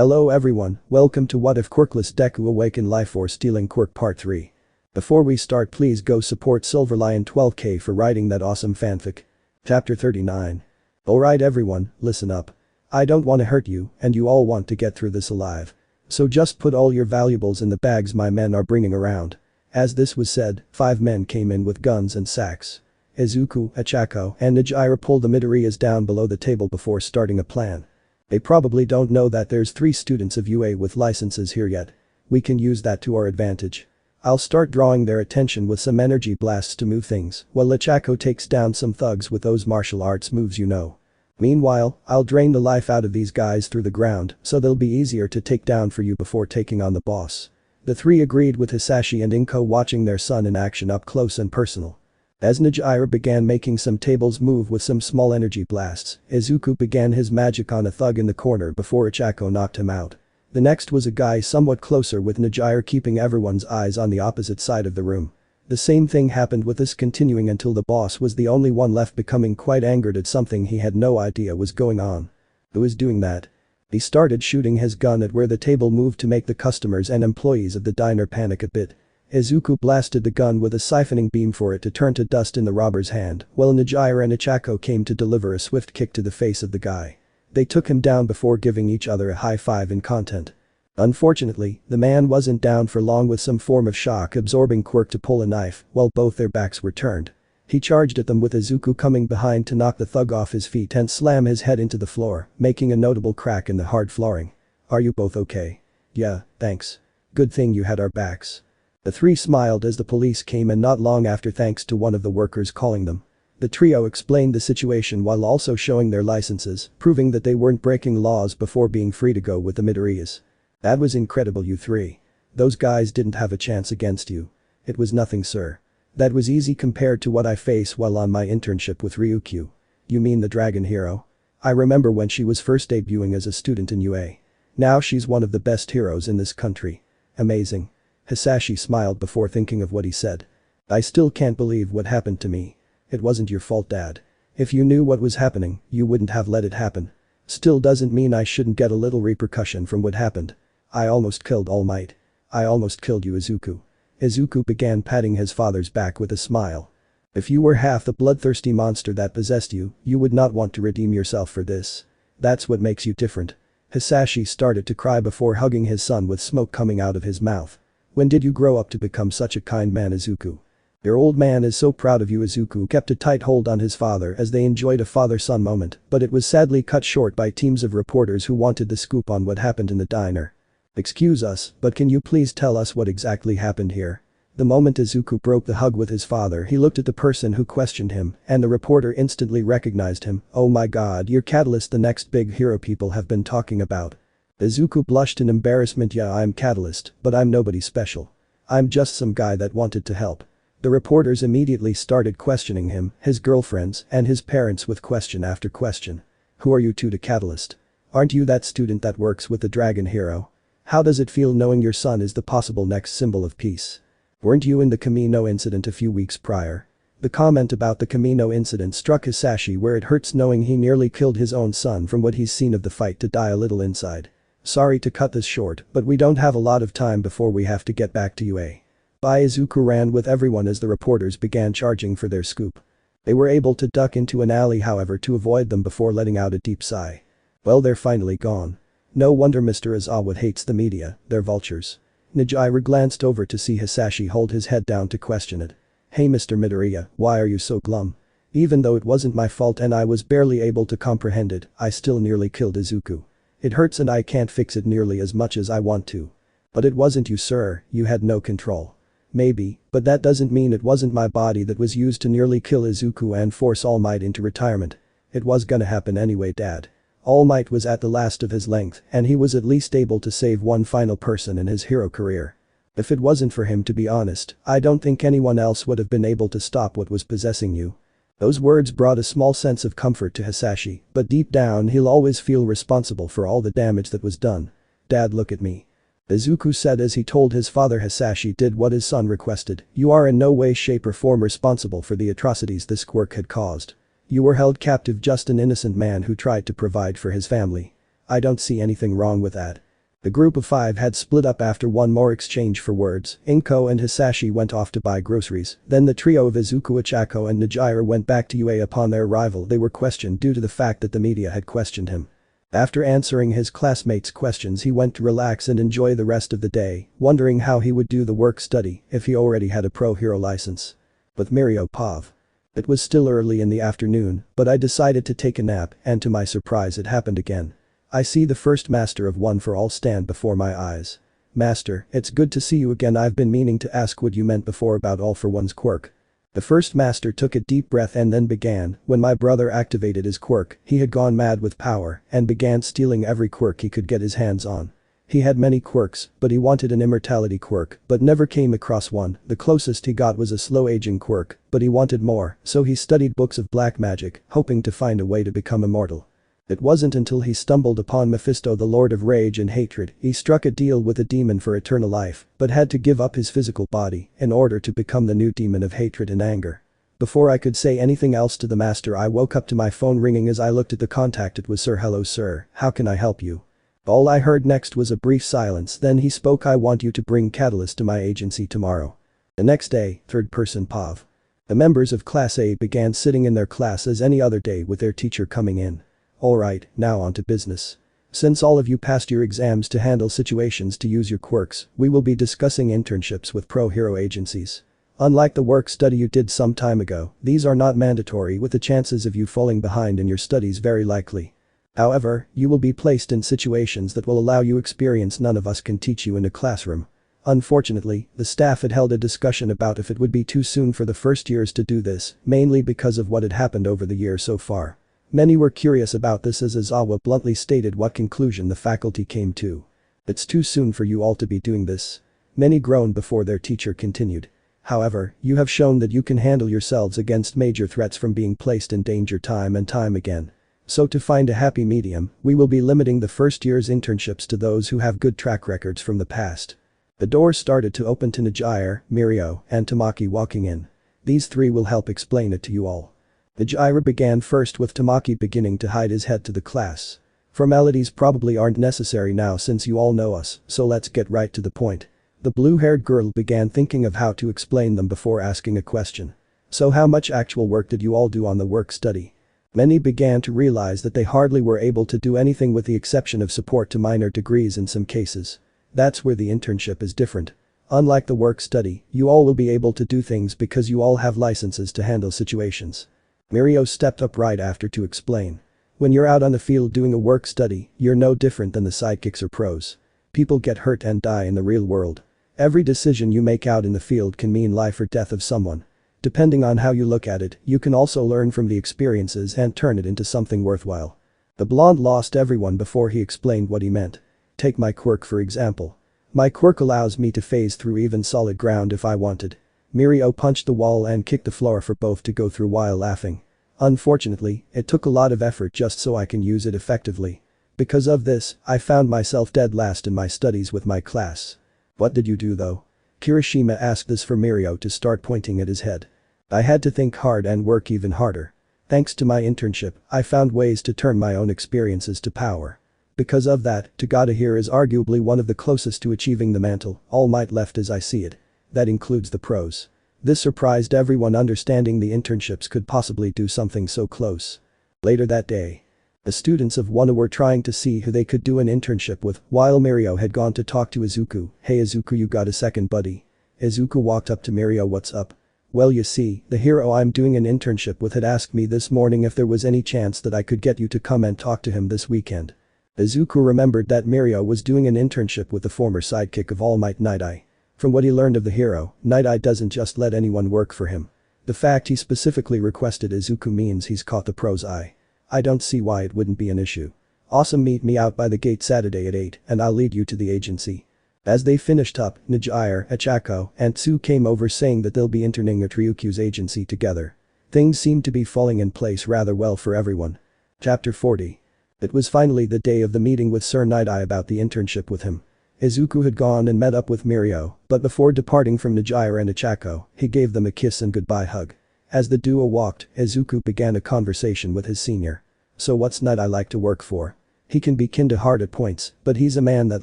Hello everyone, welcome to What If Quirkless Deku Awaken Lifeforce Stealing Quirk Part 3. Before we start, please go support Silverlion 12k for writing that awesome fanfic. Chapter 39. Alright everyone, listen up. I don't want to hurt you, and you all want to get through this alive. So just put all your valuables in the bags my men are bringing around. As this was said, 5 men came in with guns and sacks. Izuku, Achako, and Nijira pulled the Midoriyas down below the table before starting a plan. They probably don't know that there's 3 students of UA with licenses here yet. We can use that to our advantage. I'll start drawing their attention with some energy blasts to move things, while Achako takes down some thugs with those martial arts moves you know. Meanwhile, I'll drain the life out of these guys through the ground so they'll be easier to take down for you before taking on the boss. The 3 agreed, with Hisashi and Inko watching their son in action up close and personal. As Nijira began making some tables move with some small energy blasts, Izuku began his magic on a thug in the corner before Achako knocked him out. The next was a guy somewhat closer, with Nijira keeping everyone's eyes on the opposite side of the room. The same thing happened, with this continuing until the boss was the only one left, becoming quite angered at something he had no idea was going on. Who was doing that? He started shooting his gun at where the table moved to make the customers and employees of the diner panic a bit. Izuku blasted the gun with a siphoning beam for it to turn to dust in the robber's hand, while Nijira and Achako came to deliver a swift kick to the face of the guy. They took him down before giving each other a high five in content. Unfortunately, the man wasn't down for long, with some form of shock-absorbing quirk to pull a knife while both their backs were turned. He charged at them, with Izuku coming behind to knock the thug off his feet and slam his head into the floor, making a notable crack in the hard flooring. "Are you both okay?" "Yeah, thanks. Good thing you had our backs." The 3 smiled as the police came, and not long after, thanks to one of the workers calling them. The trio explained the situation while also showing their licenses, proving that they weren't breaking laws before being free to go with the Midoriyas. "That was incredible, you 3. Those guys didn't have a chance against you." "It was nothing, sir. That was easy compared to what I face while on my internship with Ryukyu." "You mean the dragon hero? I remember when she was first debuting as a student in UA. Now she's one of the best heroes in this country." "Amazing." Hisashi smiled before thinking of what he said. "I still can't believe what happened to me." "It wasn't your fault, Dad. If you knew what was happening, you wouldn't have let it happen. Still doesn't mean I shouldn't get a little repercussion from what happened. I almost killed All Might. I almost killed you, Izuku." Izuku began patting his father's back with a smile. "If you were half the bloodthirsty monster that possessed you, you would not want to redeem yourself for this. That's what makes you different." Hisashi started to cry before hugging his son with smoke coming out of his mouth. "When did you grow up to become such a kind man, Izuku? Your old man is so proud of you." Izuku kept a tight hold on his father as they enjoyed a father-son moment, but it was sadly cut short by teams of reporters who wanted the scoop on what happened in the diner. "Excuse us, but can you please tell us what exactly happened here?" The moment Izuku broke the hug with his father, he looked at the person who questioned him, and the reporter instantly recognized him. "Oh my god, you're Catalyst, the next big hero people have been talking about." Izuku blushed in embarrassment. "Yeah, I'm Catalyst, but I'm nobody special. I'm just some guy that wanted to help." The reporters immediately started questioning him, his girlfriends, and his parents with question after question. "Who are you two to Catalyst? Aren't you that student that works with the dragon hero? How does it feel knowing your son is the possible next symbol of peace? Weren't you in the Camine incident a few weeks prior?" The comment about the Camine incident struck Hisashi where it hurts, knowing he nearly killed his own son from what he's seen of the fight to die a little inside. "Sorry to cut this short, but we don't have a lot of time before we have to get back to UA." Izuku ran with everyone as the reporters began charging for their scoop. They were able to duck into an alley, however, to avoid them before letting out a deep sigh. "Well, they're finally gone. No wonder Mr. Izawa hates the media, they're vultures." Nijira glanced over to see Hisashi hold his head down to question it. "Hey Mr. Midoriya, why are you so glum? Even though it wasn't my fault and I was barely able to comprehend it, I still nearly killed Izuku. It hurts and I can't fix it nearly as much as I want to." "But it wasn't you, sir, you had no control." "Maybe, but that doesn't mean it wasn't my body that was used to nearly kill Izuku and force All Might into retirement. It was gonna happen anyway, Dad. All Might was at the last of his length, and he was at least able to save one final person in his hero career. If it wasn't for him, to be honest, I don't think anyone else would have been able to stop what was possessing you." Those words brought a small sense of comfort to Hisashi, but deep down he'll always feel responsible for all the damage that was done. "Dad, look at me," Izuku said as he told his father. Hisashi did what his son requested. "You are in no way, shape or form responsible for the atrocities this quirk had caused. You were held captive, just an innocent man who tried to provide for his family. I don't see anything wrong with that." The group of 5 had split up after one more exchange for words. Inko and Hisashi went off to buy groceries, then the trio of Izuku, Ochako and Nijira went back to UA. Upon their arrival they were questioned due to the fact that the media had questioned him. After answering his classmates' questions he went to relax and enjoy the rest of the day, wondering how he would do the work study if he already had a pro hero license. With Mirio Pav. It was still early in the afternoon, but I decided to take a nap, and to my surprise it happened again. I see the first master of One for All stand before my eyes. Master, it's good to see you again. I've been meaning to ask what you meant before about All for One's quirk. The first master took a deep breath and then began. When my brother activated his quirk, he had gone mad with power and began stealing every quirk he could get his hands on. He had many quirks, but he wanted an immortality quirk, but never came across one. The closest he got was a slow-aging quirk, but he wanted more, so he studied books of black magic, hoping to find a way to become immortal. It wasn't until he stumbled upon Mephisto, the Lord of Rage and Hatred. He struck a deal with a demon for eternal life, but had to give up his physical body in order to become the new demon of hatred and anger. Before I could say anything else to the master, I woke up to my phone ringing. As I looked at the contact, it was Sir. Hello sir, how can I help you? All I heard next was a brief silence, then he spoke. I want you to bring Catalyst to my agency tomorrow. The next day, third person Pav. The members of Class A began sitting in their class as any other day with their teacher coming in. Alright, now on to business. Since all of you passed your exams to handle situations to use your quirks, we will be discussing internships with pro hero agencies. Unlike the work study you did some time ago, these are not mandatory, with the chances of you falling behind in your studies very likely. However, you will be placed in situations that will allow you experience none of us can teach you in a classroom. Unfortunately, the staff had held a discussion about if it would be too soon for the first years to do this, mainly because of what had happened over the year so far. Many were curious about this, as Izawa bluntly stated what conclusion the faculty came to. It's too soon for you all to be doing this. Many groaned before their teacher continued. However, you have shown that you can handle yourselves against major threats from being placed in danger time and time again. So to find a happy medium, we will be limiting the first year's internships to those who have good track records from the past. The doors started to open to Nijira, Mirio, and Tamaki walking in. These 3 will help explain it to you all. Nijira began first, with Tamaki beginning to hide his head to the class. Formalities probably aren't necessary now since you all know us, so let's get right to the point. The blue-haired girl began thinking of how to explain them before asking a question. So how much actual work did you all do on the work study? Many began to realize that they hardly were able to do anything with the exception of support to minor degrees in some cases. That's where the internship is different. Unlike the work study, you all will be able to do things because you all have licenses to handle situations. Mirio stepped up right after to explain. When you're out on the field doing a work study, you're no different than the sidekicks or pros. People get hurt and die in the real world. Every decision you make out in the field can mean life or death of someone. Depending on how you look at it, you can also learn from the experiences and turn it into something worthwhile. The blonde lost everyone before he explained what he meant. Take my quirk for example. My quirk allows me to phase through even solid ground if I wanted. Mirio punched the wall and kicked the floor for both to go through while laughing. Unfortunately, it took a lot of effort just so I can use it effectively. Because of this, I found myself dead last in my studies with my class. What did you do though? Kirishima asked this for Mirio to start pointing at his head. I had to think hard and work even harder. Thanks to my internship, I found ways to turn my own experiences to power. Because of that, Tagada here is arguably one of the closest to achieving the mantle, All Might left as I see it. That includes the pros. This surprised everyone, understanding the internships could possibly do something so close. Later that day. The students of Wano were trying to see who they could do an internship with, while Mirio had gone to talk to Izuku. Hey Izuku, you got a second buddy? Izuku walked up to Mirio. What's up? Well, you see, the hero I'm doing an internship with had asked me this morning if there was any chance that I could get you to come and talk to him this weekend. Izuku remembered that Mirio was doing an internship with the former sidekick of All Might, Night Eye. From what he learned of the hero, Night Eye doesn't just let anyone work for him. The fact he specifically requested Izuku means he's caught the pro's eye. I don't see why it wouldn't be an issue. Awesome, meet me out by the gate Saturday at 8 and I'll lead you to the agency. As they finished up, Nijira, Ochako, and Tsu came over saying that they'll be interning at Ryukyu's agency together. Things seemed to be falling in place rather well for everyone. Chapter 40. It was finally the day of the meeting with Sir Night Eye about the internship with him. Izuku had gone and met up with Mirio, but before departing from Nijira and Ochako, he gave them a kiss and goodbye hug. As the duo walked, Izuku began a conversation with his senior. So what's Night Eye like to work for? He can be kinda hard at points, but he's a man that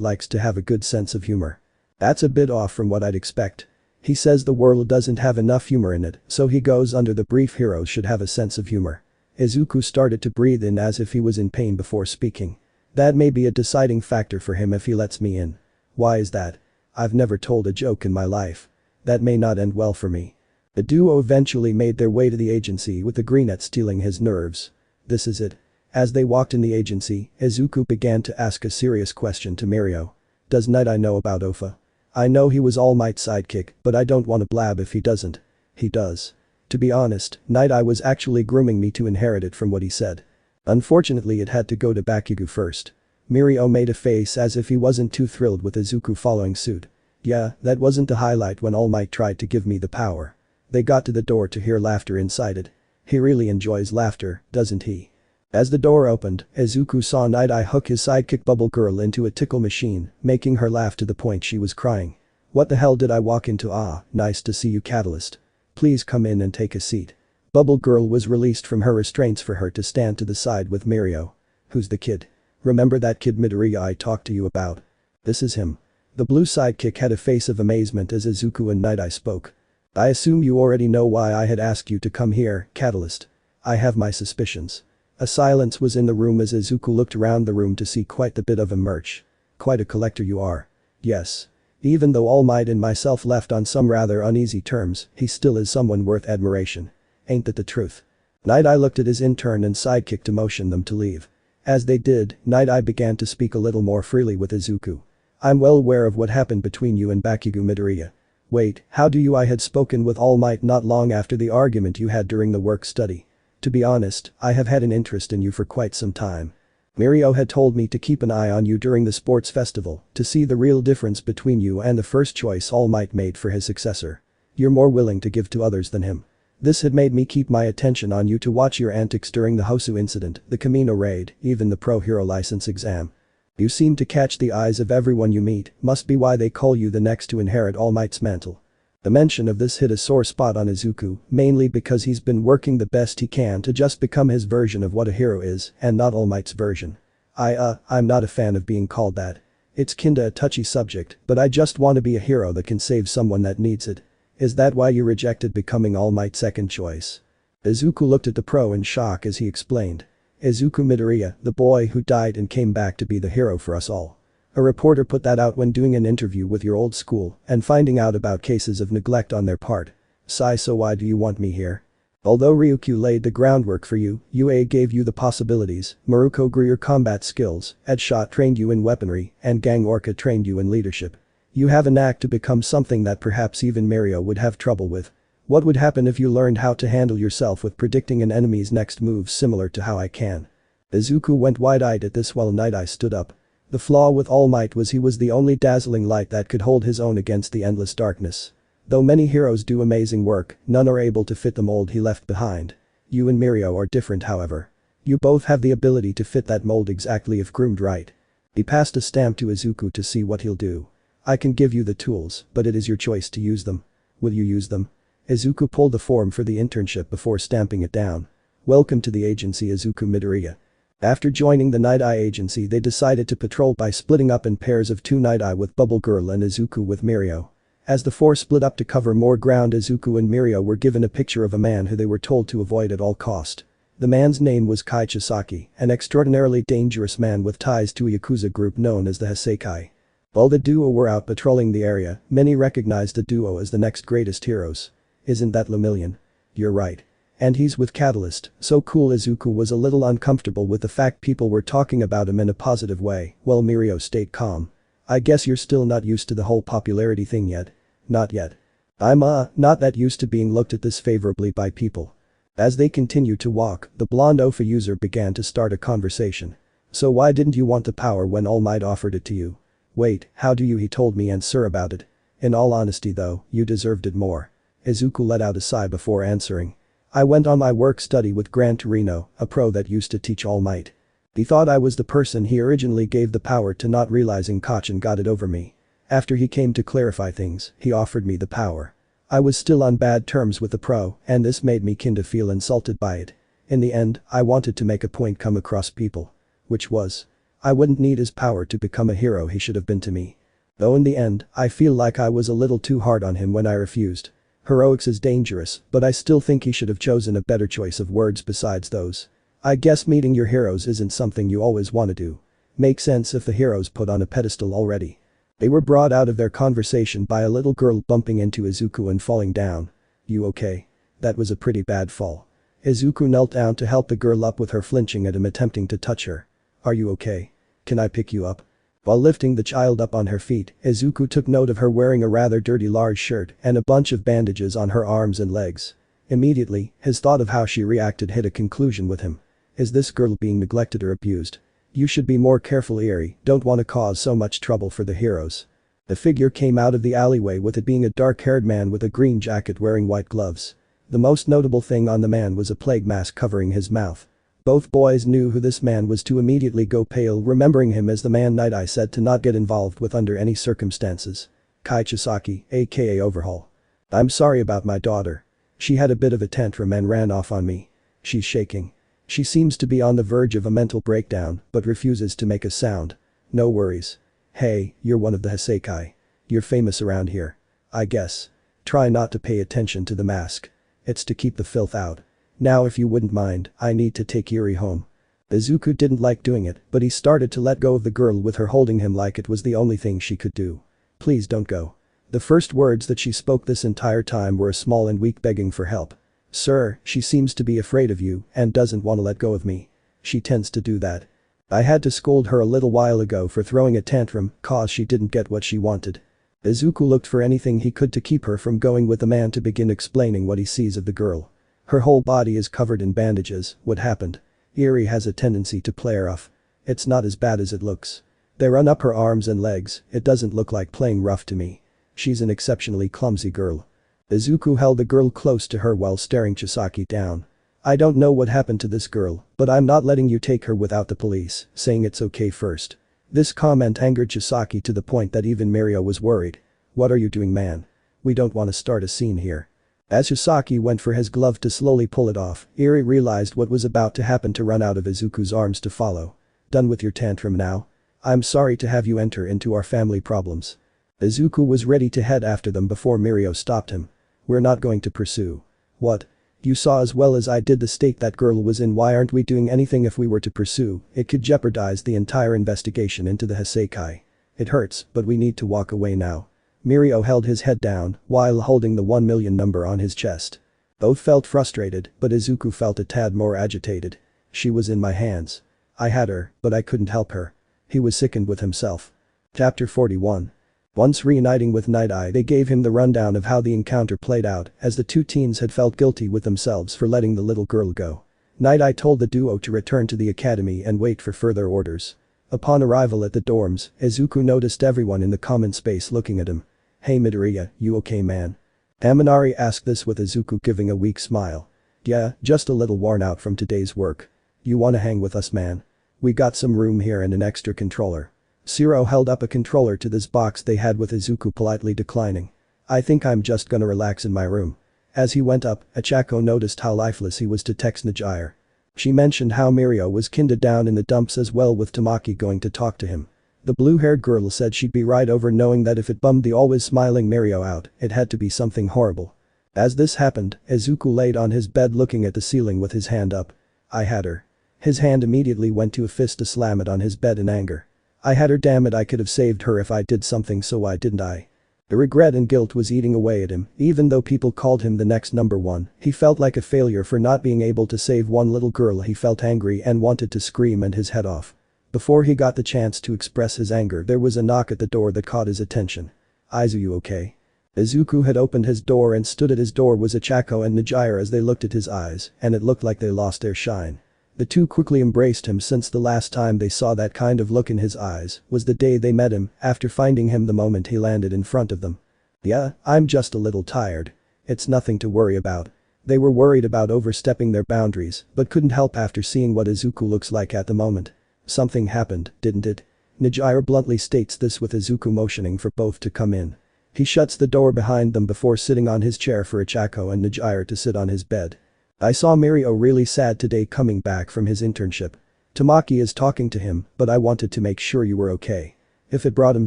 likes to have a good sense of humor. That's a bit off from what I'd expect. He says the world doesn't have enough humor in it, so he goes under the brief heroes should have a sense of humor. Izuku started to breathe in as if he was in pain before speaking. That may be a deciding factor for him if he lets me in. Why is that? I've never told a joke in my life. That may not end well for me. The duo eventually made their way to the agency with the greenette stealing his nerves. This is it. As they walked in the agency, Izuku began to ask a serious question to Mirio. Does Night Eye know about Ofa? I know he was All Might's sidekick, but I don't want to blab if he doesn't. He does. To be honest, Night Eye was actually grooming me to inherit it from what he said. Unfortunately it had to go to Bakugo first. Mirio made a face as if he wasn't too thrilled with Izuku following suit. Yeah, that wasn't the highlight when All Might tried to give me the power. They got to the door to hear laughter inside it. He really enjoys laughter, doesn't he? As the door opened, Izuku saw Night Eye hook his sidekick Bubble Girl into a tickle machine, making her laugh to the point she was crying. What the hell did I walk into? Ah, nice to see you, Catalyst. Please come in and take a seat. Bubble Girl was released from her restraints for her to stand to the side with Mirio. Who's the kid? Remember that kid Midoriya I talked to you about? This is him. The blue sidekick had a face of amazement as Izuku and Night Eye spoke. I assume you already know why I had asked you to come here, Catalyst. I have my suspicions. A silence was in the room as Izuku looked around the room to see quite the bit of a merch. Quite a collector you are. Yes. Even though All Might and myself left on some rather uneasy terms, he still is someone worth admiration. Ain't that the truth? Night Eye looked at his intern and sidekick to motion them to leave. As they did, Night Eye began to speak a little more freely with Izuku. I'm well aware of what happened between you and Bakugo Midoriya. Wait, how do you? I had spoken with All Might not long after the argument you had during the work study. To be honest, I have had an interest in you for quite some time. Mirio had told me to keep an eye on you during the sports festival, to see the real difference between you and the first choice All Might made for his successor. You're more willing to give to others than him. This had made me keep my attention on you to watch your antics during the Hosu incident, the Camino raid, even the Pro Hero license exam. You seem to catch the eyes of everyone you meet, must be why they call you the next to inherit All Might's mantle. The mention of this hit a sore spot on Izuku, mainly because he's been working the best he can to just become his version of what a hero is and not All Might's version. I'm not a fan of being called that. It's kinda a touchy subject, but I just want to be a hero that can save someone that needs it. Is that why you rejected becoming All Might's second choice? Izuku looked at the pro in shock as he explained. Izuku Midoriya, the boy who died and came back to be the hero for us all. A reporter put that out when doing an interview with your old school and finding out about cases of neglect on their part. Sigh, so why do you want me here? Although Ryukyu laid the groundwork for you, UA gave you the possibilities, Maruko grew your combat skills, Edshot trained you in weaponry, and Gang Orca trained you in leadership. You have a knack to become something that perhaps even Mirio would have trouble with. What would happen if you learned how to handle yourself with predicting an enemy's next moves similar to how I can? Izuku went wide-eyed at this while Night Eye stood up. The flaw with All Might was he was the only dazzling light that could hold his own against the endless darkness. Though many heroes do amazing work, none are able to fit the mold he left behind. You and Mirio are different, however. You both have the ability to fit that mold exactly if groomed right. He passed a stamp to Izuku to see what he'll do. I can give you the tools, but it is your choice to use them. Will you use them? Izuku pulled the form for the internship before stamping it down. Welcome to the agency, Izuku Midoriya. After joining the Night Eye agency, they decided to patrol by splitting up in pairs of two, Night Eye with Bubble Girl and Izuku with Mirio. As the four split up to cover more ground, Izuku and Mirio were given a picture of a man who they were told to avoid at all cost. The man's name was Kai Chisaki, an extraordinarily dangerous man with ties to a Yakuza group known as the Heiseikai. While the duo were out patrolling the area, many recognized the duo as the next greatest heroes. Isn't that Lemillion? You're right. And he's with Catalyst, so cool. Izuku was a little uncomfortable with the fact people were talking about him in a positive way, while Mirio stayed calm. I guess you're still not used to the whole popularity thing yet. Not yet. I'm not that used to being looked at this favorably by people. As they continued to walk, the blonde OFA user began to start a conversation. So why didn't you want the power when All Might offered it to you? Wait, how do you? He told me and Sir about it. In all honesty though, you deserved it more. Izuku let out a sigh before answering. I went on my work study with Gran Torino, a pro that used to teach All Might. He thought I was the person he originally gave the power to, not realizing Kachin got it over me. After he came to clarify things, he offered me the power. I was still on bad terms with the pro, and this made me kinda feel insulted by it. In the end, I wanted to make a point come across people. Which was. I wouldn't need his power to become a hero he should have been to me. Though in the end, I feel like I was a little too hard on him when I refused. Heroics is dangerous, but I still think he should have chosen a better choice of words besides those. I guess meeting your heroes isn't something you always want to do. Makes sense if the heroes put on a pedestal already. They were brought out of their conversation by a little girl bumping into Izuku and falling down. You okay? That was a pretty bad fall. Izuku knelt down to help the girl up with her flinching at him attempting to touch her. Are you okay? Can I pick you up? While lifting the child up on her feet, Izuku took note of her wearing a rather dirty large shirt and a bunch of bandages on her arms and legs. Immediately, his thought of how she reacted hit a conclusion with him. Is this girl being neglected or abused? You should be more careful, Eri, don't want to cause so much trouble for the heroes. The figure came out of the alleyway with it being a dark-haired man with a green jacket wearing white gloves. The most notable thing on the man was a plague mask covering his mouth. Both boys knew who this man was to immediately go pale, remembering him as the man Night Eye said to not get involved with under any circumstances. Kai Chisaki, aka Overhaul. I'm sorry about my daughter. She had a bit of a tantrum and ran off on me. She's shaking. She seems to be on the verge of a mental breakdown, but refuses to make a sound. No worries. Hey, you're one of the Heiseikai. You're famous around here. I guess. Try not to pay attention to the mask. It's to keep the filth out. Now if you wouldn't mind, I need to take Eri home. Izuku didn't like doing it, but he started to let go of the girl with her holding him like it was the only thing she could do. Please don't go. The first words that she spoke this entire time were a small and weak begging for help. Sir, she seems to be afraid of you and doesn't want to let go of me. She tends to do that. I had to scold her a little while ago for throwing a tantrum cause she didn't get what she wanted. Izuku looked for anything he could to keep her from going with the man to begin explaining what he sees of the girl. Her whole body is covered in bandages. What happened? Eri has a tendency to play rough. It's not as bad as it looks. They run up her arms and legs, it doesn't look like playing rough to me. She's an exceptionally clumsy girl. Izuku held the girl close to her while staring Chisaki down. I don't know what happened to this girl, but I'm not letting you take her without the police, saying it's okay first. This comment angered Chisaki to the point that even Mirio was worried. What are you doing, man? We don't want to start a scene here. As Chisaki went for his glove to slowly pull it off, Eri realized what was about to happen to run out of Izuku's arms to follow. Done with your tantrum now? I'm sorry to have you enter into our family problems. Izuku was ready to head after them before Mirio stopped him. We're not going to pursue. What? You saw as well as I did the state that girl was in. Why aren't we doing anything? If we were to pursue, it could jeopardize the entire investigation into the Heiseikai. It hurts, but we need to walk away now. Mirio held his head down while holding the 1 million number on his chest. Both felt frustrated, but Izuku felt a tad more agitated. She was in my hands. I had her, but I couldn't help her. He was sickened with himself. Chapter 41. Once reuniting with Night Eye, they gave him the rundown of how the encounter played out, as the two teens had felt guilty with themselves for letting the little girl go. Night Eye told the duo to return to the academy and wait for further orders. Upon arrival at the dorms, Izuku noticed everyone in the common space looking at him. Hey Midoriya, you okay, man? Amanari asked this with Izuku giving a weak smile. Yeah, just a little worn out from today's work. You wanna hang with us, man? We got some room here and an extra controller. Shiro held up a controller to this box they had with Izuku politely declining. I think I'm just gonna relax in my room. As he went up, Achako noticed how lifeless he was to text Najire. She mentioned how Mirio was kinded down in the dumps as well, with Tamaki going to talk to him. The blue-haired girl said she'd be right over, knowing that if it bummed the always smiling Mirio out, it had to be something horrible. As this happened, Izuku laid on his bed looking at the ceiling with his hand up. I had her. His hand immediately went to a fist to slam it on his bed in anger. I had her, damn it, I could have saved her if I did something, so why didn't I? The regret and guilt was eating away at him. Even though people called him the next number one, he felt like a failure for not being able to save one little girl. He felt angry and wanted to scream and his head off. Before he got the chance to express his anger, there was a knock at the door that caught his attention. Izu, you okay? Izuku had opened his door and stood at his door was Achako and Najire as they looked at his eyes, and it looked like they lost their shine. The two quickly embraced him, since the last time they saw that kind of look in his eyes was the day they met him after finding him the moment he landed in front of them. Yeah, I'm just a little tired. It's nothing to worry about. They were worried about overstepping their boundaries, but couldn't help after seeing what Izuku looks like at the moment. Something happened, didn't it? Najire bluntly states this with Izuku motioning for both to come in. He shuts the door behind them before sitting on his chair for Achako and Najire to sit on his bed. I saw Mirio really sad today coming back from his internship. Tamaki is talking to him, but I wanted to make sure you were okay. If it brought him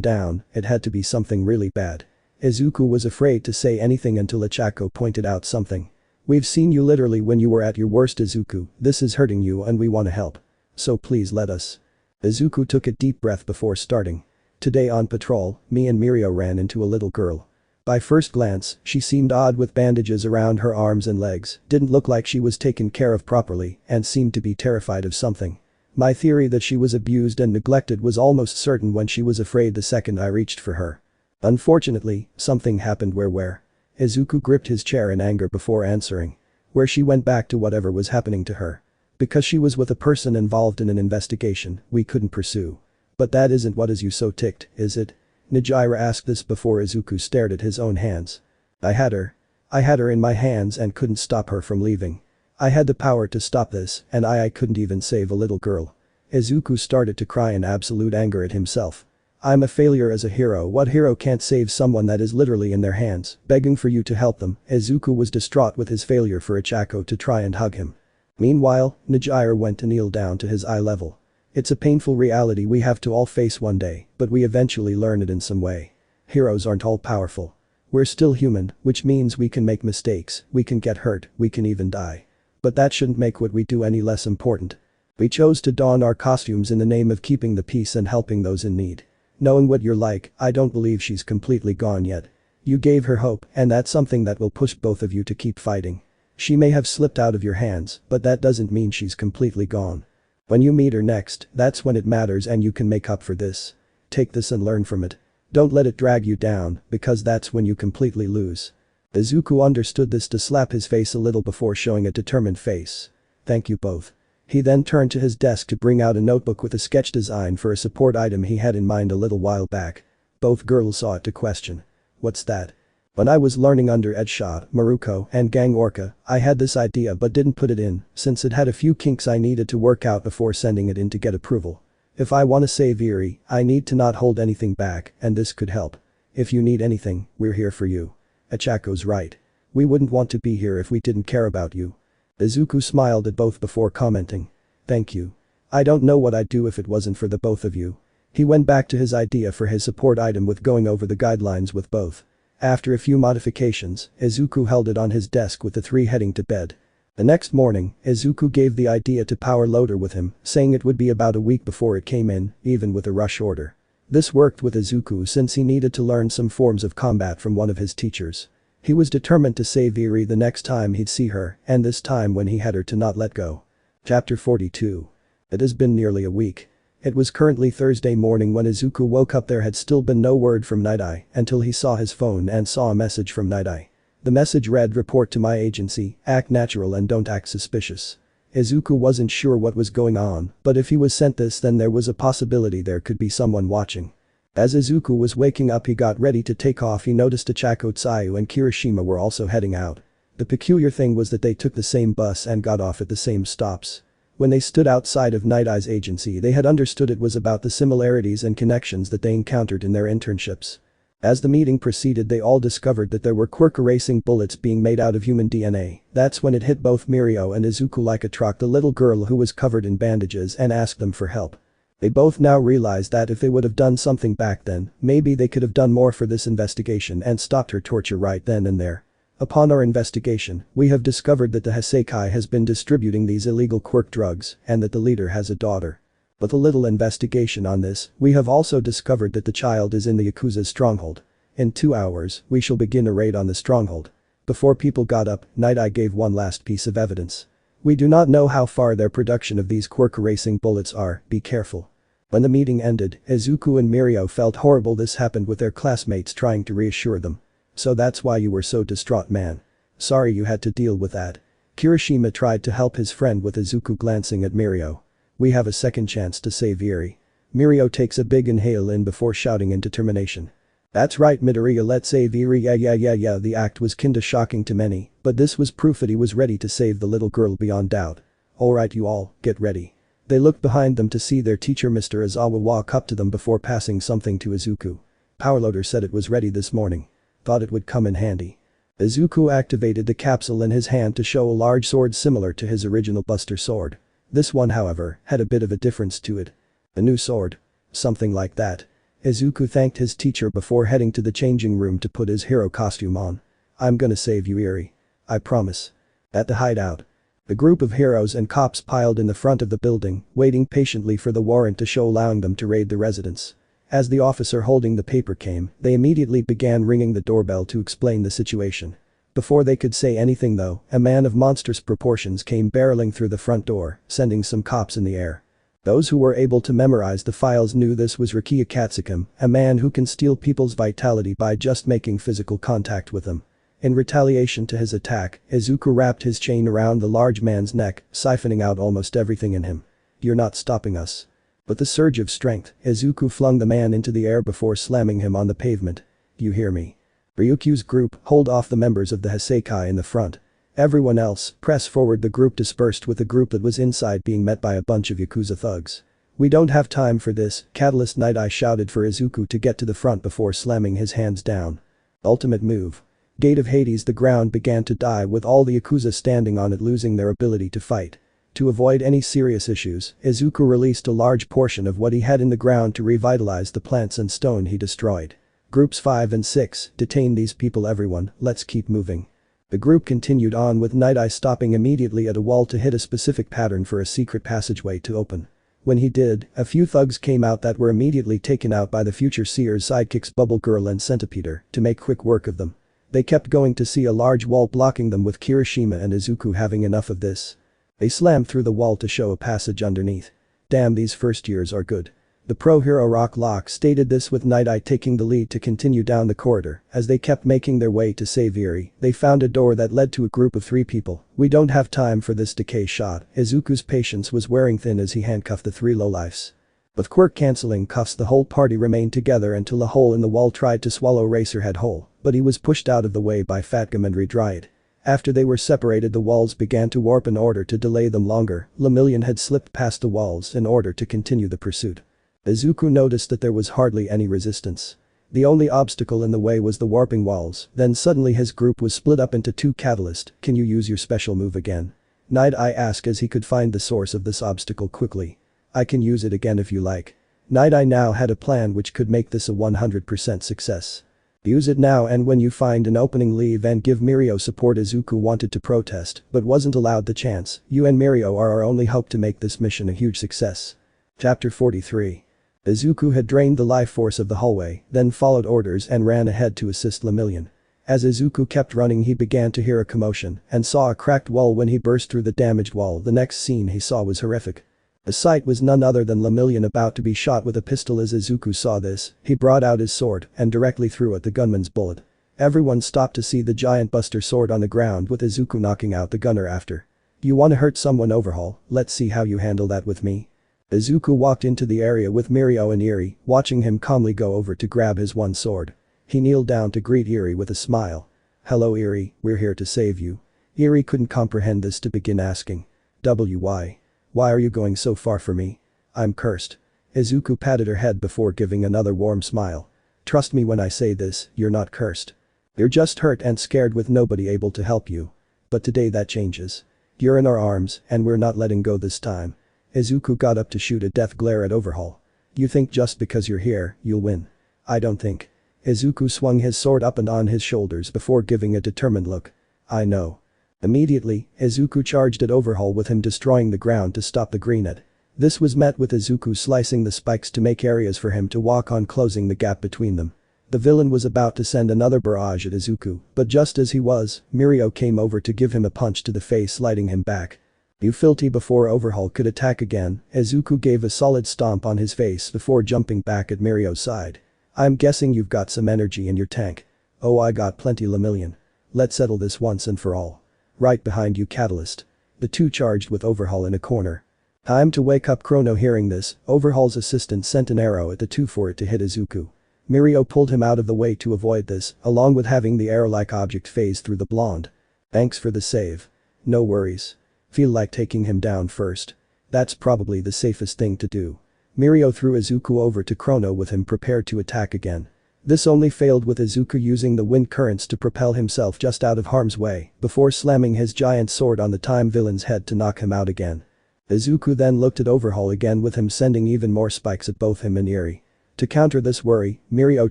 down, it had to be something really bad. Izuku was afraid to say anything until Ichako pointed out something. We've seen you literally when you were at your worst, Izuku. This is hurting you and we want to help. So please let us. Izuku took a deep breath before starting. Today on patrol, me and Mirio ran into a little girl. By first glance, she seemed odd with bandages around her arms and legs, didn't look like she was taken care of properly, and seemed to be terrified of something. My theory that she was abused and neglected was almost certain when she was afraid the second I reached for her. Unfortunately, something happened where. Izuku gripped his chair in anger before answering. Where she went back to whatever was happening to her. Because she was with a person involved in an investigation, we couldn't pursue. But that isn't what has you so ticked, is it? Nijira asked this before Izuku stared at his own hands. I had her in my hands and couldn't stop her from leaving. I had the power to stop this, and I couldn't even save a little girl. Izuku started to cry in absolute anger at himself. I'm a failure as a hero. What hero can't save someone that is literally in their hands, begging for you to help them? Izuku was distraught with his failure for Ichako to try and hug him. Meanwhile, Nijira went to kneel down to his eye level. It's a painful reality we have to all face one day, but we eventually learn it in some way. Heroes aren't all powerful. We're still human, which means we can make mistakes, we can get hurt, we can even die. But that shouldn't make what we do any less important. We chose to don our costumes in the name of keeping the peace and helping those in need. Knowing what you're like, I don't believe she's completely gone yet. You gave her hope, and that's something that will push both of you to keep fighting. She may have slipped out of your hands, but that doesn't mean she's completely gone. When you meet her next, that's when it matters and you can make up for this. Take this and learn from it. Don't let it drag you down, because that's when you completely lose. Izuku understood this to slap his face a little before showing a determined face. Thank you both. He then turned to his desk to bring out a notebook with a sketch design for a support item he had in mind a little while back. Both girls saw it to question. What's that? When I was learning under Edshot, Maruko, and Gang Orca, I had this idea but didn't put it in, since it had a few kinks I needed to work out before sending it in to get approval. If I want to save Eri, I need to not hold anything back, and this could help. If you need anything, we're here for you. Ichako's right. We wouldn't want to be here if we didn't care about you. Izuku smiled at both before commenting. Thank you. I don't know what I'd do if it wasn't for the both of you. He went back to his idea for his support item with going over the guidelines with both. After a few modifications, Izuku held it on his desk with the three heading to bed. The next morning, Izuku gave the idea to Power Loader with him, saying it would be about a week before it came in, even with a rush order. This worked with Izuku since he needed to learn some forms of combat from one of his teachers. He was determined to save Eri the next time he'd see her, and this time when he had her to not let go. Chapter 42. It has been nearly a week. It was currently Thursday morning when Izuku woke up. There had still been no word from Night Eye until he saw his phone and saw a message from Night Eye. The message read, report to my agency, act natural and don't act suspicious. Izuku wasn't sure what was going on, but if he was sent this then there was a possibility there could be someone watching. As Izuku was waking up he got ready to take off. He noticed Ichako, Tsuyu and Kirishima were also heading out. The peculiar thing was that they took the same bus and got off at the same stops. When they stood outside of Night Eye's agency they had understood it was about the similarities and connections that they encountered in their internships. As the meeting proceeded they all discovered that there were Quirk erasing bullets being made out of human DNA. That's when it hit both Mirio and Izuku like a truck, the little girl who was covered in bandages, and asked them for help. They both now realized that if they would have done something back then, maybe they could have done more for this investigation and stopped her torture right then and there. Upon our investigation, we have discovered that the Heiseikai has been distributing these illegal Quirk drugs and that the leader has a daughter. With a little investigation on this, we have also discovered that the child is in the Yakuza's stronghold. In 2 hours, we shall begin a raid on the stronghold. Before people got up, Night Eye gave one last piece of evidence. We do not know how far their production of these Quirk erasing bullets are, be careful. When the meeting ended, Izuku and Mirio felt horrible. This happened with their classmates trying to reassure them. So that's why you were so distraught, man. Sorry you had to deal with that. Kirishima tried to help his friend with Izuku glancing at Mirio. We have a second chance to save Eri. Mirio takes a big inhale in before shouting in determination. That's right Midoriya, let's save Eri, yeah. The act was kinda shocking to many, but this was proof that he was ready to save the little girl beyond doubt. Alright you all, get ready. They looked behind them to see their teacher Mr. Izawa walk up to them before passing something to Izuku. Powerloader said it was ready this morning. Thought it would come in handy. Izuku activated the capsule in his hand to show a large sword similar to his original Buster sword. This one, however, had a bit of a difference to it. A new sword. Something like that. Izuku thanked his teacher before heading to the changing room to put his hero costume on. I'm gonna save you, Eri. I promise. At the hideout. The group of heroes and cops piled in the front of the building, waiting patiently for the warrant to show allowing them to raid the residence. As the officer holding the paper came, they immediately began ringing the doorbell to explain the situation. Before they could say anything though, a man of monstrous proportions came barreling through the front door, sending some cops in the air. Those who were able to memorize the files knew this was Rukia Katsukim, a man who can steal people's vitality by just making physical contact with them. In retaliation to his attack, Izuku wrapped his chain around the large man's neck, siphoning out almost everything in him. You're not stopping us. With a surge of strength, Izuku flung the man into the air before slamming him on the pavement. You hear me? Ryukyu's group, hold off the members of the Heiseikai in the front. Everyone else, press forward. The group dispersed with the group that was inside being met by a bunch of Yakuza thugs. We don't have time for this, Catalyst Night Eye shouted for Izuku to get to the front before slamming his hands down. Ultimate move. Gate of Hades. The ground began to die with all the Yakuza standing on it losing their ability to fight. To avoid any serious issues, Izuku released a large portion of what he had in the ground to revitalize the plants and stone he destroyed. Groups 5 and 6, detain these people everyone, let's keep moving. The group continued on with Night Eye stopping immediately at a wall to hit a specific pattern for a secret passageway to open. When he did, a few thugs came out that were immediately taken out by the future Seer's sidekicks Bubble Girl and Centipeder to make quick work of them. They kept going to see a large wall blocking them with Kirishima and Izuku having enough of this. They slammed through the wall to show a passage underneath. Damn, these first years are good. The pro hero Rock Lock stated this with Night Eye taking the lead to continue down the corridor. As they kept making their way to save Eri, they found a door that led to a group of 3 people. We don't have time for this decay shot. Izuku's patience was wearing thin as he handcuffed the 3 lowlifes. With Quirk cancelling cuffs, the whole party remained together until a hole in the wall tried to swallow Racerhead whole, but he was pushed out of the way by Fatgum and Redried. After they were separated, the walls began to warp in order to delay them longer. Lemillion had slipped past the walls in order to continue the pursuit. Izuku noticed that there was hardly any resistance. The only obstacle in the way was the warping walls. Then suddenly his group was split up into 2. Catalyst, can you use your special move again? Night Eye asked as he could find the source of this obstacle quickly. I can use it again if you like. Night Eye now had a plan which could make this a 100% success. Use it now, and when you find an opening leave and give Mirio support. Izuku wanted to protest but wasn't allowed the chance. You and Mirio are our only hope to make this mission a huge success. Chapter 43. Izuku had drained the life force of the hallway, then followed orders and ran ahead to assist Lemillion. As Izuku kept running, he began to hear a commotion and saw a cracked wall. When he burst through the damaged wall, the next scene he saw was horrific. The sight was none other than Lemillion about to be shot with a pistol. As Izuku saw this, he brought out his sword and directly threw at the gunman's bullet. Everyone stopped to see the giant buster sword on the ground with Izuku knocking out the gunner after. You wanna hurt someone, Overhaul? Let's see how you handle that with me. Izuku walked into the area with Mirio and Eri, watching him calmly go over to grab his one sword. He kneeled down to greet Eri with a smile. Hello Eri, we're here to save you. Eri couldn't comprehend this to begin asking. Why? Why are you going so far for me? I'm cursed. Izuku patted her head before giving another warm smile. Trust me when I say this, you're not cursed. You're just hurt and scared with nobody able to help you. But today that changes. You're in our arms and we're not letting go this time. Izuku got up to shoot a death glare at Overhaul. You think just because you're here, you'll win? I don't think. Izuku swung his sword up and on his shoulders before giving a determined look. I know. Immediately, Izuku charged at Overhaul with him destroying the ground to stop the grenade. This was met with Izuku slicing the spikes to make areas for him to walk on, closing the gap between them. The villain was about to send another barrage at Izuku, but just as he was, Mirio came over to give him a punch to the face, sliding him back. You filthy! Before Overhaul could attack again, Izuku gave a solid stomp on his face before jumping back at Mirio's side. I'm guessing you've got some energy in your tank. Oh, I got plenty, Lemillion. Let's settle this once and for all. Right behind you, Catalyst. The 2 charged with Overhaul in a corner. Time to wake up, Chrono. Hearing this, Overhaul's assistant sent an arrow at the 2 for it to hit Izuku. Mirio pulled him out of the way to avoid this, along with having the arrow-like object phase through the blonde. Thanks for the save. No worries. Feel like taking him down first? That's probably the safest thing to do. Mirio threw Izuku over to Chrono with him prepared to attack again. This only failed with Izuku using the wind currents to propel himself just out of harm's way before slamming his giant sword on the time villain's head to knock him out again. Izuku then looked at Overhaul again, with him sending even more spikes at both him and Eri. To counter this worry, Mirio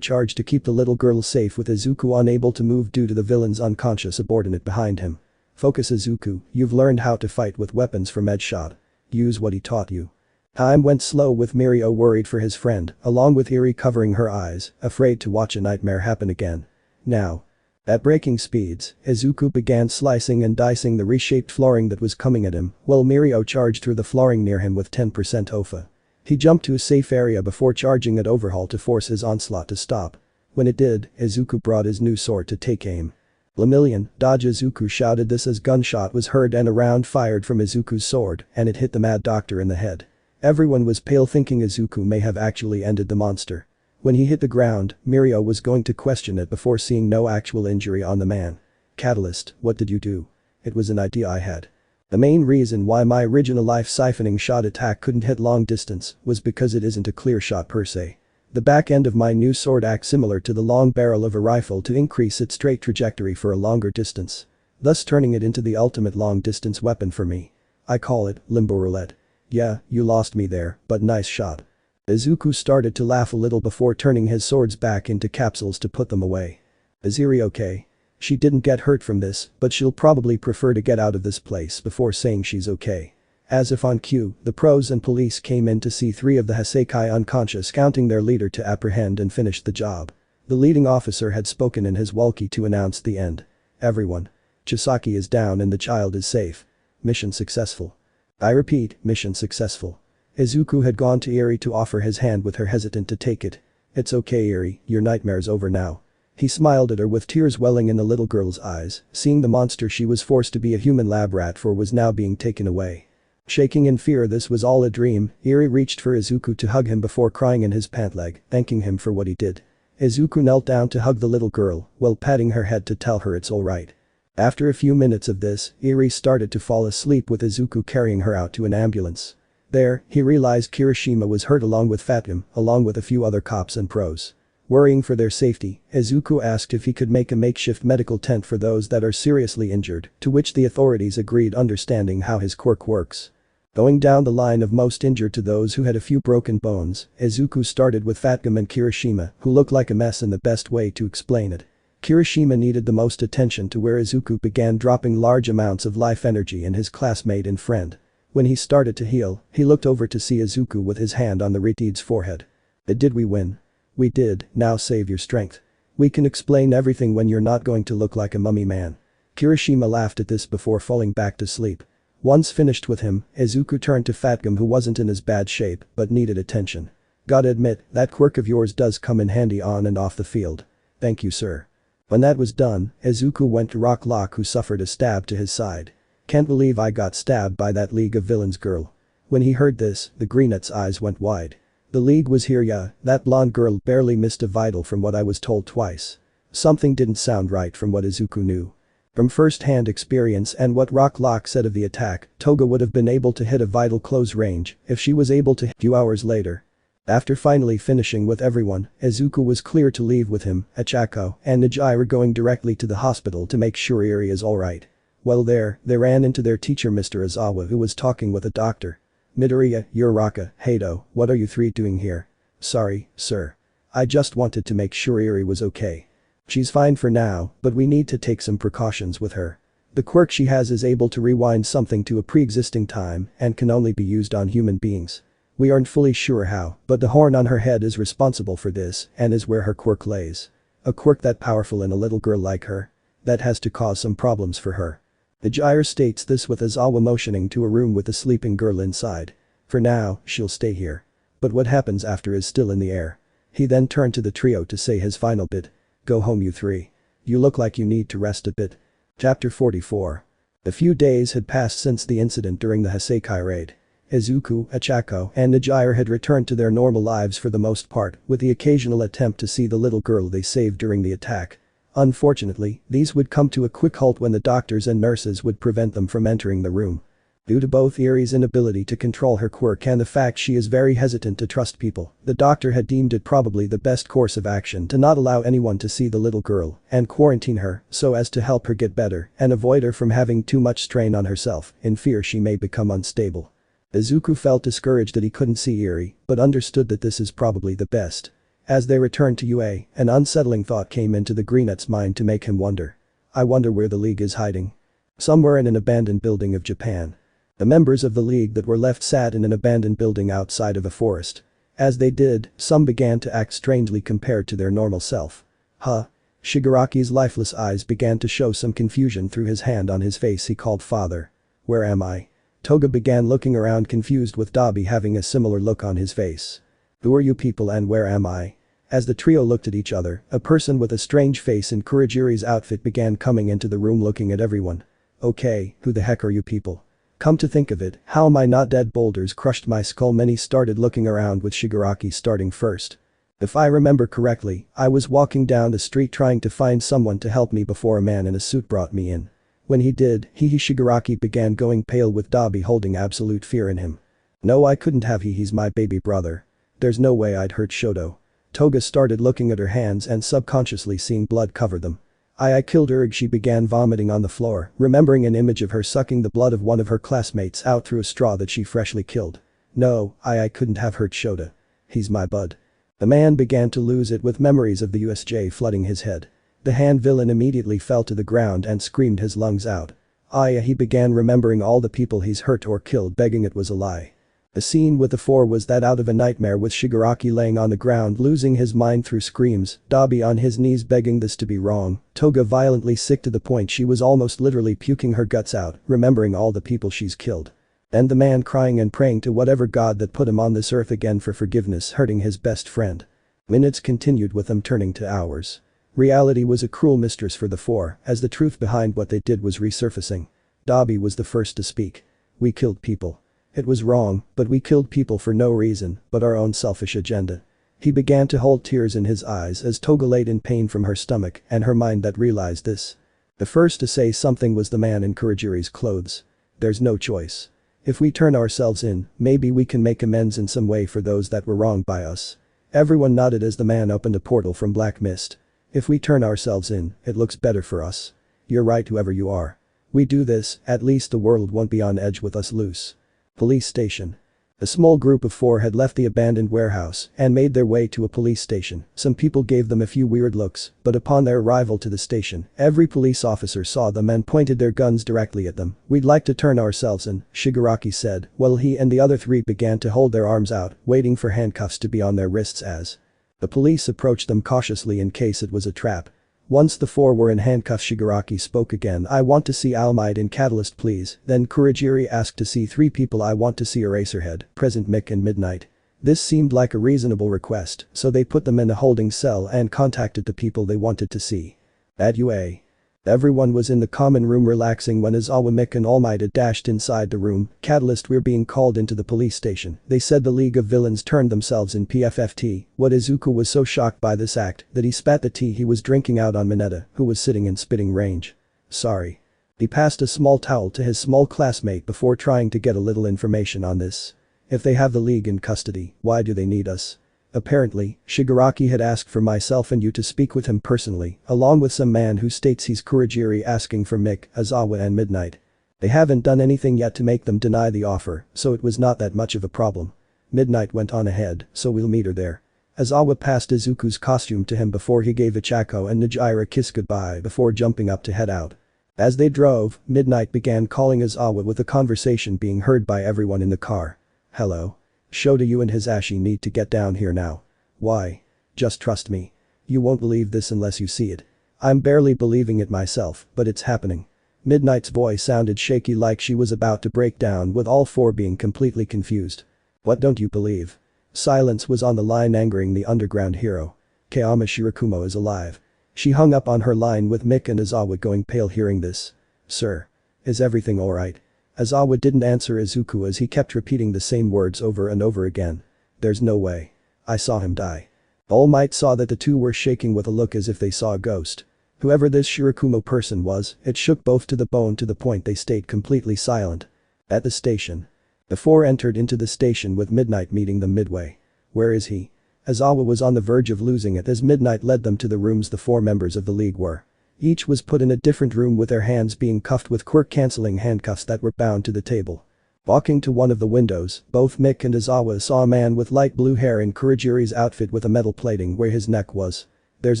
charged to keep the little girl safe, with Izuku unable to move due to the villain's unconscious subordinate behind him. Focus, Izuku, you've learned how to fight with weapons from Edshot. Use what he taught you. Time went slow, with Mirio worried for his friend, along with Eri covering her eyes, afraid to watch a nightmare happen again. Now. At breaking speeds, Izuku began slicing and dicing the reshaped flooring that was coming at him, while Mirio charged through the flooring near him with 10% OFA. He jumped to a safe area before charging at Overhaul to force his onslaught to stop. When it did, Izuku brought his new sword to take aim. Lemillion, dodge, Izuku shouted this as gunshot was heard and a round fired from Izuku's sword, and it hit the Mad Doctor in the head. Everyone was pale, thinking Izuku may have actually ended the monster. When he hit the ground, Mirio was going to question it before seeing no actual injury on the man. Catalyst, what did you do? It was an idea I had. The main reason why my original life siphoning shot attack couldn't hit long distance was because it isn't a clear shot per se. The back end of my new sword acts similar to the long barrel of a rifle to increase its straight trajectory for a longer distance, thus turning it into the ultimate long distance weapon for me. I call it limbo roulette. Yeah, you lost me there, but nice shot. Izuku started to laugh a little before turning his swords back into capsules to put them away. Is Eri okay? She didn't get hurt from this, but she'll probably prefer to get out of this place before saying she's okay. As if on cue, the pros and police came in to see 3 of the Hassaikai unconscious, counting their leader to apprehend and finish the job. The leading officer had spoken in his walkie to announce the end. Everyone. Chisaki is down and the child is safe. Mission successful. I repeat, mission successful. Izuku had gone to Eri to offer his hand, with her hesitant to take it. It's okay, Eri, your nightmare's over now. He smiled at her, with tears welling in the little girl's eyes, seeing the monster she was forced to be a human lab rat for was now being taken away. Shaking in fear this was all a dream, Eri reached for Izuku to hug him before crying in his pant leg, thanking him for what he did. Izuku knelt down to hug the little girl, while patting her head to tell her it's alright. After a few minutes of this, Eri started to fall asleep, with Izuku carrying her out to an ambulance. There, he realized Kirishima was hurt along with Fatum, along with a few other cops and pros. Worrying for their safety, Izuku asked if he could make a makeshift medical tent for those that are seriously injured, to which the authorities agreed, understanding how his quirk works. Going down the line of most injured to those who had a few broken bones, Izuku started with Fatum and Kirishima, who looked like a mess in the best way to explain it. Kirishima needed the most attention, to where Izuku began dropping large amounts of life energy in his classmate and friend. When he started to heal, he looked over to see Izuku with his hand on the Ritide's forehead. Did we win? We did, now save your strength. We can explain everything when you're not going to look like a mummy man. Kirishima laughed at this before falling back to sleep. Once finished with him, Izuku turned to Fatgum, who wasn't in as bad shape but needed attention. Gotta admit, that quirk of yours does come in handy on and off the field. Thank you, sir. When that was done, Izuku went to Rock Lock, who suffered a stab to his side. Can't believe I got stabbed by that League of Villains girl. When he heard this, the Greenet's eyes went wide. The League was here, yeah, that blonde girl barely missed a vital from what I was told twice. Something didn't sound right from what Izuku knew. From first-hand experience and what Rock Lock said of the attack, Toga would have been able to hit a vital close range if she was able to. Few hours later. After finally finishing with everyone, Izuku was clear to leave with him, Achako, and Nijira going directly to the hospital to make sure Eri is alright. While there, they ran into their teacher Mr. Izawa, who was talking with a doctor. Midoriya, Uraraka, Hado, what are you 3 doing here? Sorry, sir. I just wanted to make sure Eri was okay. She's fine for now, but we need to take some precautions with her. The quirk she has is able to rewind something to a pre-existing time and can only be used on human beings. We aren't fully sure how, but the horn on her head is responsible for this and is where her quirk lays. A quirk that powerful in a little girl like her? That has to cause some problems for her. Nijira states this with Izawa motioning to a room with a sleeping girl inside. For now, she'll stay here. But what happens after is still in the air. He then turned to the trio to say his final bit. Go home, you 3. You look like you need to rest a bit. Chapter 44. A few days had passed since the incident during the Hassaikai raid. Izuku, Achako, and Nijira had returned to their normal lives for the most part, with the occasional attempt to see the little girl they saved during the attack. Unfortunately, these would come to a quick halt when the doctors and nurses would prevent them from entering the room. Due to both Eri's inability to control her quirk and the fact she is very hesitant to trust people, the doctor had deemed it probably the best course of action to not allow anyone to see the little girl and quarantine her so as to help her get better and avoid her from having too much strain on herself, in fear she may become unstable. Izuku felt discouraged that he couldn't see Eri, but understood that this is probably the best. As they returned to UA, an unsettling thought came into the Greenet's mind to make him wonder. I wonder where the League is hiding. Somewhere in an abandoned building of Japan. The members of the League that were left sat in an abandoned building outside of a forest. As they did, some began to act strangely compared to their normal self. Huh? Shigaraki's lifeless eyes began to show some confusion through his hand on his face. He called father. Where am I? Toga began looking around confused with Dabi having a similar look on his face. Who are you people and where am I? As the trio looked at each other, a person with a strange face in Kurogiri's outfit began coming into the room looking at everyone. Okay, who the heck are you people? Come to think of it, how am I not dead? Boulders crushed my skull. Many started looking around with Shigaraki starting first. If I remember correctly, I was walking down the street trying to find someone to help me before a man in a suit brought me in. When he did, Shigaraki began going pale with Dabi holding absolute fear in him. No, I couldn't have. He's my baby brother. There's no way I'd hurt Shoto. Toga started looking at her hands and subconsciously seeing blood cover them. I killed her. She began vomiting on the floor, remembering an image of her sucking the blood of one of her classmates out through a straw that she freshly killed. No, I couldn't have hurt Shota. He's my bud. The man began to lose it with memories of the USJ flooding his head. The hand villain immediately fell to the ground and screamed his lungs out. He began remembering all the people he's hurt or killed, begging it was a lie. The scene with the four was that out of a nightmare with Shigaraki laying on the ground losing his mind through screams, Dabi on his knees begging this to be wrong, Toga violently sick to the point she was almost literally puking her guts out, remembering all the people she's killed. And the man crying and praying to whatever god that put him on this earth again for forgiveness, hurting his best friend. Minutes continued with them turning to hours. Reality was a cruel mistress for the four, as the truth behind what they did was resurfacing. Dabi was the first to speak. We killed people. It was wrong, but we killed people for no reason but our own selfish agenda. He began to hold tears in his eyes as Toga laid in pain from her stomach and her mind that realized this. The first to say something was the man in Kurogiri's clothes. There's no choice. If we turn ourselves in, maybe we can make amends in some way for those that were wronged by us. Everyone nodded as the man opened a portal from black mist. If we turn ourselves in, it looks better for us. You're right, whoever you are. We do this, at least the world won't be on edge with us loose. Police station. A small group of four had left the abandoned warehouse and made their way to a police station. Some people gave them a few weird looks, but upon their arrival to the station, every police officer saw them and pointed their guns directly at them. We'd like to turn ourselves in, Shigaraki said, while he and the other three began to hold their arms out, waiting for handcuffs to be on their wrists as the police approached them cautiously in case it was a trap. Once the four were in handcuffs, Shigaraki spoke again. I want to see Almide in Catalyst please. Then Kurogiri asked to see three people. I want to see Eraserhead, Present Mick and Midnight. This seemed like a reasonable request, so they put them in a holding cell and contacted the people they wanted to see. At UA. Everyone was in the common room relaxing when Izawa, Mick and Almide dashed inside the room. Catalyst, we're being called into the police station. They said the League of Villains turned themselves in PFFT. What Izuku was so shocked by this act that he spat the tea he was drinking out on Mineta, who was sitting in spitting range. Sorry. He passed a small towel to his small classmate before trying to get a little information on this. If they have the League in custody, why do they need us? Apparently, Shigaraki had asked for myself and you to speak with him personally, along with some man who states he's Kurogiri asking for Mick, Izawa and Midnight. They haven't done anything yet to make them deny the offer, so it was not that much of a problem. Midnight went on ahead, so we'll meet her there. Izawa passed Izuku's costume to him before he gave Ichako and Najira a kiss goodbye before jumping up to head out. As they drove, Midnight began calling Izawa with a conversation being heard by everyone in the car. Hello. Shota, you and Hisashi need to get down here now. Why? Just trust me. You won't believe this unless you see it. I'm barely believing it myself, but it's happening. Midnight's voice sounded shaky like she was about to break down with all four being completely confused. What don't you believe? Silence was on the line angering the underground hero. Kayama Shirakumo is alive. She hung up on her line with Mick and Izawa going pale hearing this. Sir. Is everything alright? Izawa didn't answer Izuku as he kept repeating the same words over and over again. There's no way. I saw him die. All Might saw that the two were shaking with a look as if they saw a ghost. Whoever this Shirakumo person was, it shook both to the bone to the point they stayed completely silent. At the station. The four entered into the station with Midnight meeting them midway. Where is he? Izawa was on the verge of losing it as Midnight led them to the rooms the four members of the League were. Each was put in a different room with their hands being cuffed with Quirk cancelling handcuffs that were bound to the table. Walking to one of the windows, both Mick and Izawa saw a man with light blue hair in Kurogiri's outfit with a metal plating where his neck was. There's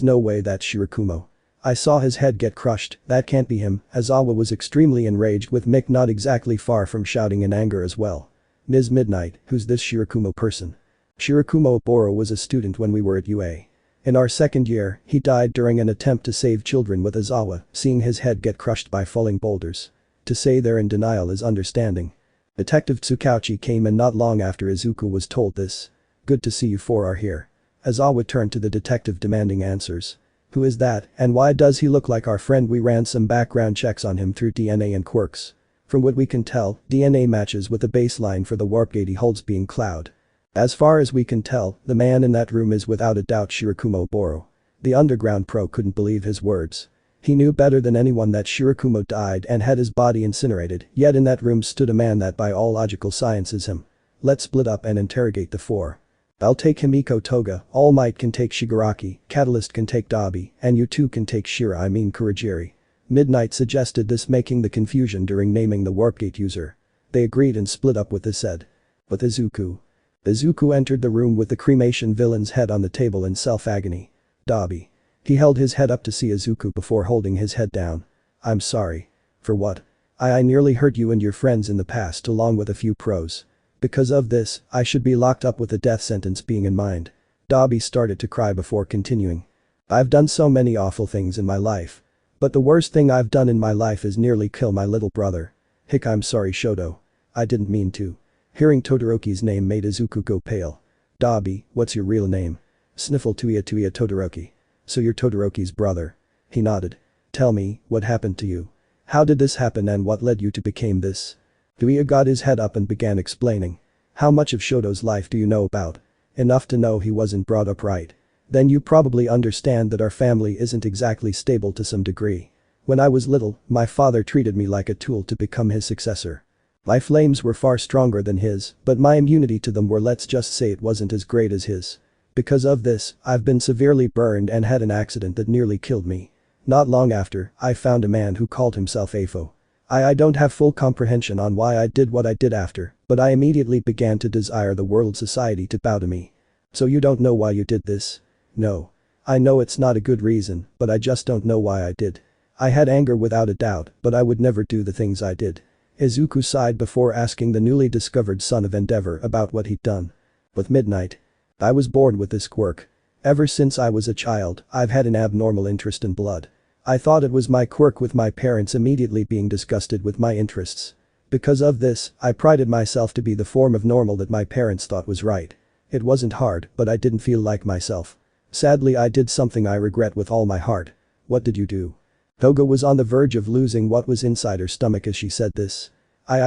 no way that's Shirakumo. I saw his head get crushed, that can't be him. Izawa was extremely enraged with Mick not exactly far from shouting in anger as well. Ms. Midnight, who's this Shirakumo person? Shirakumo Oboro was a student when we were at UA. In our second year, he died during an attempt to save children with Izawa, seeing his head get crushed by falling boulders. To say they're in denial is understanding. Detective Tsukauchi came in not long after Izuku was told this. Good to see you four are here. Izawa turned to the detective demanding answers. Who is that, and why does he look like our friend? We ran some background checks on him through DNA and quirks. From what we can tell, DNA matches with the baseline for the warp gate he holds being Cloud. As far as we can tell, the man in that room is without a doubt Shirakumo Oboro. The underground pro couldn't believe his words. He knew better than anyone that Shirakumo died and had his body incinerated, yet in that room stood a man that by all logical science is him. Let's split up and interrogate the four. I'll take Himiko Toga, All Might can take Shigaraki, Catalyst can take Dabi, and you two can take Kurogiri. Midnight suggested this, making the confusion during naming the warp gate user. They agreed and split up with this said. With Izuku. Izuku entered the room with the cremation villain's head on the table in self-agony. Dabi. He held his head up to see Izuku before holding his head down. I'm sorry. For what? I nearly hurt you and your friends in the past along with a few pros. Because of this, I should be locked up with a death sentence being in mind. Dabi started to cry before continuing. I've done so many awful things in my life. But the worst thing I've done in my life is nearly kill my little brother. Hick, I'm sorry Shoto. I didn't mean to. Hearing Todoroki's name made Izuku go pale. Dabi, what's your real name? Sniffle Tuya Todoroki. So you're Todoroki's brother. He nodded. Tell me, what happened to you? How did this happen and what led you to become this? Tuya got his head up and began explaining. How much of Shoto's life do you know about? Enough to know he wasn't brought up right. Then you probably understand that our family isn't exactly stable to some degree. When I was little, my father treated me like a tool to become his successor. My flames were far stronger than his, but my immunity to them were, let's just say, it wasn't as great as his. Because of this, I've been severely burned and had an accident that nearly killed me. Not long after, I found a man who called himself Afo. I don't have full comprehension on why I did what I did after, but I immediately began to desire the world society to bow to me. So you don't know why you did this? No. I know it's not a good reason, but I just don't know why I did. I had anger without a doubt, but I would never do the things I did. Izuku sighed before asking the newly discovered son of Endeavor about what he'd done. With Midnight. I was born with this quirk. Ever since I was a child, I've had an abnormal interest in blood. I thought it was my quirk, with my parents immediately being disgusted with my interests. Because of this, I prided myself to be the form of normal that my parents thought was right. It wasn't hard, but I didn't feel like myself. Sadly, I did something I regret with all my heart. What did you do? Toga was on the verge of losing what was inside her stomach as she said this.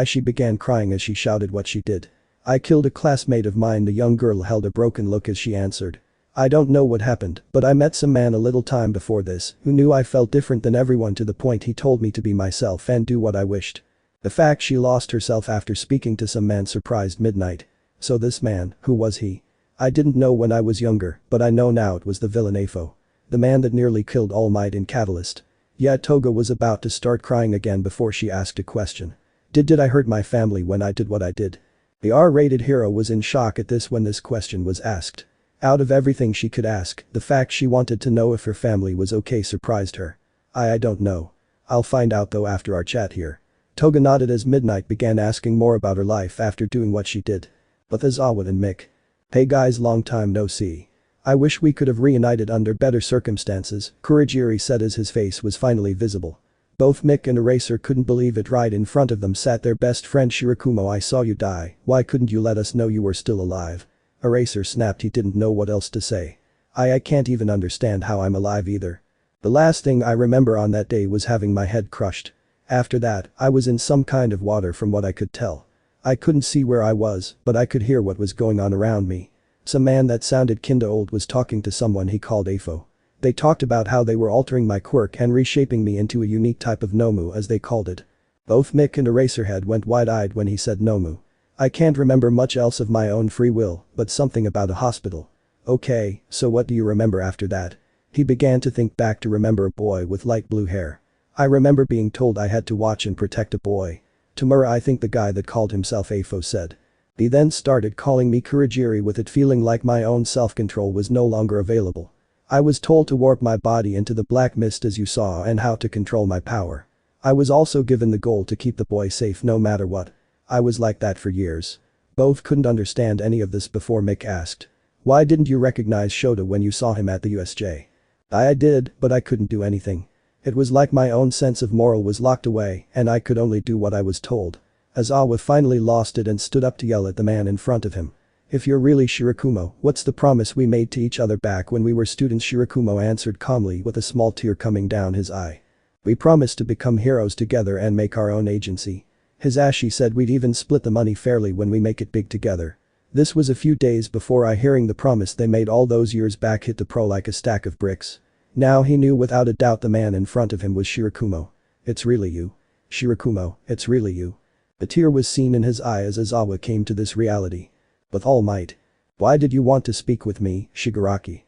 She began crying as she shouted what she did. I killed a classmate of mine. The young girl held a broken look as she answered. I don't know what happened, but I met some man a little time before this who knew I felt different than everyone to the point he told me to be myself and do what I wished. The fact she lost herself after speaking to some man surprised Midnight. So this man, who was he? I didn't know when I was younger, but I know now it was the villain Afo. The man that nearly killed All Might in Catalyst. Yet Toga was about to start crying again before she asked a question. Did I hurt my family when I did what I did? The R-rated hero was in shock at this when this question was asked. Out of everything she could ask, the fact she wanted to know if her family was okay surprised her. I don't know. I'll find out though after our chat here. Toga nodded as Midnight began asking more about her life after doing what she did. With Izawa and Mick. Hey guys, long time no see. I wish we could have reunited under better circumstances, Kurogiri said as his face was finally visible. Both Mick and Eraser couldn't believe it. Right in front of them sat their best friend Shirakumo. I saw you die, why couldn't you let us know you were still alive? Eraser snapped. He didn't know what else to say. I can't even understand how I'm alive either. The last thing I remember on that day was having my head crushed. After that, I was in some kind of water from what I could tell. I couldn't see where I was, but I could hear what was going on around me. Some man that sounded kinda old was talking to someone he called Afo. They talked about how they were altering my quirk and reshaping me into a unique type of Nomu as they called it. Both Mick and Eraserhead went wide-eyed when he said Nomu. I can't remember much else of my own free will, but something about a hospital. Okay, so what do you remember after that? He began to think back to remember a boy with light blue hair. I remember being told I had to watch and protect a boy. Tamura, I think the guy that called himself Afo said. He then started calling me Kurogiri, with it feeling like my own self-control was no longer available. I was told to warp my body into the black mist as you saw and how to control my power. I was also given the goal to keep the boy safe no matter what. I was like that for years. Both couldn't understand any of this before Mick asked. Why didn't you recognize Shota when you saw him at the USJ? I did, but I couldn't do anything. It was like my own sense of moral was locked away and I could only do what I was told. Aizawa finally lost it and stood up to yell at the man in front of him. If you're really Shirakumo, what's the promise we made to each other back when we were students? Shirakumo answered calmly with a small tear coming down his eye. We promised to become heroes together and make our own agency. Hisashi said we'd even split the money fairly when we make it big together. This was a few days before I hearing the promise they made all those years back hit the pro like a stack of bricks. Now he knew without a doubt the man in front of him was Shirakumo. It's really you. Shirakumo, it's really you. A tear was seen in his eye as Aizawa came to this reality. With all might. Why did you want to speak with me, Shigaraki?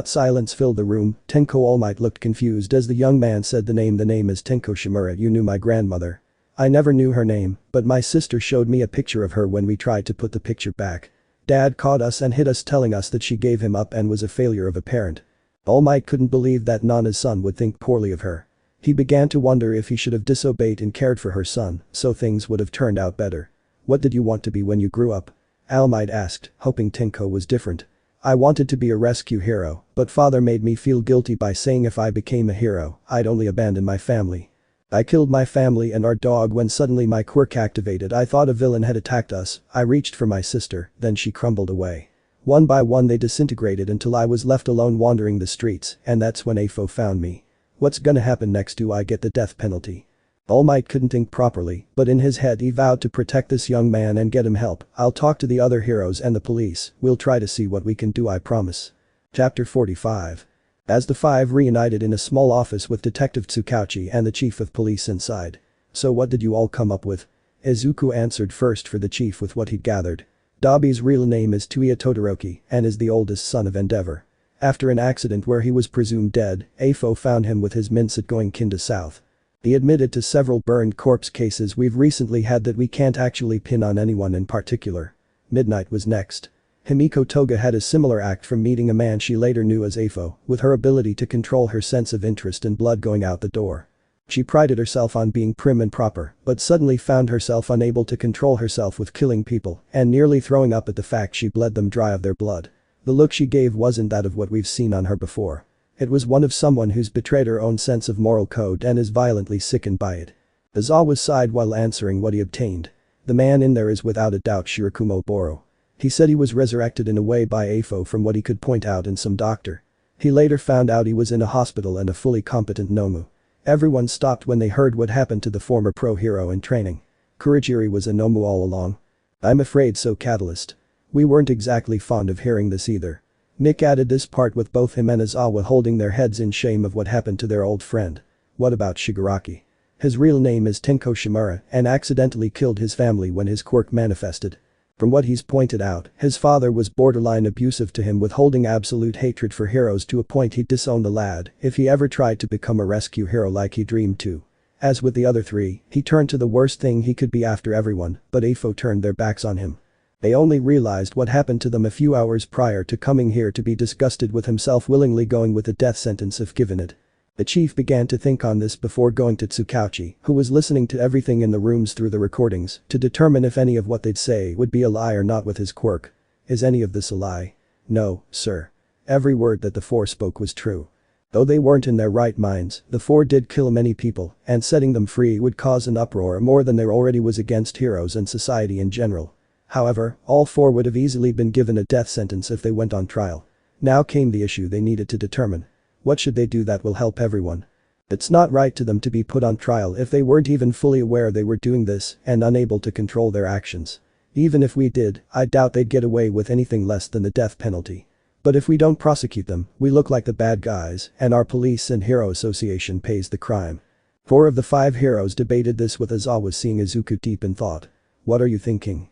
Silence filled the room. Tenko All Might looked confused as the young man said the name. The name is Tenko Shimura. You knew my grandmother. I never knew her name, but my sister showed me a picture of her when we tried to put the picture back. Dad caught us and hit us telling us that she gave him up and was a failure of a parent. All Might couldn't believe that Nana's son would think poorly of her. He began to wonder if he should have disobeyed and cared for her son, so things would have turned out better. What did you want to be when you grew up? All Might asked, hoping Tenko was different. I wanted to be a rescue hero, but father made me feel guilty by saying if I became a hero, I'd only abandon my family. I killed my family and our dog when suddenly my quirk activated. I thought a villain had attacked us. I reached for my sister, then she crumbled away. One by one they disintegrated until I was left alone wandering the streets, and that's when Afo found me. What's gonna happen next? Do I get the death penalty? All Might couldn't think properly, but in his head he vowed to protect this young man and get him help. I'll talk to the other heroes and the police. We'll try to see what we can do, I promise. Chapter 45. As the five reunited in a small office with Detective Tsukauchi and the chief of police inside. So what did you all come up with? Izuku answered first for the chief with what he'd gathered. Dabi's real name is Tuya Todoroki and is the oldest son of Endeavor. After an accident where he was presumed dead, Afo found him with his Minset going kinda south. He admitted to several burned corpse cases we've recently had that we can't actually pin on anyone in particular. Midnight was next. Himiko Toga had a similar act from meeting a man she later knew as Afo, with her ability to control her sense of interest and blood going out the door. She prided herself on being prim and proper, but suddenly found herself unable to control herself with killing people and nearly throwing up at the fact she bled them dry of their blood. The look she gave wasn't that of what we've seen on her before. It was one of someone who's betrayed her own sense of moral code and is violently sickened by it. Aizawa sighed while answering what he obtained. The man in there is without a doubt Shirakumo Boro. He said he was resurrected in a way by Afo from what he could point out in some doctor. He later found out he was in a hospital and a fully competent Nomu. Everyone stopped when they heard what happened to the former pro hero in training. Kurogiri was a Nomu all along. I'm afraid so, Catalyst. We weren't exactly fond of hearing this either. Nick added this part with both him and Aizawa holding their heads in shame of what happened to their old friend. What about Shigaraki? His real name is Tenko Shimura and accidentally killed his family when his quirk manifested. From what he's pointed out, his father was borderline abusive to him, withholding absolute hatred for heroes to a point he'd disown the lad if he ever tried to become a rescue hero like he dreamed to. As with the other three, he turned to the worst thing he could be after everyone, but Afo turned their backs on him. They only realized what happened to them a few hours prior to coming here to be disgusted with himself willingly going with a death sentence if given it. The chief began to think on this before going to Tsukauchi, who was listening to everything in the rooms through the recordings, to determine if any of what they'd say would be a lie or not with his quirk. Is any of this a lie? No, sir. Every word that the four spoke was true. Though they weren't in their right minds, the four did kill many people, and setting them free would cause an uproar more than there already was against heroes and society in general. However, all four would have easily been given a death sentence if they went on trial. Now came the issue they needed to determine. What should they do that will help everyone? It's not right to them to be put on trial if they weren't even fully aware they were doing this and unable to control their actions. Even if we did, I doubt they'd get away with anything less than the death penalty. But if we don't prosecute them, we look like the bad guys and our police and hero association pays the crime. 4 of the 5 heroes debated this with Aizawa seeing Izuku deep in thought. What are you thinking?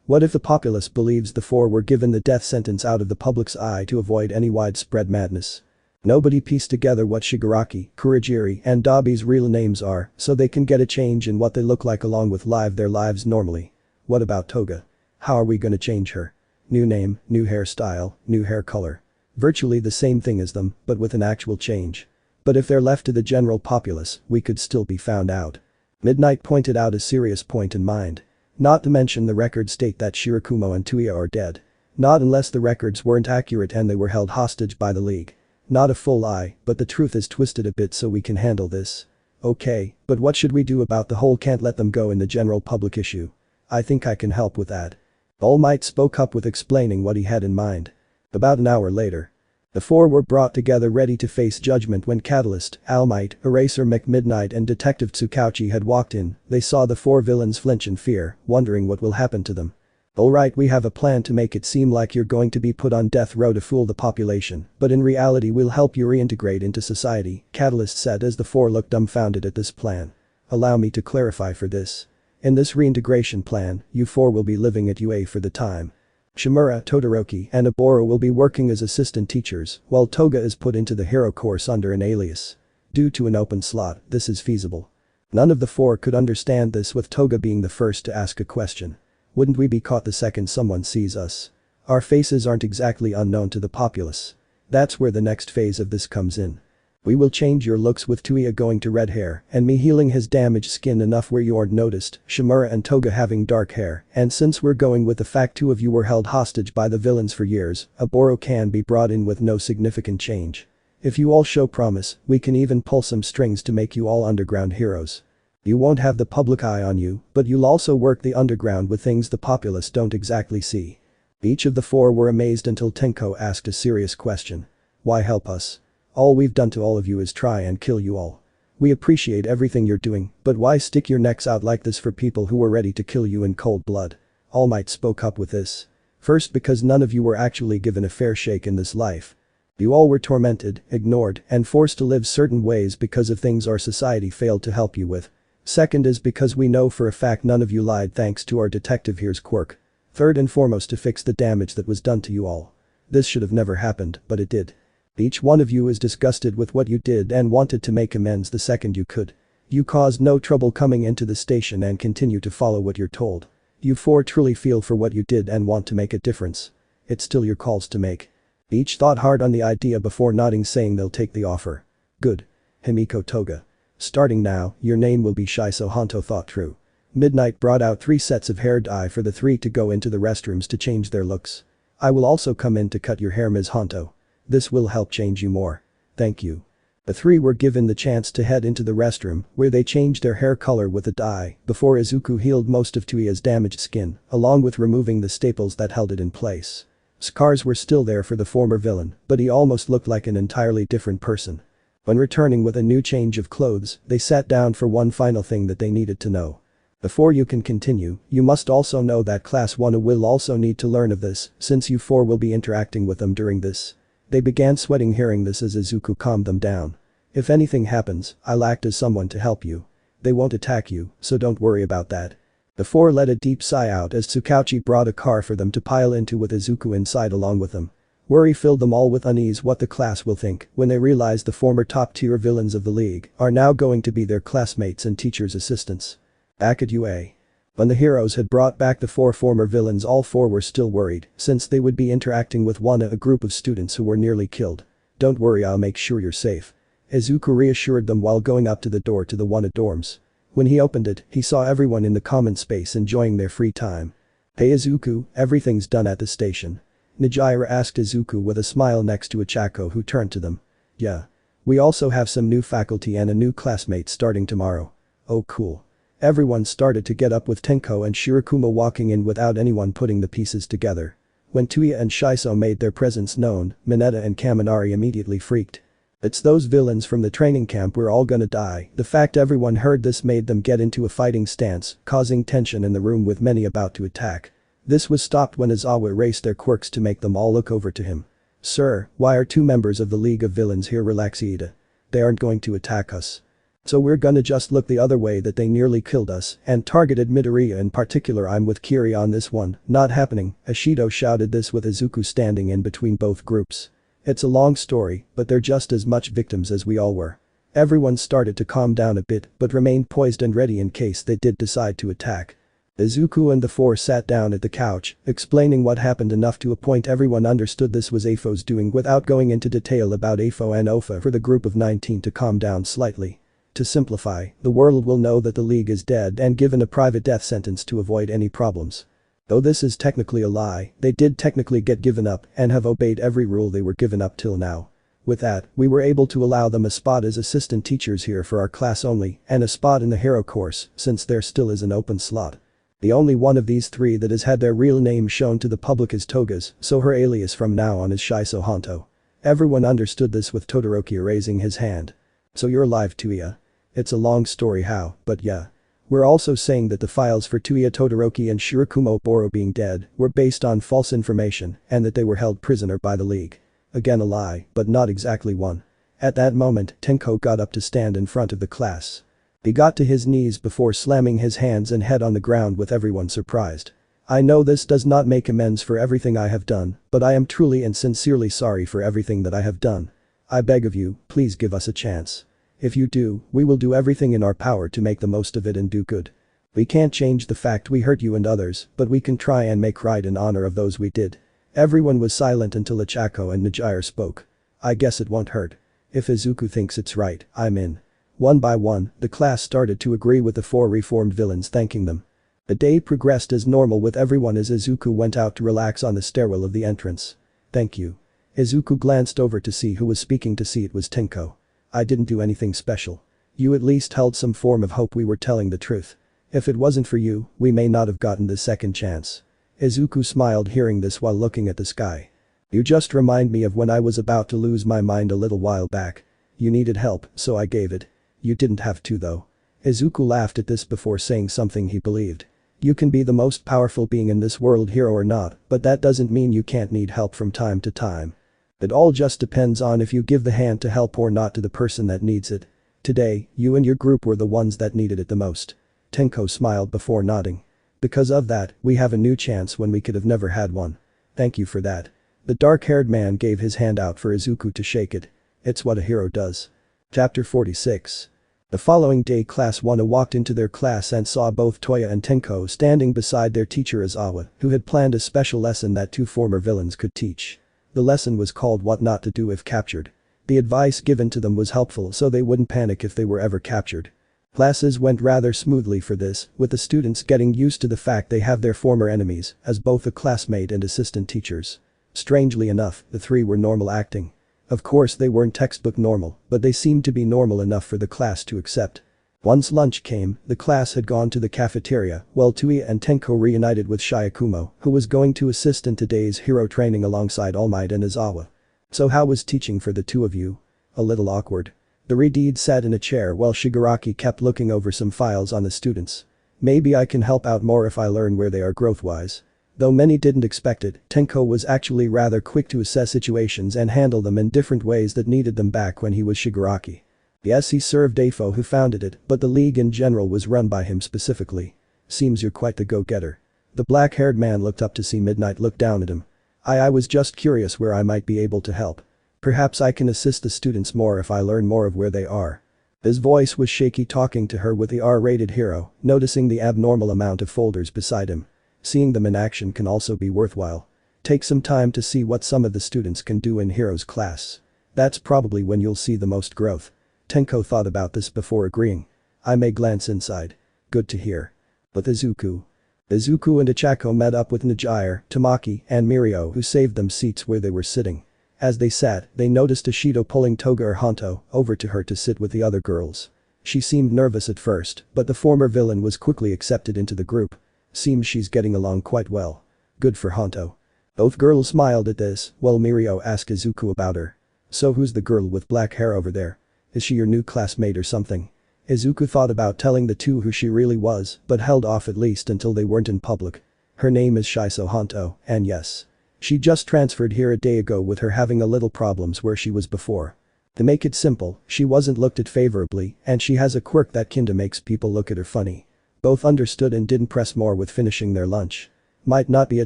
What if the populace believes the 4 were given the death sentence out of the public's eye to avoid any widespread madness? Nobody pieced together what Shigaraki, Kurogiri, and Dabi's real names are, so they can get a change in what they look like along with live their lives normally. What about Toga? How are we gonna change her? New name, new hairstyle, new hair color. Virtually the same thing as them, but with an actual change. But if they're left to the general populace, we could still be found out. Midnight pointed out a serious point in mind. Not to mention the records state that Shirakumo and Tuya are dead. Not unless the records weren't accurate and they were held hostage by the League. Not a full lie, but the truth is twisted a bit so we can handle this. Okay, but what should we do about the whole can't let them go in the general public issue? I think I can help with that. All Might spoke up with explaining what he had in mind. About an hour later. The four were brought together ready to face judgment when Catalyst, All Might, Eraser McMidnight and Detective Tsukauchi had walked in. They saw the four villains flinch in fear, wondering what will happen to them. Alright, we have a plan to make it seem like you're going to be put on death row to fool the population, but in reality we'll help you reintegrate into society, Catalyst said as the four looked dumbfounded at this plan. Allow me to clarify for this. In this reintegration plan, you four will be living at UA for the time. Shimura, Todoroki, and Oboro will be working as assistant teachers, while Toga is put into the hero course under an alias. Due to an open slot, this is feasible. None of the four could understand this, with Toga being the first to ask a question. Wouldn't we be caught the second someone sees us? Our faces aren't exactly unknown to the populace. That's where the next phase of this comes in. We will change your looks with Tuya going to red hair and me healing his damaged skin enough where you aren't noticed, Shimura and Toga having dark hair, and since we're going with the fact two of you were held hostage by the villains for years, Oboro can be brought in with no significant change. If you all show promise, we can even pull some strings to make you all underground heroes. You won't have the public eye on you, but you'll also work the underground with things the populace don't exactly see. Each of the four were amazed until Tenko asked a serious question. Why help us? All we've done to all of you is try and kill you all. We appreciate everything you're doing, but why stick your necks out like this for people who were ready to kill you in cold blood? All Might spoke up with this. First, because none of you were actually given a fair shake in this life. You all were tormented, ignored, and forced to live certain ways because of things our society failed to help you with. Second is because we know for a fact none of you lied thanks to our detective here's Quirk. Third and foremost, to fix the damage that was done to you all. This should have never happened, but it did. Each one of you is disgusted with what you did and wanted to make amends the second you could. You caused no trouble coming into the station and continue to follow what you're told. You four truly feel for what you did and want to make a difference. It's still your calls to make. Each thought hard on the idea before nodding, saying they'll take the offer. Good. Himiko Toga. Starting now, your name will be Shiso Honto, thought true. Midnight brought out 3 sets of hair dye for the 3 to go into the restrooms to change their looks. I will also come in to cut your hair, Ms. Honto. This will help change you more. Thank you. The 3 were given the chance to head into the restroom, where they changed their hair color with a dye before Izuku healed most of Tuya's damaged skin, along with removing the staples that held it in place. Scars were still there for the former villain, but he almost looked like an entirely different person. When returning with a new change of clothes, they sat down for one final thing that they needed to know. Before you can continue, you must also know that Class 1 will also need to learn of this, since you 4 will be interacting with them during this. They began sweating hearing this as Izuku calmed them down. If anything happens, I'll act as someone to help you. They won't attack you, so don't worry about that. The 4 let a deep sigh out as Tsukauchi brought a car for them to pile into with Izuku inside along with them. Worry filled them all with unease what the class will think when they realize the former top-tier villains of the league are now going to be their classmates and teachers' assistants. Back at UA. When the heroes had brought back the 4 former villains, all 4 were still worried since they would be interacting with a group of students who were nearly killed. Don't worry, I'll make sure you're safe. Izuku reassured them while going up to the door to the dorms. When he opened it, he saw everyone in the common space enjoying their free time. Hey Izuku, everything's done at the station. Nijira asked Izuku with a smile next to Ichako, who turned to them. Yeah. We also have some new faculty and a new classmate starting tomorrow. Oh cool. Everyone started to get up with Tenko and Shirakumo walking in without anyone putting the pieces together. When Tuya and Shiso made their presence known, Mineta and Kaminari immediately freaked. It's those villains from the training camp, we're all gonna die. The fact everyone heard this made them get into a fighting stance, causing tension in the room with many about to attack. This was stopped when Izawa raised their quirks to make them all look over to him. Sir, why are 2 members of the League of Villains here? Relax, Ida. They aren't going to attack us. So we're gonna just look the other way that they nearly killed us and targeted Midoriya in particular. I'm with Kiri on this one. Not happening. Ashido shouted this with Izuku standing in between both groups. It's a long story, but they're just as much victims as we all were. Everyone started to calm down a bit but remained poised and ready in case they did decide to attack. Izuku and the four sat down at the couch, explaining what happened enough to a point everyone understood this was Afo's doing without going into detail about Afo and Ofa for the group of 19 to calm down slightly. To simplify, the world will know that the League is dead and given a private death sentence to avoid any problems. Though this is technically a lie, they did technically get given up and have obeyed every rule they were given up till now. With that, we were able to allow them a spot as assistant teachers here for our class only and a spot in the hero course since there still is an open slot. The only one of these three that has had their real name shown to the public is Toga's, so her alias from now on is Shiso Honto. Everyone understood this with Todoroki raising his hand. So you're alive, Tuya. It's a long story how, but yeah. We're also saying that the files for Tuya Todoroki and Shirakumo Boro being dead were based on false information and that they were held prisoner by the League. Again a lie, but not exactly one. At that moment, Tenko got up to stand in front of the class. He got to his knees before slamming his hands and head on the ground with everyone surprised. I know this does not make amends for everything I have done, but I am truly and sincerely sorry for everything that I have done. I beg of you, please give us a chance. If you do, we will do everything in our power to make the most of it and do good. We can't change the fact we hurt you and others, but we can try and make right in honor of those we did. Everyone was silent until Ichako and Nijire spoke. I guess it won't hurt. If Izuku thinks it's right, I'm in. One by one, the class started to agree with the four reformed villains thanking them. The day progressed as normal with everyone as Izuku went out to relax on the stairwell of the entrance. Thank you. Izuku glanced over to see who was speaking to see it was Tenko. I didn't do anything special. You at least held some form of hope we were telling the truth. If it wasn't for you, we may not have gotten the second chance. Izuku smiled hearing this while looking at the sky. You just remind me of when I was about to lose my mind a little while back. You needed help, so I gave it. You didn't have to though. Izuku laughed at this before saying something he believed. You can be the most powerful being in this world hero or not, but that doesn't mean you can't need help from time to time. It all just depends on if you give the hand to help or not to the person that needs it. Today, you and your group were the ones that needed it the most. Tenko smiled before nodding. Because of that, we have a new chance when we could have never had one. Thank you for that. The dark-haired man gave his hand out for Izuku to shake it. It's what a hero does. Chapter 46. The following day Class 1 walked into their class and saw both Toya and Tenko standing beside their teacher Izawa, who had planned a special lesson that two former villains could teach. The lesson was called What Not to Do If Captured. The advice given to them was helpful so they wouldn't panic if they were ever captured. Classes went rather smoothly for this, with the students getting used to the fact they have their former enemies as both a classmate and assistant teachers. Strangely enough, the three were normal acting. Of course they weren't textbook normal, but they seemed to be normal enough for the class to accept. Once lunch came, the class had gone to the cafeteria, while Tuya and Tenko reunited with Shirakumo, who was going to assist in today's hero training alongside All Might and Izawa. So how was teaching for the two of you? A little awkward. The Redeed sat in a chair while Shigaraki kept looking over some files on the students. Maybe I can help out more if I learn where they are growth-wise. Though many didn't expect it, Tenko was actually rather quick to assess situations and handle them in different ways that needed them back when he was Shigaraki. Yes, he served Afo who founded it, but the league in general was run by him specifically. Seems you're quite the go-getter. The black-haired man looked up to see Midnight look down at him. I was just curious where I might be able to help. Perhaps I can assist the students more if I learn more of where they are. His voice was shaky talking to her with the R-rated hero, noticing the abnormal amount of folders beside him. Seeing them in action can also be worthwhile. Take some time to see what some of the students can do in Heroes class. That's probably when you'll see the most growth. Tenko thought about this before agreeing. I may glance inside. Good to hear. But Izuku and Ichako met up with Nijire, Tamaki, and Mirio who saved them seats where they were sitting. As they sat, they noticed Ishido pulling Toga or Honto over to her to sit with the other girls. She seemed nervous at first, but the former villain was quickly accepted into the group. Seems she's getting along quite well. Good for Honto. Both girls smiled at this, while Mirio asked Izuku about her. So who's the girl with black hair over there? Is she your new classmate or something? Izuku thought about telling the two who she really was, but held off at least until they weren't in public. Her name is Shiso Honto, and yes. She just transferred here a day ago with her having a little problems where she was before. To make it simple, she wasn't looked at favorably, and she has a quirk that kinda makes people look at her funny. Both understood and didn't press more with finishing their lunch. Might not be a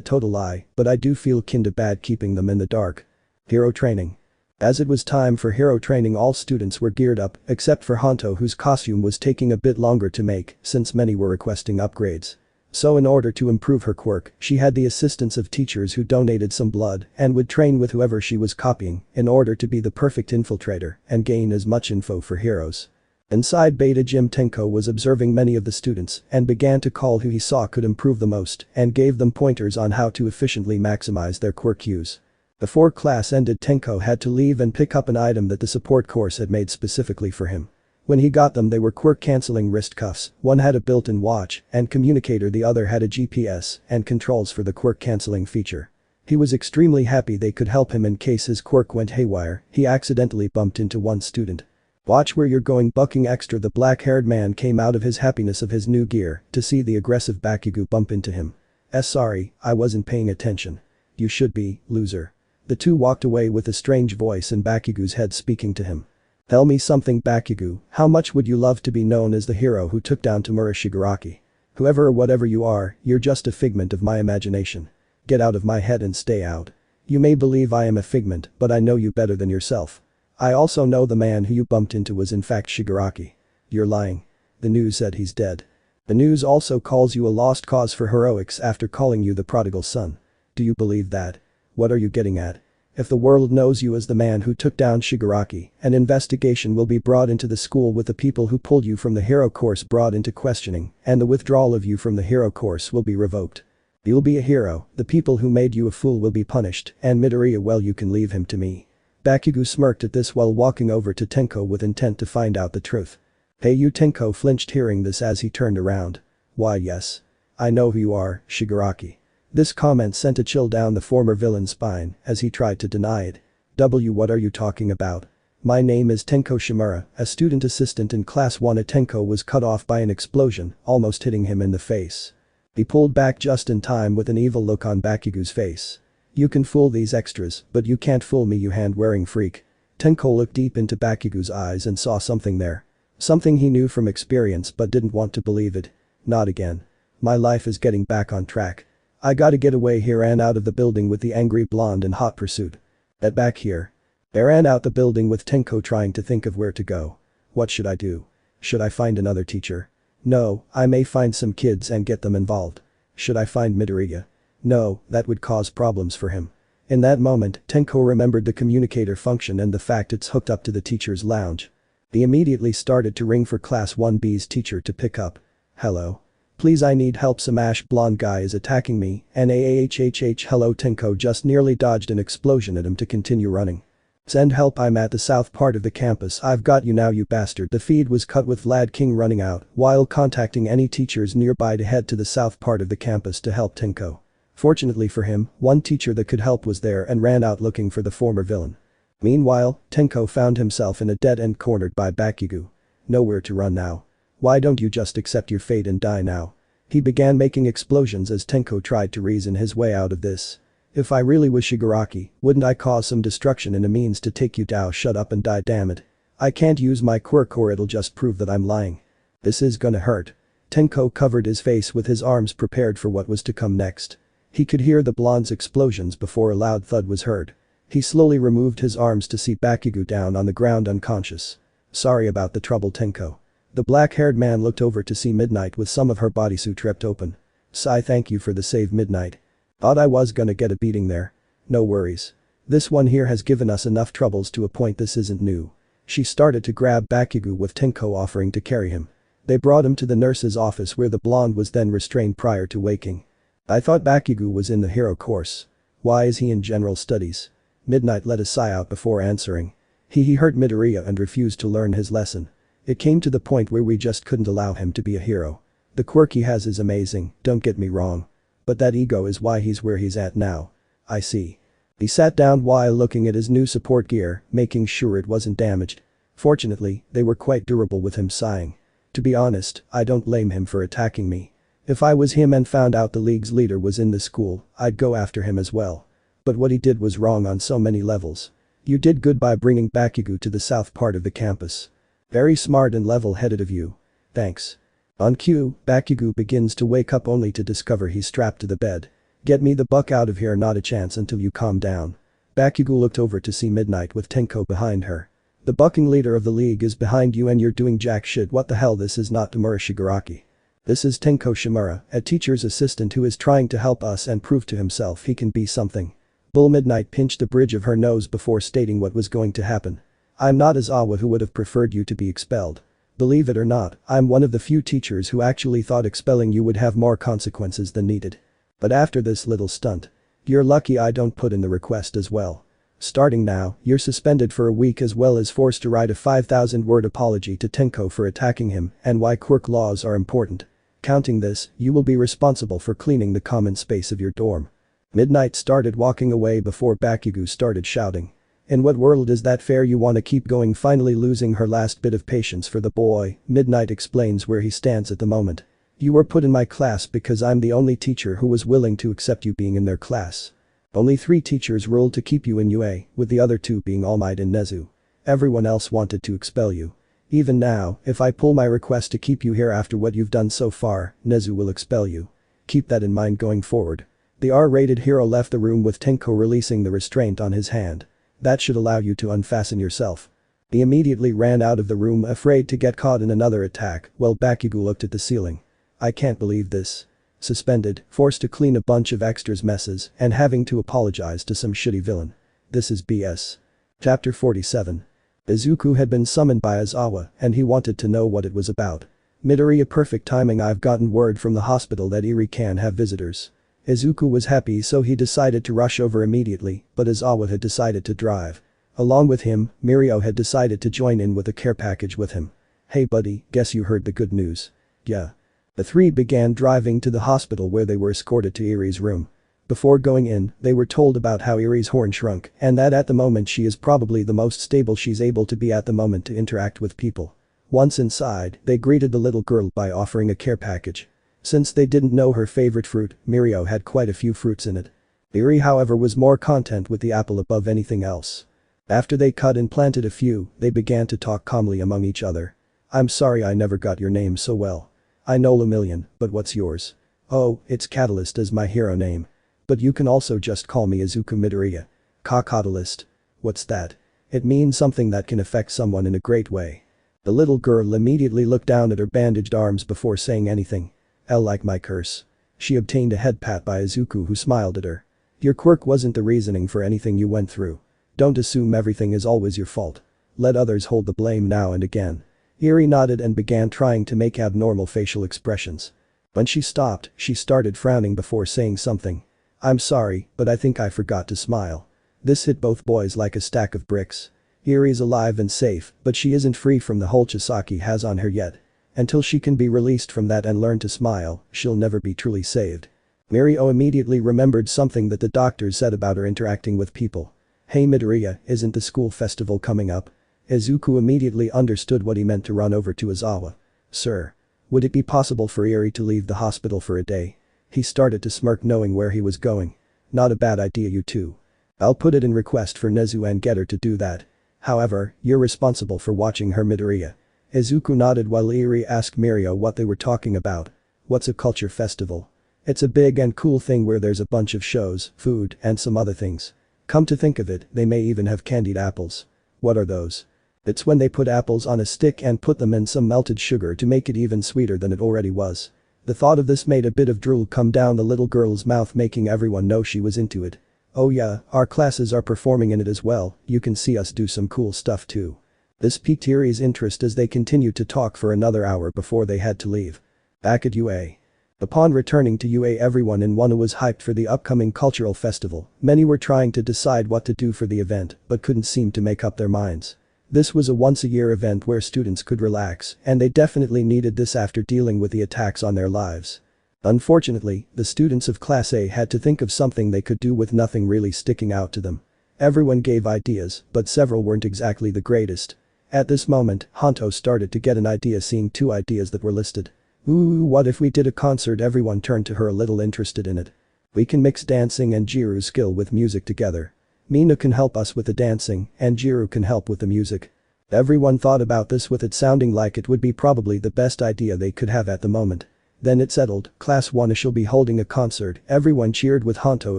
total lie, but I do feel kinda bad keeping them in the dark. Hero training. As it was time for hero training, all students were geared up except for Hanto, whose costume was taking a bit longer to make since many were requesting upgrades. So in order to improve her quirk, she had the assistance of teachers who donated some blood and would train with whoever she was copying in order to be the perfect infiltrator and gain as much info for heroes. Inside Beta Gym, Tenko was observing many of the students and began to call who he saw could improve the most and gave them pointers on how to efficiently maximize their quirk use. Before class ended, Tenko had to leave and pick up an item that the support course had made specifically for him. When he got them, they were quirk-canceling wrist cuffs. One had a built-in watch and communicator, the other had a GPS and controls for the quirk-canceling feature. He was extremely happy they could help him in case his quirk went haywire. He accidentally bumped into one student. "Watch where you're going, bucking extra." The black-haired man came out of his happiness of his new gear to see the aggressive Bakugo bump into him. Sorry, I wasn't paying attention." "You should be, loser." The two walked away with a strange voice in Bakugo's head speaking to him. "Tell me something, Bakugo, how much would you love to be known as the hero who took down Tamura Shigaraki? Whoever or whatever you are, you're just a figment of my imagination. Get out of my head and stay out. You may believe I am a figment, but I know you better than yourself. I also know the man who you bumped into was in fact Shigaraki." "You're lying." "The news said he's dead." "The news also calls you a lost cause for heroics after calling you the prodigal son. Do you believe that? What are you getting at? If the world knows you as the man who took down Shigaraki, an investigation will be brought into the school with the people who pulled you from the hero course brought into questioning, and the withdrawal of you from the hero course will be revoked. You'll be a hero, the people who made you a fool will be punished, and Midoriya, well, you can leave him to me." Bakugo smirked at this while walking over to Tenko with intent to find out the truth. "Hey you." Tenko flinched hearing this as he turned around. "Why yes. I know who you are, Shigaraki." This comment sent a chill down the former villain's spine as he tried to deny it. What are you talking about? My name is Tenko Shimura, a student assistant in class 1. Tenko was cut off by an explosion, almost hitting him in the face. He pulled back just in time with an evil look on Bakugo's face. "You can fool these extras, but you can't fool me, you hand-wearing freak." Tenko looked deep into Bakugo's eyes and saw something there. Something he knew from experience but didn't want to believe it. "Not again. My life is getting back on track. I gotta get away." He ran out of the building with the angry blonde in hot pursuit. "Get back here." They ran out the building with Tenko trying to think of where to go. "What should I do? Should I find another teacher? No, I may find some kids and get them involved. Should I find Midoriya? No, that would cause problems for him." In that moment, Tenko remembered the communicator function and the fact it's hooked up to the teacher's lounge. He immediately started to ring for Class 1B's teacher to pick up. "Hello? Please, I need help. Some ash blonde guy is attacking me." "Naahhh, hello." Tenko just nearly dodged an explosion at him to continue running. "Send help, I'm at the south part of the campus. I've got you now, you bastard." The feed was cut with Vlad King running out while contacting any teachers nearby to head to the south part of the campus to help Tenko. Fortunately for him, one teacher that could help was there and ran out looking for the former villain. Meanwhile, Tenko found himself in a dead end cornered by Bakugo. Nowhere to run now. "Why don't you just accept your fate and die now?" He began making explosions as Tenko tried to reason his way out of this. "If I really was Shigaraki, wouldn't I cause some destruction in a means to take you down?" "Shut up and die, damn it. I can't use my quirk or it'll just prove that I'm lying. This is gonna hurt." Tenko covered his face with his arms, prepared for what was to come next. He could hear the blonde's explosions before a loud thud was heard. He slowly removed his arms to see Bakugo down on the ground unconscious. "Sorry about the trouble, Tenko." The black-haired man looked over to see Midnight with some of her bodysuit ripped open. "Sigh, thank you for the save, Midnight. Thought I was gonna get a beating there." "No worries. This one here has given us enough troubles to a point. This isn't new." She started to grab Bakugo with Tenko offering to carry him. They brought him to the nurse's office where the blonde was then restrained prior to waking. "I thought Bakugo was in the hero course. Why is he in general studies?" Midnight let a sigh out before answering. He hurt Midoriya and refused to learn his lesson. It came to the point where we just couldn't allow him to be a hero. The quirk he has is amazing, don't get me wrong. But that ego is why he's where he's at now." "I see." He sat down while looking at his new support gear, making sure it wasn't damaged. Fortunately, they were quite durable, with him sighing. "To be honest, I don't blame him for attacking me. If I was him and found out the league's leader was in the school, I'd go after him as well. But what he did was wrong on so many levels. You did good by bringing Bakugo to the south part of the campus. Very smart and level-headed of you. Thanks." On cue, Bakugo begins to wake up only to discover he's strapped to the bed. "Get me the buck out of here, not a chance until you calm down." Bakugo looked over to see Midnight with Tenko behind her. The bucking leader of the league is behind you and you're doing jack shit. What the hell, this is not Tamura Shigaraki. This is Tenko Shimura, a teacher's assistant who is trying to help us and prove to himself he can be something. Bull Midnight pinched the bridge of her nose before stating what was going to happen. I'm not Izawa who would have preferred you to be expelled. Believe it or not, I'm one of the few teachers who actually thought expelling you would have more consequences than needed. But after this little stunt. You're lucky I don't put in the request as well. Starting now, you're suspended for a week as well as forced to write a 5,000-word apology to Tenko for attacking him and why quirk laws are important. Counting this, you will be responsible for cleaning the common space of your dorm. Midnight started walking away before Bakugo started shouting. In what world is that fair? You want to keep going? Finally losing her last bit of patience for the boy, Midnight explains where he stands at the moment. You were put in my class because I'm the only teacher who was willing to accept you being in their class. Only 3 teachers ruled to keep you in UA, with the other 2 being All Might and Nezu. Everyone else wanted to expel you. Even now, if I pull my request to keep you here after what you've done so far, Nezu will expel you. Keep that in mind going forward. The R-rated hero left the room with Tenko releasing the restraint on his hand. That should allow you to unfasten yourself. He immediately ran out of the room afraid to get caught in another attack while Bakugo looked at the ceiling. I can't believe this. Suspended, forced to clean a bunch of extras messes and having to apologize to some shitty villain. This is BS. Chapter 47. Izuku had been summoned by Izawa and he wanted to know what it was about. Midoriya, perfect timing. I've gotten word from the hospital that Eri can have visitors. Izuku was happy so he decided to rush over immediately, but Izawa had decided to drive. Along with him, Mirio had decided to join in with a care package with him. Hey buddy, guess you heard the good news. Yeah. The 3 began driving to the hospital where they were escorted to Eri's room. Before going in, they were told about how Eri's horn shrunk and that at the moment she is probably the most stable she's able to be at the moment to interact with people. Once inside, they greeted the little girl by offering a care package. Since they didn't know her favorite fruit, Mirio had quite a few fruits in it. Eri however was more content with the apple above anything else. After they cut and planted a few, they began to talk calmly among each other. I'm sorry I never got your name so well. I know Lemillion, but what's yours? Oh, it's Catalyst as my hero name. But you can also just call me Izuku Midoriya. Catalyst. What's that? It means something that can affect someone in a great way. The little girl immediately looked down at her bandaged arms before saying anything. Like my curse. She obtained a head pat by Izuku who smiled at her. Your quirk wasn't the reasoning for anything you went through. Don't assume everything is always your fault. Let others hold the blame now and again. Eri nodded and began trying to make abnormal facial expressions. When she stopped, she started frowning before saying something. I'm sorry, but I think I forgot to smile. This hit both boys like a stack of bricks. Eri's alive and safe, but she isn't free from the hold Chisaki has on her yet. Until she can be released from that and learn to smile, she'll never be truly saved. Mirio immediately remembered something that the doctor said about her interacting with people. Hey Midoriya, isn't the school festival coming up? Izuku immediately understood what he meant to run over to Izawa. Sir. Would it be possible for Eri to leave the hospital for a day? He started to smirk knowing where he was going. Not a bad idea you two. I'll put it in request for Nezu and get her to do that. However, you're responsible for watching her Midoriya. Izuku nodded while Eri asked Mirio what they were talking about. What's a culture festival? It's a big and cool thing where there's a bunch of shows, food, and some other things. Come to think of it, they may even have candied apples. What are those? It's when they put apples on a stick and put them in some melted sugar to make it even sweeter than it already was. The thought of this made a bit of drool come down the little girl's mouth, making everyone know she was into it. Oh yeah, our classes are performing in it as well, you can see us do some cool stuff too. This piqued Eri's interest as they continued to talk for another hour before they had to leave. Back at UA. Upon returning to UA, everyone in Wano was hyped for the upcoming cultural festival. Many were trying to decide what to do for the event but couldn't seem to make up their minds. This was a once-a-year event where students could relax, and they definitely needed this after dealing with the attacks on their lives. Unfortunately, the students of Class A had to think of something they could do with nothing really sticking out to them. Everyone gave ideas, but several weren't exactly the greatest. At this moment, Honto started to get an idea seeing 2 ideas that were listed. Ooh, what if we did a concert? Everyone turned to her a little interested in it. We can mix dancing and Jiru's skill with music together. Mina can help us with the dancing, and Jiru can help with the music. Everyone thought about this with it sounding like it would be probably the best idea they could have at the moment. Then it settled, Class 1 shall be holding a concert. Everyone cheered with Honto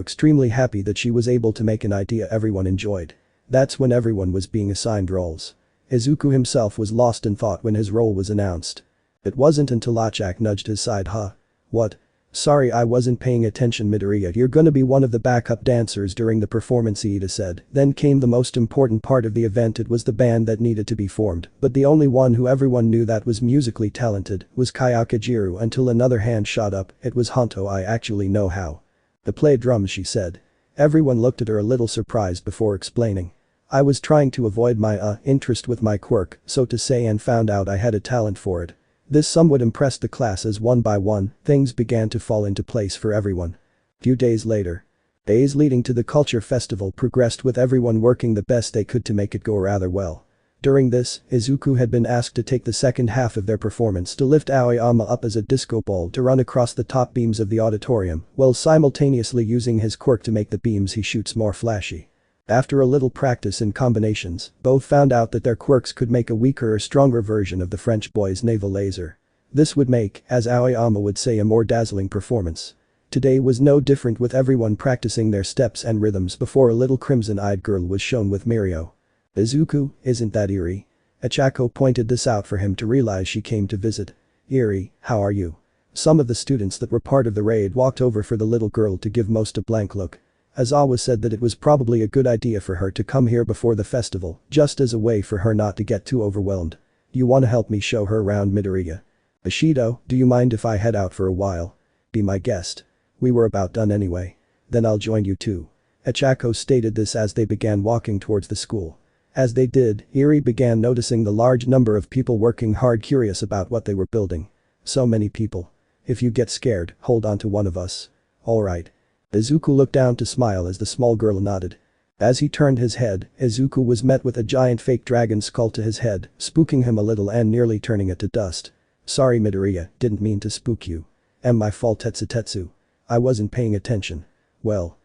extremely happy that she was able to make an idea everyone enjoyed. That's when everyone was being assigned roles. Izuku himself was lost in thought when his role was announced. It wasn't until Achak nudged his side. Huh? What? Sorry, I wasn't paying attention. Midoriya, you're gonna be one of the backup dancers during the performance, Iida said. Then came the most important part of the event. It was the band that needed to be formed, but the only one who everyone knew that was musically talented was Kayakajiru until another hand shot up. It was Honto. I actually know how to play drums, she said. Everyone looked at her a little surprised before explaining. I was trying to avoid my interest with my quirk, so to say, and found out I had a talent for it. This somewhat impressed the class as one by one, things began to fall into place for everyone. Few days later. Days leading to the culture festival progressed with everyone working the best they could to make it go rather well. During this, Izuku had been asked to take the second half of their performance to lift Aoyama up as a disco ball to run across the top beams of the auditorium, while simultaneously using his quirk to make the beams he shoots more flashy. After a little practice in combinations, both found out that their quirks could make a weaker or stronger version of the French boy's naval laser. This would make, as Aoyama would say, a more dazzling performance. Today was no different, with everyone practicing their steps and rhythms before a little crimson-eyed girl was shown with Mirio. Izuku, isn't that Eri? Achako pointed this out for him to realize she came to visit. Eri, how are you? Some of the students that were part of the raid walked over for the little girl to give most a blank look. Aizawa said that it was probably a good idea for her to come here before the festival, just as a way for her not to get too overwhelmed. You wanna help me show her around, Midoriya? Bushido, do you mind if I head out for a while? Be my guest. We were about done anyway. Then I'll join you too. Achako stated this as they began walking towards the school. As they did, Eri began noticing the large number of people working hard, curious about what they were building. So many people. If you get scared, hold on to one of us. Alright. Izuku looked down to smile as the small girl nodded. As he turned his head, Izuku was met with a giant fake dragon skull to his head, spooking him a little and nearly turning it to dust. Sorry Midoriya, didn't mean to spook you. My fault, Tetsu. I wasn't paying attention. Well.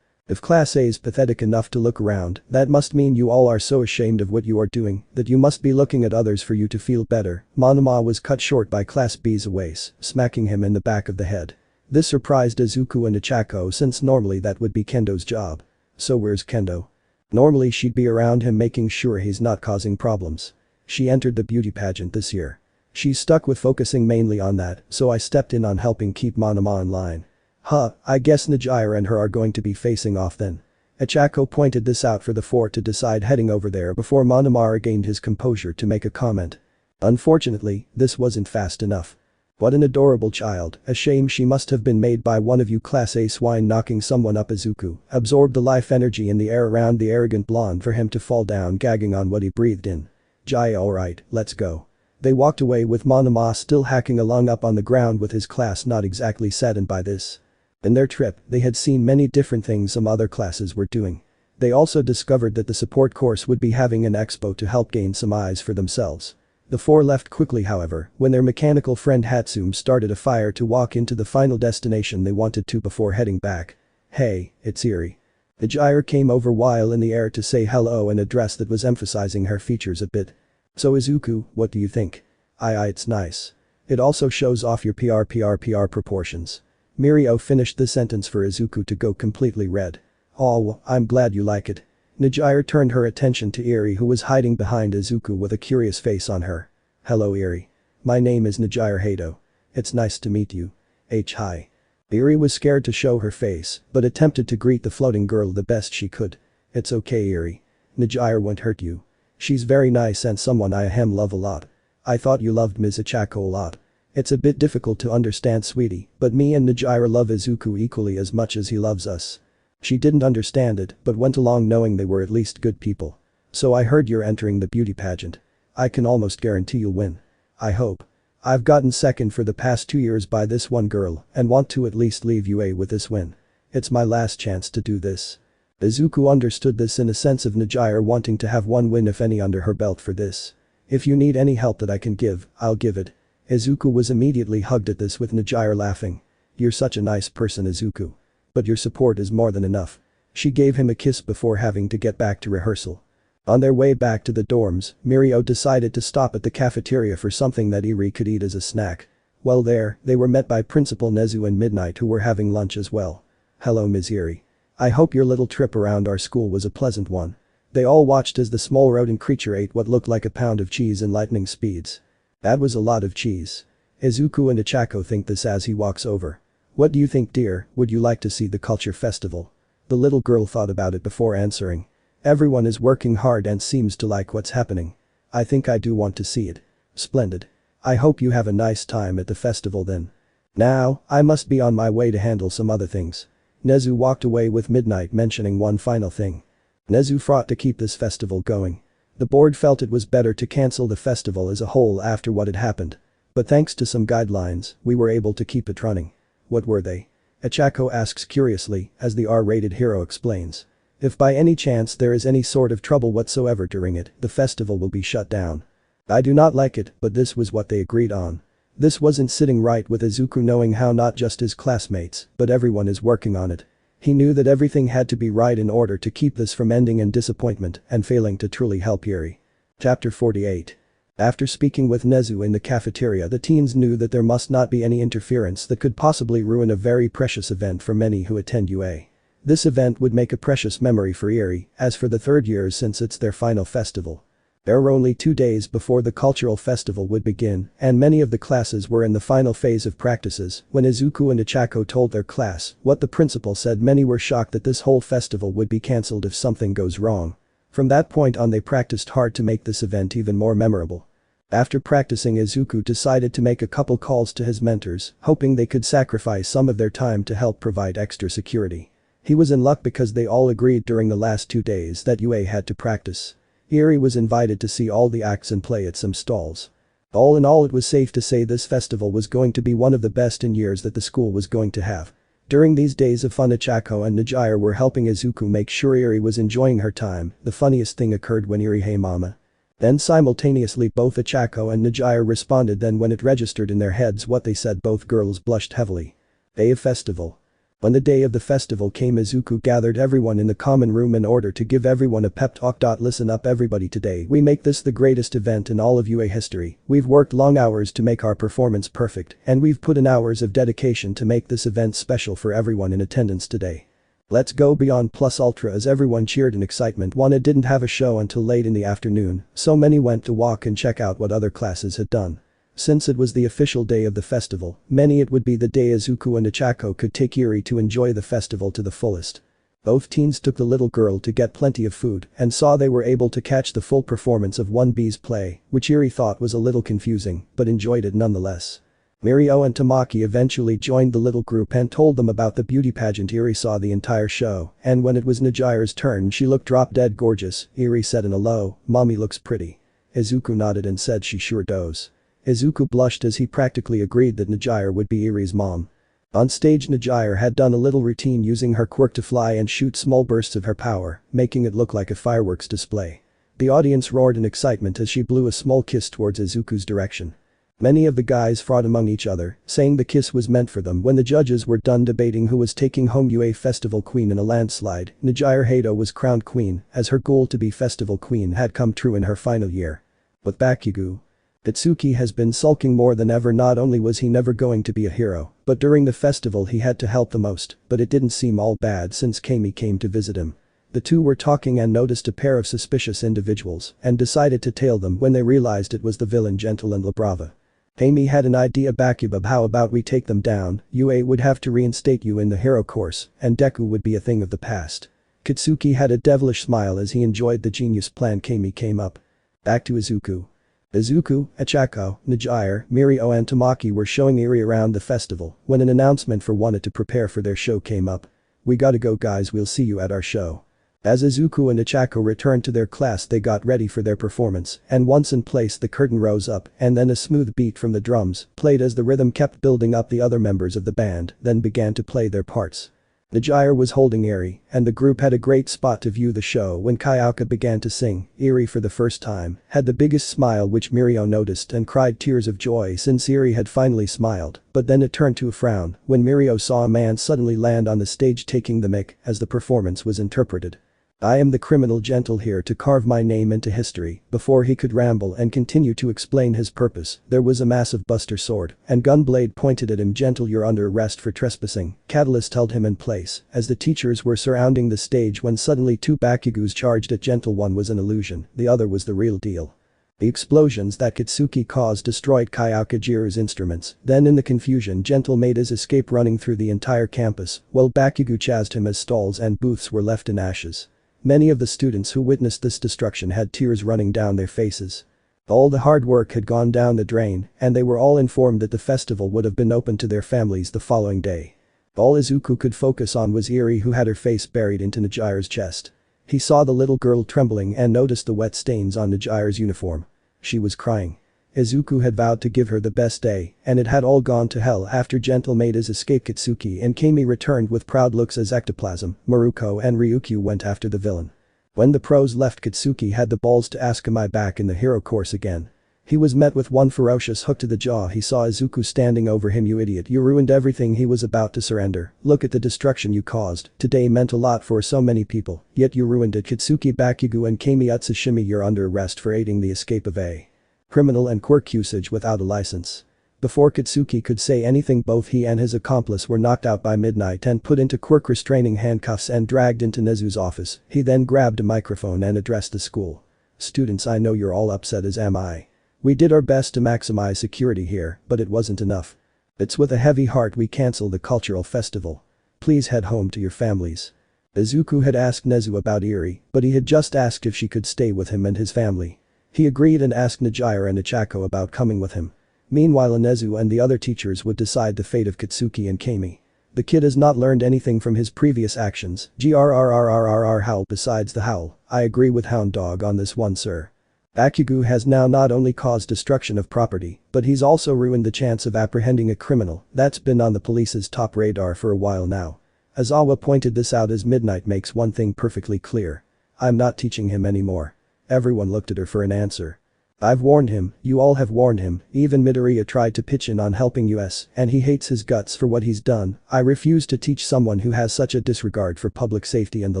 If Class A is pathetic enough to look around, that must mean you all are so ashamed of what you are doing that you must be looking at others for you to feel better. Monoma was cut short by Class B's Awase, smacking him in the back of the head. This surprised Izuku and Achako, since normally that would be Kendo's job. So where's Kendo? Normally she'd be around him making sure he's not causing problems. She entered the beauty pageant this year. She's stuck with focusing mainly on that, so I stepped in on helping keep Monoma in line. I guess Najira and her are going to be facing off then. Achako pointed this out for the four to decide, heading over there before Monoma regained his composure to make a comment. Unfortunately, this wasn't fast enough. What an adorable child, a shame she must have been made by one of you Class A swine. Knocking someone up, Izuku absorbed the life energy in the air around the arrogant blonde for him to fall down, gagging on what he breathed in. Jai, alright, let's go. They walked away with Monoma still hacking along up on the ground with his class not exactly saddened by this. In their trip, they had seen many different things some other classes were doing. They also discovered that the support course would be having an expo to help gain some eyes for themselves. The four left quickly, however, when their mechanical friend Hatsum started a fire to walk into the final destination they wanted to before heading back. Hey, it's Eri. The gyre came over while in the air to say hello in a dress that was emphasizing her features a bit. So Izuku, what do you think? It's nice. It also shows off your PR proportions. Mirio finished the sentence for Izuku to go completely red. Oh, I'm glad you like it. Najira turned her attention to Eri, who was hiding behind Izuku with a curious face on her. Hello Eri. My name is Najira Hado. It's nice to meet you. Hi. Eri was scared to show her face, but attempted to greet the floating girl the best she could. It's okay Eri. Najira won't hurt you. She's very nice and someone I love a lot. I thought you loved Ms. Achako a lot. It's a bit difficult to understand, sweetie, but me and Najira love Izuku equally as much as he loves us. She didn't understand it, but went along knowing they were at least good people. So I heard you're entering the beauty pageant. I can almost guarantee you'll win. I hope. I've gotten second for the past 2 years by this one girl and want to at least leave UA with this win. It's my last chance to do this. Izuku understood this in a sense of Najira wanting to have one win if any under her belt for this. If you need any help that I can give, I'll give it. Izuku was immediately hugged at this with Najira laughing. You're such a nice person Izuku. But your support is more than enough. She gave him a kiss before having to get back to rehearsal. On their way back to the dorms, Mirio decided to stop at the cafeteria for something that Eri could eat as a snack. Well they were met by Principal Nezu and Midnight, who were having lunch as well. "Hello Ms. Eri. I hope your little trip around our school was a pleasant one." They all watched as the small rodent creature ate what looked like a pound of cheese in lightning speeds. "That was a lot of cheese." Izuku and Ichako think this as he walks over. "What do you think, dear? Would you like to see the culture festival?" The little girl thought about it before answering. "Everyone is working hard and seems to like what's happening. I think I do want to see it." "Splendid. I hope you have a nice time at the festival then. Now, I must be on my way to handle some other things." Nezu walked away with Midnight, mentioning one final thing. Nezu fought to keep this festival going. The board felt it was better to cancel the festival as a whole after what had happened. But thanks to some guidelines, we were able to keep it running. "What were they?" Ichako asks curiously, as the R-rated hero explains. "If by any chance there is any sort of trouble whatsoever during it, the festival will be shut down." I do not like it, but this was what they agreed on. This wasn't sitting right with Izuku, knowing how not just his classmates, but everyone is working on it. He knew that everything had to be right in order to keep this from ending in disappointment and failing to truly help Eri. Chapter 48. After speaking with Nezu in the cafeteria, the teens knew that there must not be any interference that could possibly ruin a very precious event for many who attend UA. This event would make a precious memory for Eri, as for the third years, since it's their final festival. There were only 2 days before the cultural festival would begin, and many of the classes were in the final phase of practices when Izuku and Ichako told their class what the principal said. Many were shocked that this whole festival would be cancelled if something goes wrong. From that point on, they practiced hard to make this event even more memorable. After practicing, Izuku decided to make a couple calls to his mentors, hoping they could sacrifice some of their time to help provide extra security. He was in luck because they all agreed during the last 2 days that UA had to practice. Eri was invited to see all the acts and play at some stalls. All in all, it was safe to say this festival was going to be one of the best in years that the school was going to have. During these days of fun, Ichako and Najire were helping Izuku make sure Eri was enjoying her time. The funniest thing occurred when Eri "Hey mama." Then simultaneously both Ichako and Najire responded. Then when it registered in their heads what they said, both girls blushed heavily. Day of festival. When the day of the festival came, Izuku gathered everyone in the common room in order to give everyone a pep talk. "Listen up everybody, today we make this the greatest event in all of UA history. We've worked long hours to make our performance perfect, and we've put in hours of dedication to make this event special for everyone in attendance today. Let's go beyond plus ultra." As everyone cheered in excitement, Wana didn't have a show until late in the afternoon, so many went to walk and check out what other classes had done. Since it was the official day of the festival, many it would be the day Izuku and Ichako could take Eri to enjoy the festival to the fullest. Both teens took the little girl to get plenty of food and saw they were able to catch the full performance of 1B's play, which Eri thought was a little confusing, but enjoyed it nonetheless. Mirio and Tamaki eventually joined the little group and told them about the beauty pageant. Eri saw the entire show, and when it was Najire's turn, she looked drop-dead gorgeous. Eri said in a low, "Mommy looks pretty." Izuku nodded and said she sure does. Izuku blushed as he practically agreed that Najire would be Eri's mom. On stage, Najire had done a little routine using her quirk to fly and shoot small bursts of her power, making it look like a fireworks display. The audience roared in excitement as she blew a small kiss towards Izuku's direction. Many of the guys fought among each other, saying the kiss was meant for them. When the judges were done debating who was taking home UA Festival Queen in a landslide, Najire Hato was crowned queen, as her goal to be Festival Queen had come true in her final year. But Bakugo Itsuki has been sulking more than ever. Not only was he never going to be a hero, but during the festival he had to help the most, but it didn't seem all bad since Camine came to visit him. The two were talking and noticed a pair of suspicious individuals and decided to tail them when they realized it was the villain Gentle and Labrava. Camine had an idea. "Bakubab, how about we take them down? UA would have to reinstate you in the hero course, and Deku would be a thing of the past." Kitsuki had a devilish smile as he enjoyed the genius plan Camine came up. Back to Izuku. Izuku, Ichako, Najire, Mirio and Tamaki were showing Eri around the festival when an announcement for Wana to prepare for their show came up. "We gotta go guys, we'll see you at our show." As Izuku and Ichako returned to their class, they got ready for their performance, and once in place the curtain rose up and then a smooth beat from the drums played as the rhythm kept building up. The other members of the band then began to play their parts. Najire was holding Eri, and the group had a great spot to view the show when Kayaka began to sing. Eri, for the first time, had the biggest smile, which Mirio noticed and cried tears of joy since Eri had finally smiled, but then it turned to a frown when Mirio saw a man suddenly land on the stage taking the mic as the performance was interpreted. I am the criminal gentle here to carve my name into history. Before he could ramble and continue to explain his purpose, there was a massive buster sword and gunblade pointed at him. Gentle, you're under arrest for trespassing. Catalyst held him in place as the teachers were surrounding the stage when suddenly two Bakugus charged at Gentle. One was an illusion, the other was the real deal. The explosions that Kitsuki caused destroyed Kyokajiru's instruments, then in the confusion Gentle made his escape running through the entire campus, while Bakugu chased him as stalls and booths were left in ashes. Many of the students who witnessed this destruction had tears running down their faces. All the hard work had gone down the drain, and they were all informed that the festival would have been open to their families the following day. All Izuku could focus on was Eri, who had her face buried into Najire's chest. He saw the little girl trembling and noticed the wet stains on Najire's uniform. She was crying. Izuku had vowed to give her the best day, and it had all gone to hell after Gentle made his escape. Kitsuki and Kami returned with proud looks as Ectoplasm, Maruko and Ryukyu went after the villain. When the pros left, Kitsuki had the balls to ask, am I back in the hero course again? He was met with one ferocious hook to the jaw. He saw Izuku standing over him. You idiot, you ruined everything. He was about to surrender. Look at the destruction you caused. Today meant a lot for so many people, yet you ruined it. Kitsuki, Bakugo and Camine Utsushimi, you're under arrest for aiding the escape of a criminal and quirk usage without a license. Before Kitsuki could say anything, both he and his accomplice were knocked out by midnight and put into quirk restraining handcuffs and dragged into Nezu's office. He then grabbed a microphone and addressed the school. Students, I know you're all upset, as am I. We did our best to maximize security here, but it wasn't enough. It's with a heavy heart we cancel the cultural festival. Please head home to your families. Izuku had asked Nezu about Eri, but he had just asked if she could stay with him and his family. He agreed and asked Najire and Ichako about coming with him. Meanwhile, Nezu and the other teachers would decide the fate of Kitsuki and Kami. The kid has not learned anything from his previous actions. Grrrrrrrr howl. Besides the howl, I agree with Hound Dog on this one, sir. Bakugo has now not only caused destruction of property, but he's also ruined the chance of apprehending a criminal that's been on the police's top radar for a while now. Aizawa pointed this out as Midnight makes one thing perfectly clear. I'm not teaching him anymore. Everyone looked at her for an answer. I've warned him, you all have warned him, even Midoriya tried to pitch in on helping us, and he hates his guts for what he's done. I refuse to teach someone who has such a disregard for public safety and the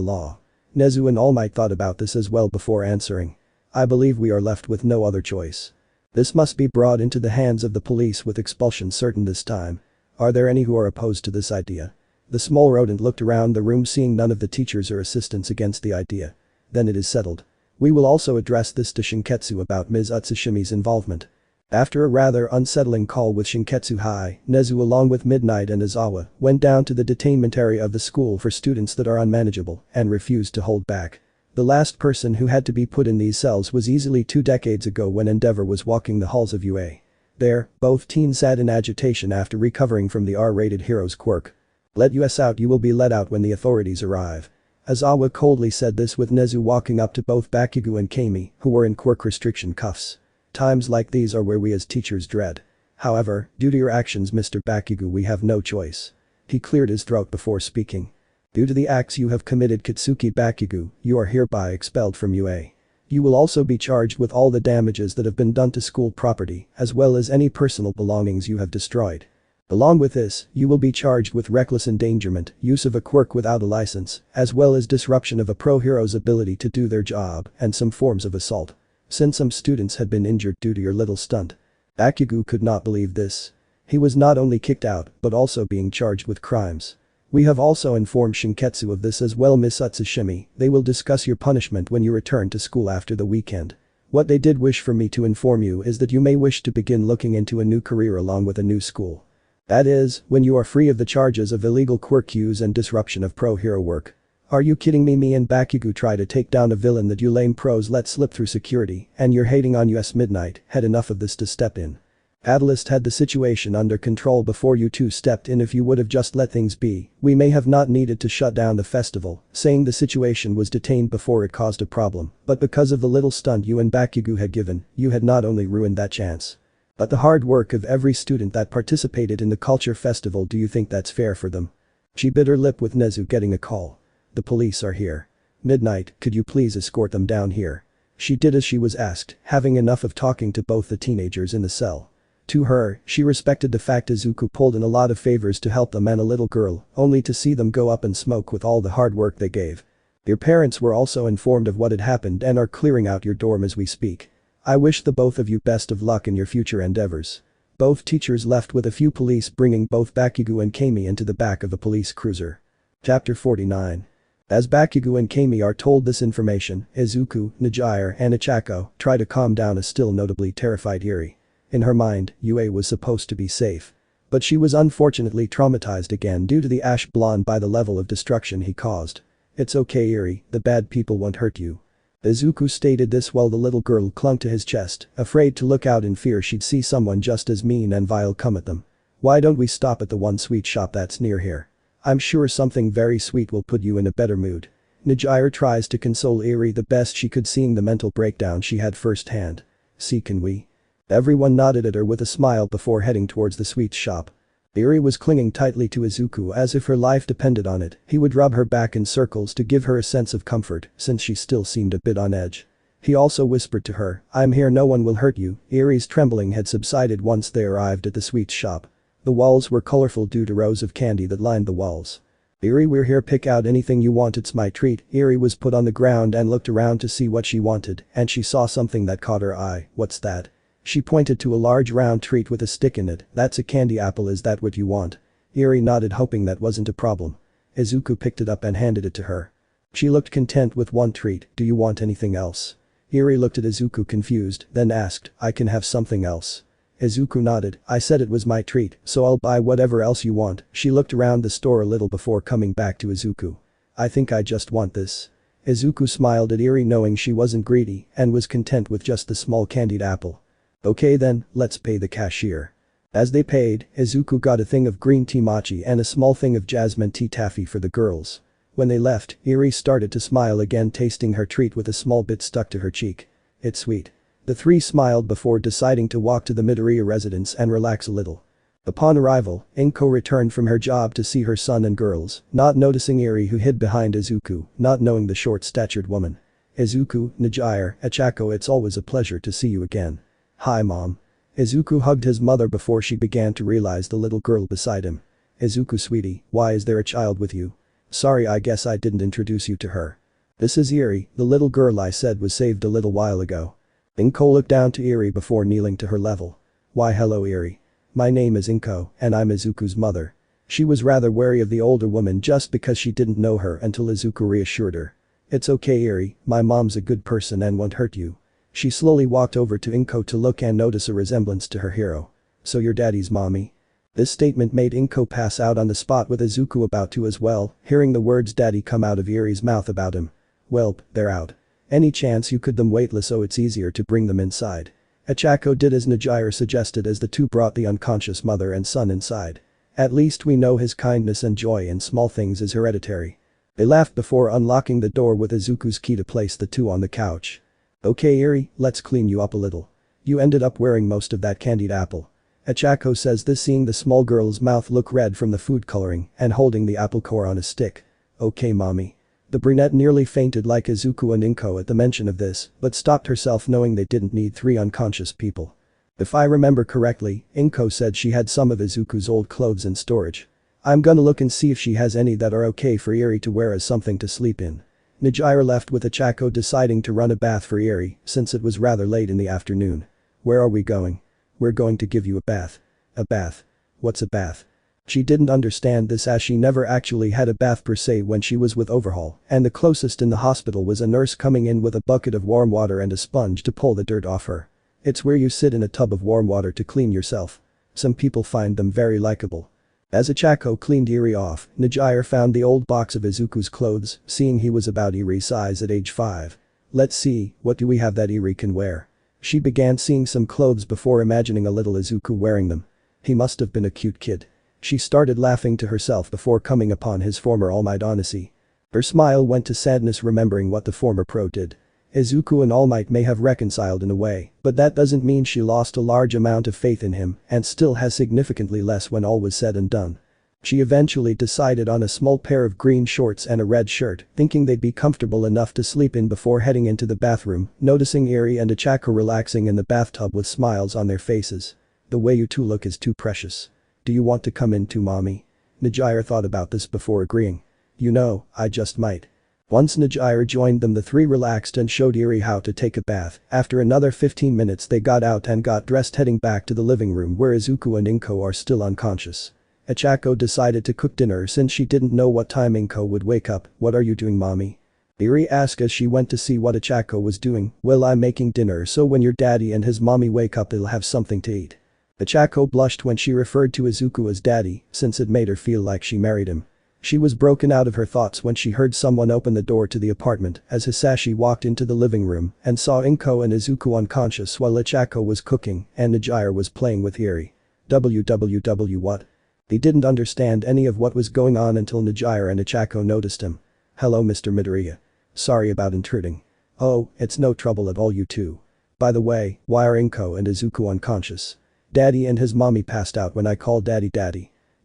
law. Nezu and All Might thought about this as well before answering. I believe we are left with no other choice. This must be brought into the hands of the police with expulsion certain this time. Are there any who are opposed to this idea? The small rodent looked around the room, seeing none of the teachers or assistants against the idea. Then it is settled. We will also address this to Shinketsu about Ms. Utsushimi's involvement. After a rather unsettling call with Shinketsu High, Nezu along with Midnight and Aizawa went down to the detainment area of the school for students that are unmanageable and refused to hold back. The last person who had to be put in these cells was easily 2 decades ago when Endeavor was walking the halls of UA. There, both teens sat in agitation after recovering from the R-rated hero's quirk. Let us out, you will be let out when the authorities arrive. Aizawa coldly said this with Nezu walking up to both Bakugo and Kami, who were in quirk restriction cuffs. Times like these are where we as teachers dread. However, due to your actions, Mr. Bakugo, we have no choice. He cleared his throat before speaking. Due to the acts you have committed, Kitsuki Bakugo, you are hereby expelled from UA. You will also be charged with all the damages that have been done to school property, as well as any personal belongings you have destroyed. Along with this, you will be charged with reckless endangerment, use of a quirk without a license, as well as disruption of a pro hero's ability to do their job, and some forms of assault. Since some students had been injured due to your little stunt. Bakugo could not believe this. He was not only kicked out, but also being charged with crimes. We have also informed Shinketsu of this as well, Miss Utsushimi. They will discuss your punishment when you return to school after the weekend. What they did wish for me to inform you is that you may wish to begin looking into a new career along with a new school. That is, when you are free of the charges of illegal quirk use and disruption of pro hero work. Are you kidding me? Me and Bakugo try to take down a villain that you lame pros let slip through security, and you're hating on us. Midnight had enough of this to step in. Catalyst had the situation under control before you two stepped in. If you would have just let things be, we may have not needed to shut down the festival, saying the situation was detained before it caused a problem, but because of the little stunt you and Bakugo had given, you had not only ruined that chance, but the hard work of every student that participated in the culture festival. Do you think that's fair for them? She bit her lip with Nezu getting a call. The police are here. Midnight, could you please escort them down here? She did as she was asked, having enough of talking to both the teenagers in the cell. To her, she respected the fact Izuku pulled in a lot of favors to help them and a little girl, only to see them go up in smoke with all the hard work they gave. Your parents were also informed of what had happened and are clearing out your dorm as we speak. I wish the both of you best of luck in your future endeavors." Both teachers left with a few police bringing both Bakugo and Kami into the back of a police cruiser. Chapter 49. As Bakugo and Kami are told this information, Izuku, Midoriya and Ichako try to calm down a still notably terrified Eri. In her mind, Yue was supposed to be safe. But she was unfortunately traumatized again due to the ash blonde by the level of destruction he caused. "It's okay Eri, the bad people won't hurt you." Izuku stated this while the little girl clung to his chest, afraid to look out in fear she'd see someone just as mean and vile come at them. "Why don't we stop at the one sweet shop that's near here? I'm sure something very sweet will put you in a better mood." Midoriya tries to console Eri the best she could, seeing the mental breakdown she had firsthand. "See, can we?" Everyone nodded at her with a smile before heading towards the sweets shop. Eri was clinging tightly to Izuku as if her life depended on it. He would rub her back in circles to give her a sense of comfort since she still seemed a bit on edge. He also whispered to her, "I'm here, no one will hurt you." Eri's trembling had subsided once they arrived at the sweets shop. The walls were colorful due to rows of candy that lined the walls. "Eri, we're here, pick out anything you want, it's my treat." Eri was put on the ground and looked around to see what she wanted and she saw something that caught her eye. "What's that?" She pointed to a large round treat with a stick in it. "That's a candy apple, is that what you want?" Eri nodded, hoping that wasn't a problem. Izuku picked it up and handed it to her. She looked content with one treat. "Do you want anything else?" Eri looked at Izuku confused, then asked, "I can have something else?" Izuku nodded. "I said it was my treat, so I'll buy whatever else you want." She looked around the store a little before coming back to Izuku. "I think I just want this." Izuku smiled at Eri, knowing she wasn't greedy and was content with just the small candied apple. "Okay then, let's pay the cashier." As they paid, Izuku got a thing of green tea mochi and a small thing of jasmine tea taffy for the girls. When they left, Eri started to smile again, tasting her treat with a small bit stuck to her cheek. "It's sweet." The three smiled before deciding to walk to the Midoriya residence and relax a little. Upon arrival, Inko returned from her job to see her son and girls, not noticing Eri, who hid behind Izuku, not knowing the short-statured woman. "Izuku, Midoriya, Ichako, it's always a pleasure to see you again." "Hi mom." Izuku hugged his mother before she began to realize the little girl beside him. "Izuku sweetie, why is there a child with you?" "Sorry, I guess I didn't introduce you to her." "This is Eri, the little girl I said was saved a little while ago." Inko looked down to Eri before kneeling to her level. "Why hello Eri. My name is Inko and I'm Izuku's mother." She was rather wary of the older woman just because she didn't know her until Izuku reassured her. "It's okay Eri, my mom's a good person and won't hurt you." She slowly walked over to Inko to look and notice a resemblance to her hero. "So you're daddy's mommy?" This statement made Inko pass out on the spot, with Izuku about to as well, hearing the words daddy come out of Eri's mouth about him. "Welp, they're out. Any chance you could them weightless so it's easier to bring them inside." Ichako did as Midoriya suggested as the two brought the unconscious mother and son inside. "At least we know his kindness and joy in small things is hereditary." They laughed before unlocking the door with Izuku's key to place the two on the couch. "Okay Eri, let's clean you up a little. You ended up wearing most of that candied apple." Ichako says this, seeing the small girl's mouth look red from the food coloring and holding the apple core on a stick. "Okay mommy." The brunette nearly fainted like Izuku and Inko at the mention of this, but stopped herself knowing they didn't need three unconscious people. "If I remember correctly, Inko said she had some of Izuku's old clothes in storage. I'm gonna look and see if she has any that are okay for Eri to wear as something to sleep in." Midoriya left with Ichako, deciding to run a bath for Eri since it was rather late in the afternoon. "Where are we going?" "We're going to give you a bath." "A bath? What's a bath?" She didn't understand this as she never actually had a bath per se when she was with Overhaul, and the closest in the hospital was a nurse coming in with a bucket of warm water and a sponge to pull the dirt off her. "It's where you sit in a tub of warm water to clean yourself. Some people find them very likable." As Ichako cleaned Eri off, Midoriya found the old box of Izuku's clothes, seeing he was about Eri's size at age 5. "Let's see, what do we have that Eri can wear?" She began seeing some clothes before imagining a little Izuku wearing them. He must have been a cute kid. She started laughing to herself before coming upon his former All Might honesty. Her smile went to sadness remembering what the former pro did. Izuku and All Might may have reconciled in a way, but that doesn't mean she lost a large amount of faith in him and still has significantly less when all was said and done. She eventually decided on a small pair of green shorts and a red shirt, thinking they'd be comfortable enough to sleep in before heading into the bathroom, noticing Eri and Ichako relaxing in the bathtub with smiles on their faces. "The way you two look is too precious. Do you want to come in too mommy?" Midoriya thought about this before agreeing. "You know, I just might." Once Najira joined them, the three relaxed and showed Eri how to take a bath. After another 15 minutes they got out and got dressed, heading back to the living room where Izuku and Inko are still unconscious. Ichako decided to cook dinner since she didn't know what time Inko would wake up. "What are you doing, mommy?" Eri asked as she went to see what Ichako was doing. "Well, I'm making dinner so when your daddy and his mommy wake up they'll have something to eat." Ichako blushed when she referred to Izuku as daddy since it made her feel like she married him. She was broken out of her thoughts when she heard someone open the door to the apartment as Hisashi walked into the living room and saw Inko and Izuku unconscious while Ichako was cooking and Najira was playing with Eri. "WWW what?" He didn't understand any of what was going on until Najira and Ichako noticed him. "Hello, Mr. Midoriya. Sorry about intruding." "Oh, it's no trouble at all, you two. By the way, why are Inko and Izuku unconscious?" "Daddy and his mommy passed out when I called daddy.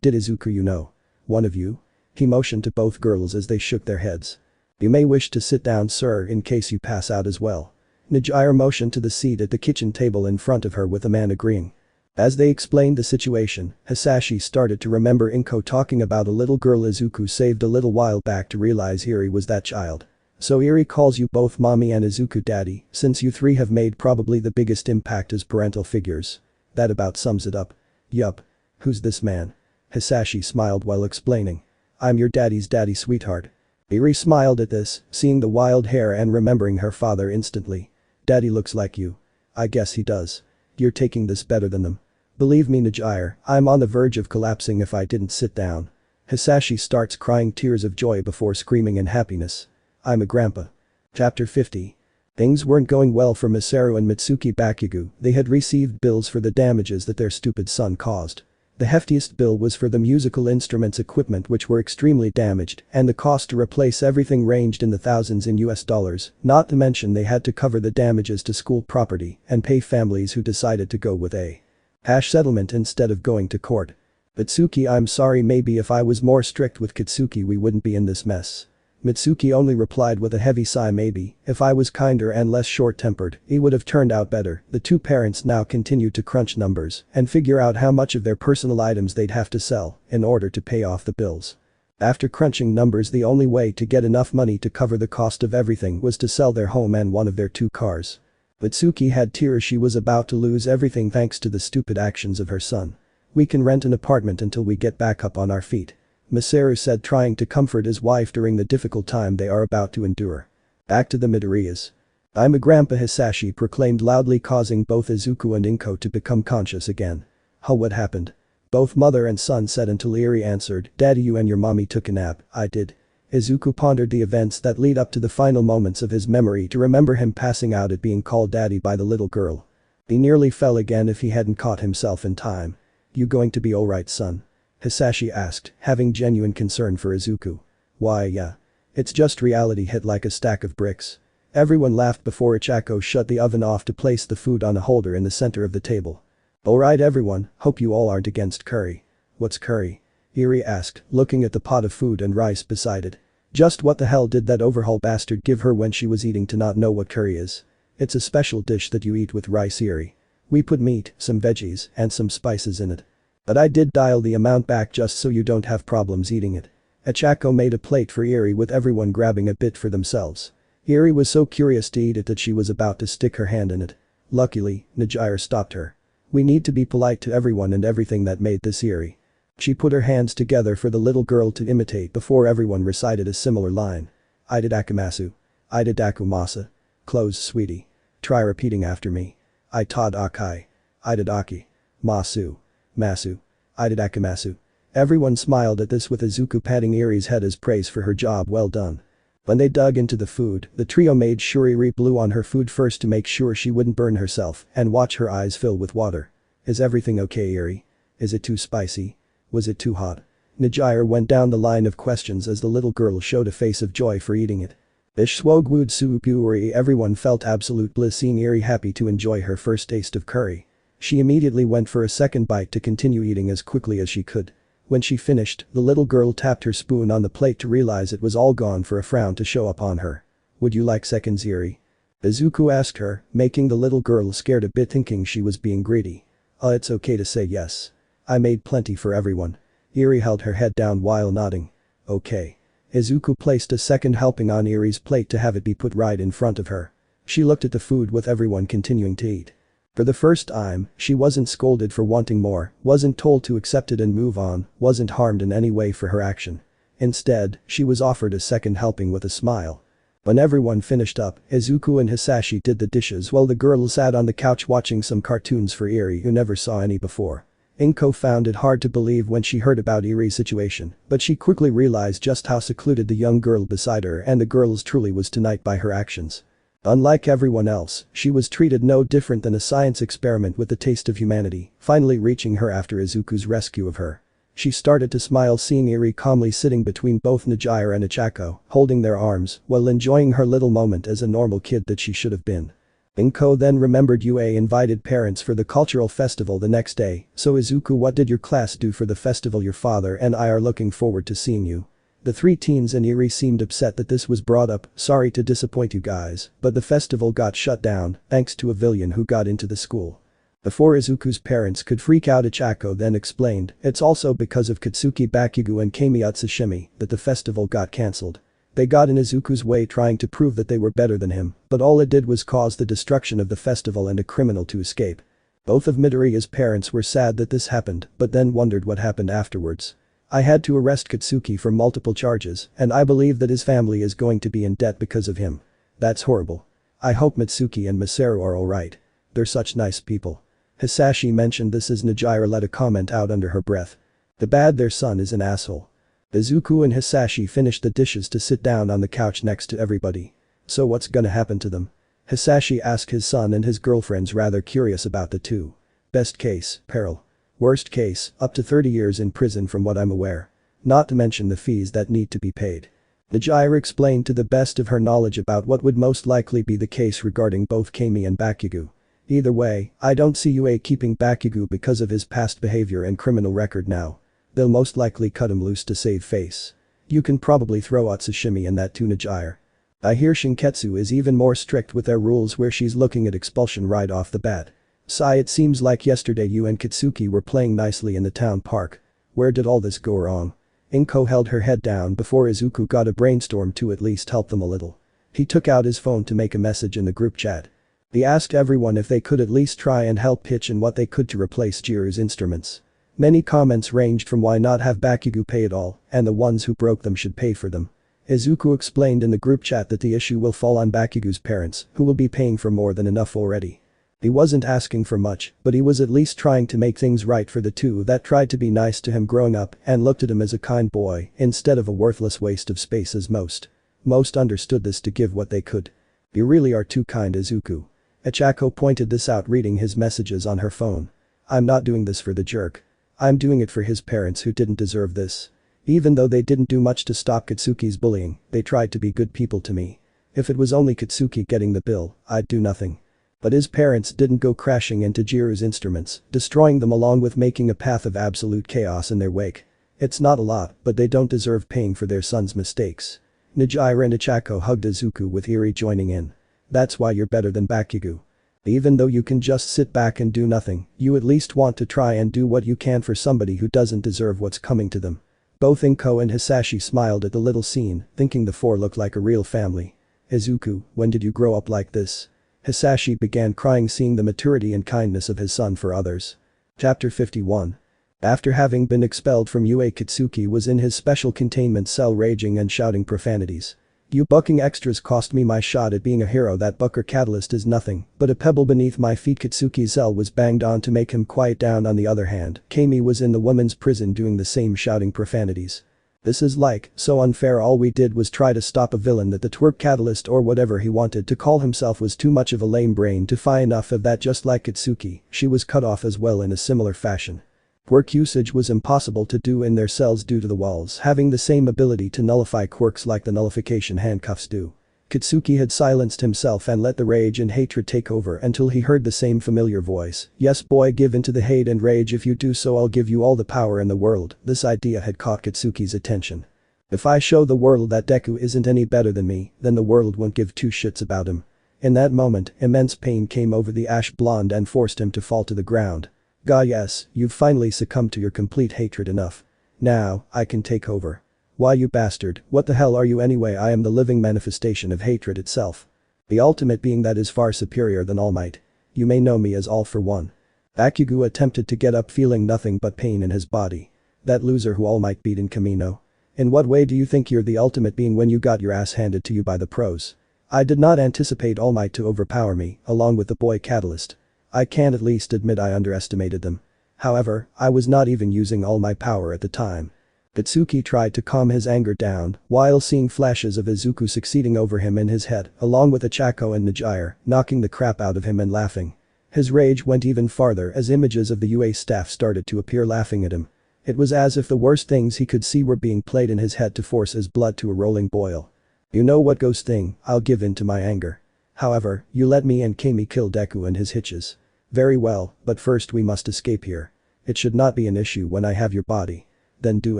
Did Izuku know? One of you?" He motioned to both girls as they shook their heads. "You may wish to sit down, sir, in case you pass out as well." Najira motioned to the seat at the kitchen table in front of her with the man agreeing. As they explained the situation, Hisashi started to remember Inko talking about a little girl Izuku saved a little while back to realize Eri was that child. "So Eri calls you both mommy and Izuku daddy since you three have made probably the biggest impact as parental figures. That about sums it up." "Yup. Who's this man?" Hisashi smiled while explaining. "I'm your daddy's daddy, sweetheart." Eri smiled at this, seeing the wild hair and remembering her father instantly. "Daddy looks like you." "I guess he does. You're taking this better than them. Believe me, Najira, I'm on the verge of collapsing if I didn't sit down." Hisashi starts crying tears of joy before screaming in happiness. "I'm a grandpa." Chapter 50. Things weren't going well for Masaru and Mitsuki Bakugo. They had received bills for the damages that their stupid son caused. The heftiest bill was for the musical instruments equipment which were extremely damaged, and the cost to replace everything ranged in the thousands in US dollars, not to mention they had to cover the damages to school property and pay families who decided to go with a hash settlement instead of going to court. "Mitsuki, I'm sorry, maybe if I was more strict with Kitsuki we wouldn't be in this mess." Mitsuki only replied with a heavy sigh, "Maybe, if I was kinder and less short-tempered, it would have turned out better." The two parents now continued to crunch numbers and figure out how much of their personal items they'd have to sell in order to pay off the bills. After crunching numbers, the only way to get enough money to cover the cost of everything was to sell their home and one of their two cars. Mitsuki had tears, she was about to lose everything thanks to the stupid actions of her son. "We can rent an apartment until we get back up on our feet," Masaru said, trying to comfort his wife during the difficult time they are about to endure. Back to the Midoriyas. "I'm a grandpa," Hisashi proclaimed loudly, causing both Izuku and Inko to become conscious again. "Huh, what happened?" Both mother and son said until Eri answered, "Daddy, you and your mommy took a nap." "I did." Izuku pondered the events that lead up to the final moments of his memory to remember him passing out at being called daddy by the little girl. He nearly fell again if he hadn't caught himself in time. "You going to be alright, son?" Hisashi asked, having genuine concern for Izuku. "Why, yeah. It's just reality hit like a stack of bricks." Everyone laughed before Ichako shut the oven off to place the food on a holder in the center of the table. "Alright everyone, hope you all aren't against curry." "What's curry?" Eri asked, looking at the pot of food and rice beside it. Just what the hell did that overhaul bastard give her when she was eating to not know what curry is? "It's a special dish that you eat with rice, Eri. We put meat, some veggies, and some spices in it. But I did dial the amount back just so you don't have problems eating it." Ichako made a plate for Eri with everyone grabbing a bit for themselves. Eri was so curious to eat it that she was about to stick her hand in it. Luckily, Najira stopped her. "We need to be polite to everyone and everything that made this, Eri." She put her hands together for the little girl to imitate before everyone recited a similar line. "Ida Dakumasu. Ida Dakumasa. Close, sweetie. Try repeating after me. I Todd Akai. Ida Daki. Masu. Masu. Ida Dakumasu." Everyone smiled at this with Izuku patting Eri's head as praise for her job well done. When they dug into the food, the trio made sure Eri blew on her food first to make sure she wouldn't burn herself and watch her eyes fill with water. "Is everything okay, Eri? Is it too spicy? Was it too hot?" Najira went down the line of questions as the little girl showed a face of joy for eating it. Ishwogwood Suupuri. Everyone felt absolute bliss seeing Eri happy to enjoy her first taste of curry. She immediately went for a second bite to continue eating as quickly as she could. When she finished, the little girl tapped her spoon on the plate to realize it was all gone for a frown to show up on her. "Would you like seconds, Eri?" Izuku asked her, making the little girl scared a bit, thinking she was being greedy. It's okay to say yes. I made plenty for everyone." Eri held her head down while nodding. "Okay." Izuku placed a second helping on Eri's plate to have it be put right in front of her. She looked at the food with everyone continuing to eat. For the first time, she wasn't scolded for wanting more, wasn't told to accept it and move on, wasn't harmed in any way for her action. Instead, she was offered a second helping with a smile. When everyone finished up, Izuku and Hisashi did the dishes while the girls sat on the couch watching some cartoons for Eri who never saw any before. Inko found it hard to believe when she heard about Eri's situation, but she quickly realized just how secluded the young girl beside her and the girls truly was tonight by her actions. Unlike everyone else, she was treated no different than a science experiment with the taste of humanity, finally reaching her after Izuku's rescue of her. She started to smile seeing Eri calmly sitting between both Najira and Ichako, holding their arms while enjoying her little moment as a normal kid that she should have been. Inko then remembered UA invited parents for the cultural festival the next day, so Izuku, what did your class do for the festival? Your father and I are looking forward to seeing you. The three teens and Eri seemed upset that this was brought up, sorry to disappoint you guys, but the festival got shut down thanks to a villain who got into the school. Before Izuku's parents could freak out, Ichako then explained, it's also because of Katsuki Bakugo and Camine Utsushimi that the festival got cancelled. They got in Izuku's way trying to prove that they were better than him, but all it did was cause the destruction of the festival and a criminal to escape. Both of Midoriya's parents were sad that this happened, but then wondered what happened afterwards. I had to arrest Katsuki for multiple charges, and I believe that his family is going to be in debt because of him. That's horrible. I hope Mitsuki and Masaru are alright. They're such nice people. Hisashi mentioned this as Najira let a comment out under her breath. The bad their son is an asshole. Izuku and Hisashi finished the dishes to sit down on the couch next to everybody. So what's gonna happen to them? Hisashi asked his son and his girlfriends, rather curious about the two. Best case, peril. Worst case, up to 30 years in prison from what I'm aware. Not to mention the fees that need to be paid. Najira explained to the best of her knowledge about what would most likely be the case regarding both Kami and Bakugo. Either way, I don't see UA keeping Bakugo because of his past behavior and criminal record now. They'll most likely cut him loose to save face. You can probably throw Utsushimi in that too, Najira. I hear Shinketsu is even more strict with their rules where she's looking at expulsion right off the bat. Sigh, it seems like yesterday you and Katsuki were playing nicely in the town park. Where did all this go wrong? Inko held her head down before Izuku got a brainstorm to at least help them a little. He took out his phone to make a message in the group chat. He asked everyone if they could at least try and help pitch in what they could to replace Jiru's instruments. Many comments ranged from why not have Bakugo pay it all, and the ones who broke them should pay for them. Izuku explained in the group chat that the issue will fall on Bakugo's parents, who will be paying for more than enough already. He wasn't asking for much, but he was at least trying to make things right for the two that tried to be nice to him growing up and looked at him as a kind boy instead of a worthless waste of space as most. Most understood this to give what they could. You really are too kind, Izuku. Ichako pointed this out reading his messages on her phone. I'm not doing this for the jerk. I'm doing it for his parents who didn't deserve this. Even though they didn't do much to stop Katsuki's bullying, they tried to be good people to me. If it was only Katsuki getting the bill, I'd do nothing. But his parents didn't go crashing into Jiru's instruments, destroying them along with making a path of absolute chaos in their wake. It's not a lot, but they don't deserve paying for their son's mistakes. Najira and Ichako hugged Izuku with Eri joining in. That's why you're better than Bakugo. Even though you can just sit back and do nothing, you at least want to try and do what you can for somebody who doesn't deserve what's coming to them. Both Inko and Hisashi smiled at the little scene, thinking the four looked like a real family. Izuku, when did you grow up like this? Hisashi began crying seeing the maturity and kindness of his son for others. Chapter 51. After having been expelled from UA, Katsuki was in his special containment cell raging and shouting profanities. You bucking extras cost me my shot at being a hero. That bucker catalyst is nothing but a pebble beneath my feet. Katsuki's cell was banged on to make him quiet down. On the other hand, Kami was in the women's prison doing the same, shouting profanities. This is like, so unfair. All we did was try to stop a villain that the twerk catalyst or whatever he wanted to call himself was too much of a lame brain to find enough of that. Just like Katsuki, she was cut off as well in a similar fashion. Quirk usage was impossible to do in their cells due to the walls having the same ability to nullify quirks like the nullification handcuffs do. Katsuki had silenced himself and let the rage and hatred take over until he heard the same familiar voice. Yes boy, give in to the hate and rage. If you do so, I'll give you all the power in the world. This idea had caught Katsuki's attention. If I show the world that Deku isn't any better than me, then the world won't give two shits about him. In that moment, immense pain came over the ash blonde and forced him to fall to the ground. Gah, yes, you've finally succumbed to your complete hatred. Enough. Now, I can take over. Why you bastard, what the hell are you anyway? I am the living manifestation of hatred itself. The ultimate being that is far superior than All Might. You may know me as All for One. Bakugo attempted to get up feeling nothing but pain in his body. That loser who All Might beat in Camino. In what way do you think you're the ultimate being when you got your ass handed to you by the pros? I did not anticipate All Might to overpower me, along with the boy Catalyst. I can at least admit I underestimated them. However, I was not even using all my power at the time. Itsuki tried to calm his anger down, while seeing flashes of Izuku succeeding over him in his head, along with Ochako and Nijire, knocking the crap out of him and laughing. His rage went even farther as images of the UA staff started to appear laughing at him. It was as if the worst things he could see were being played in his head to force his blood to a rolling boil. You know what ghost thing, I'll give in to my anger. However, you let me and Kami kill Deku and his hitches. Very well, but first we must escape here. It should not be an issue when I have your body. Then do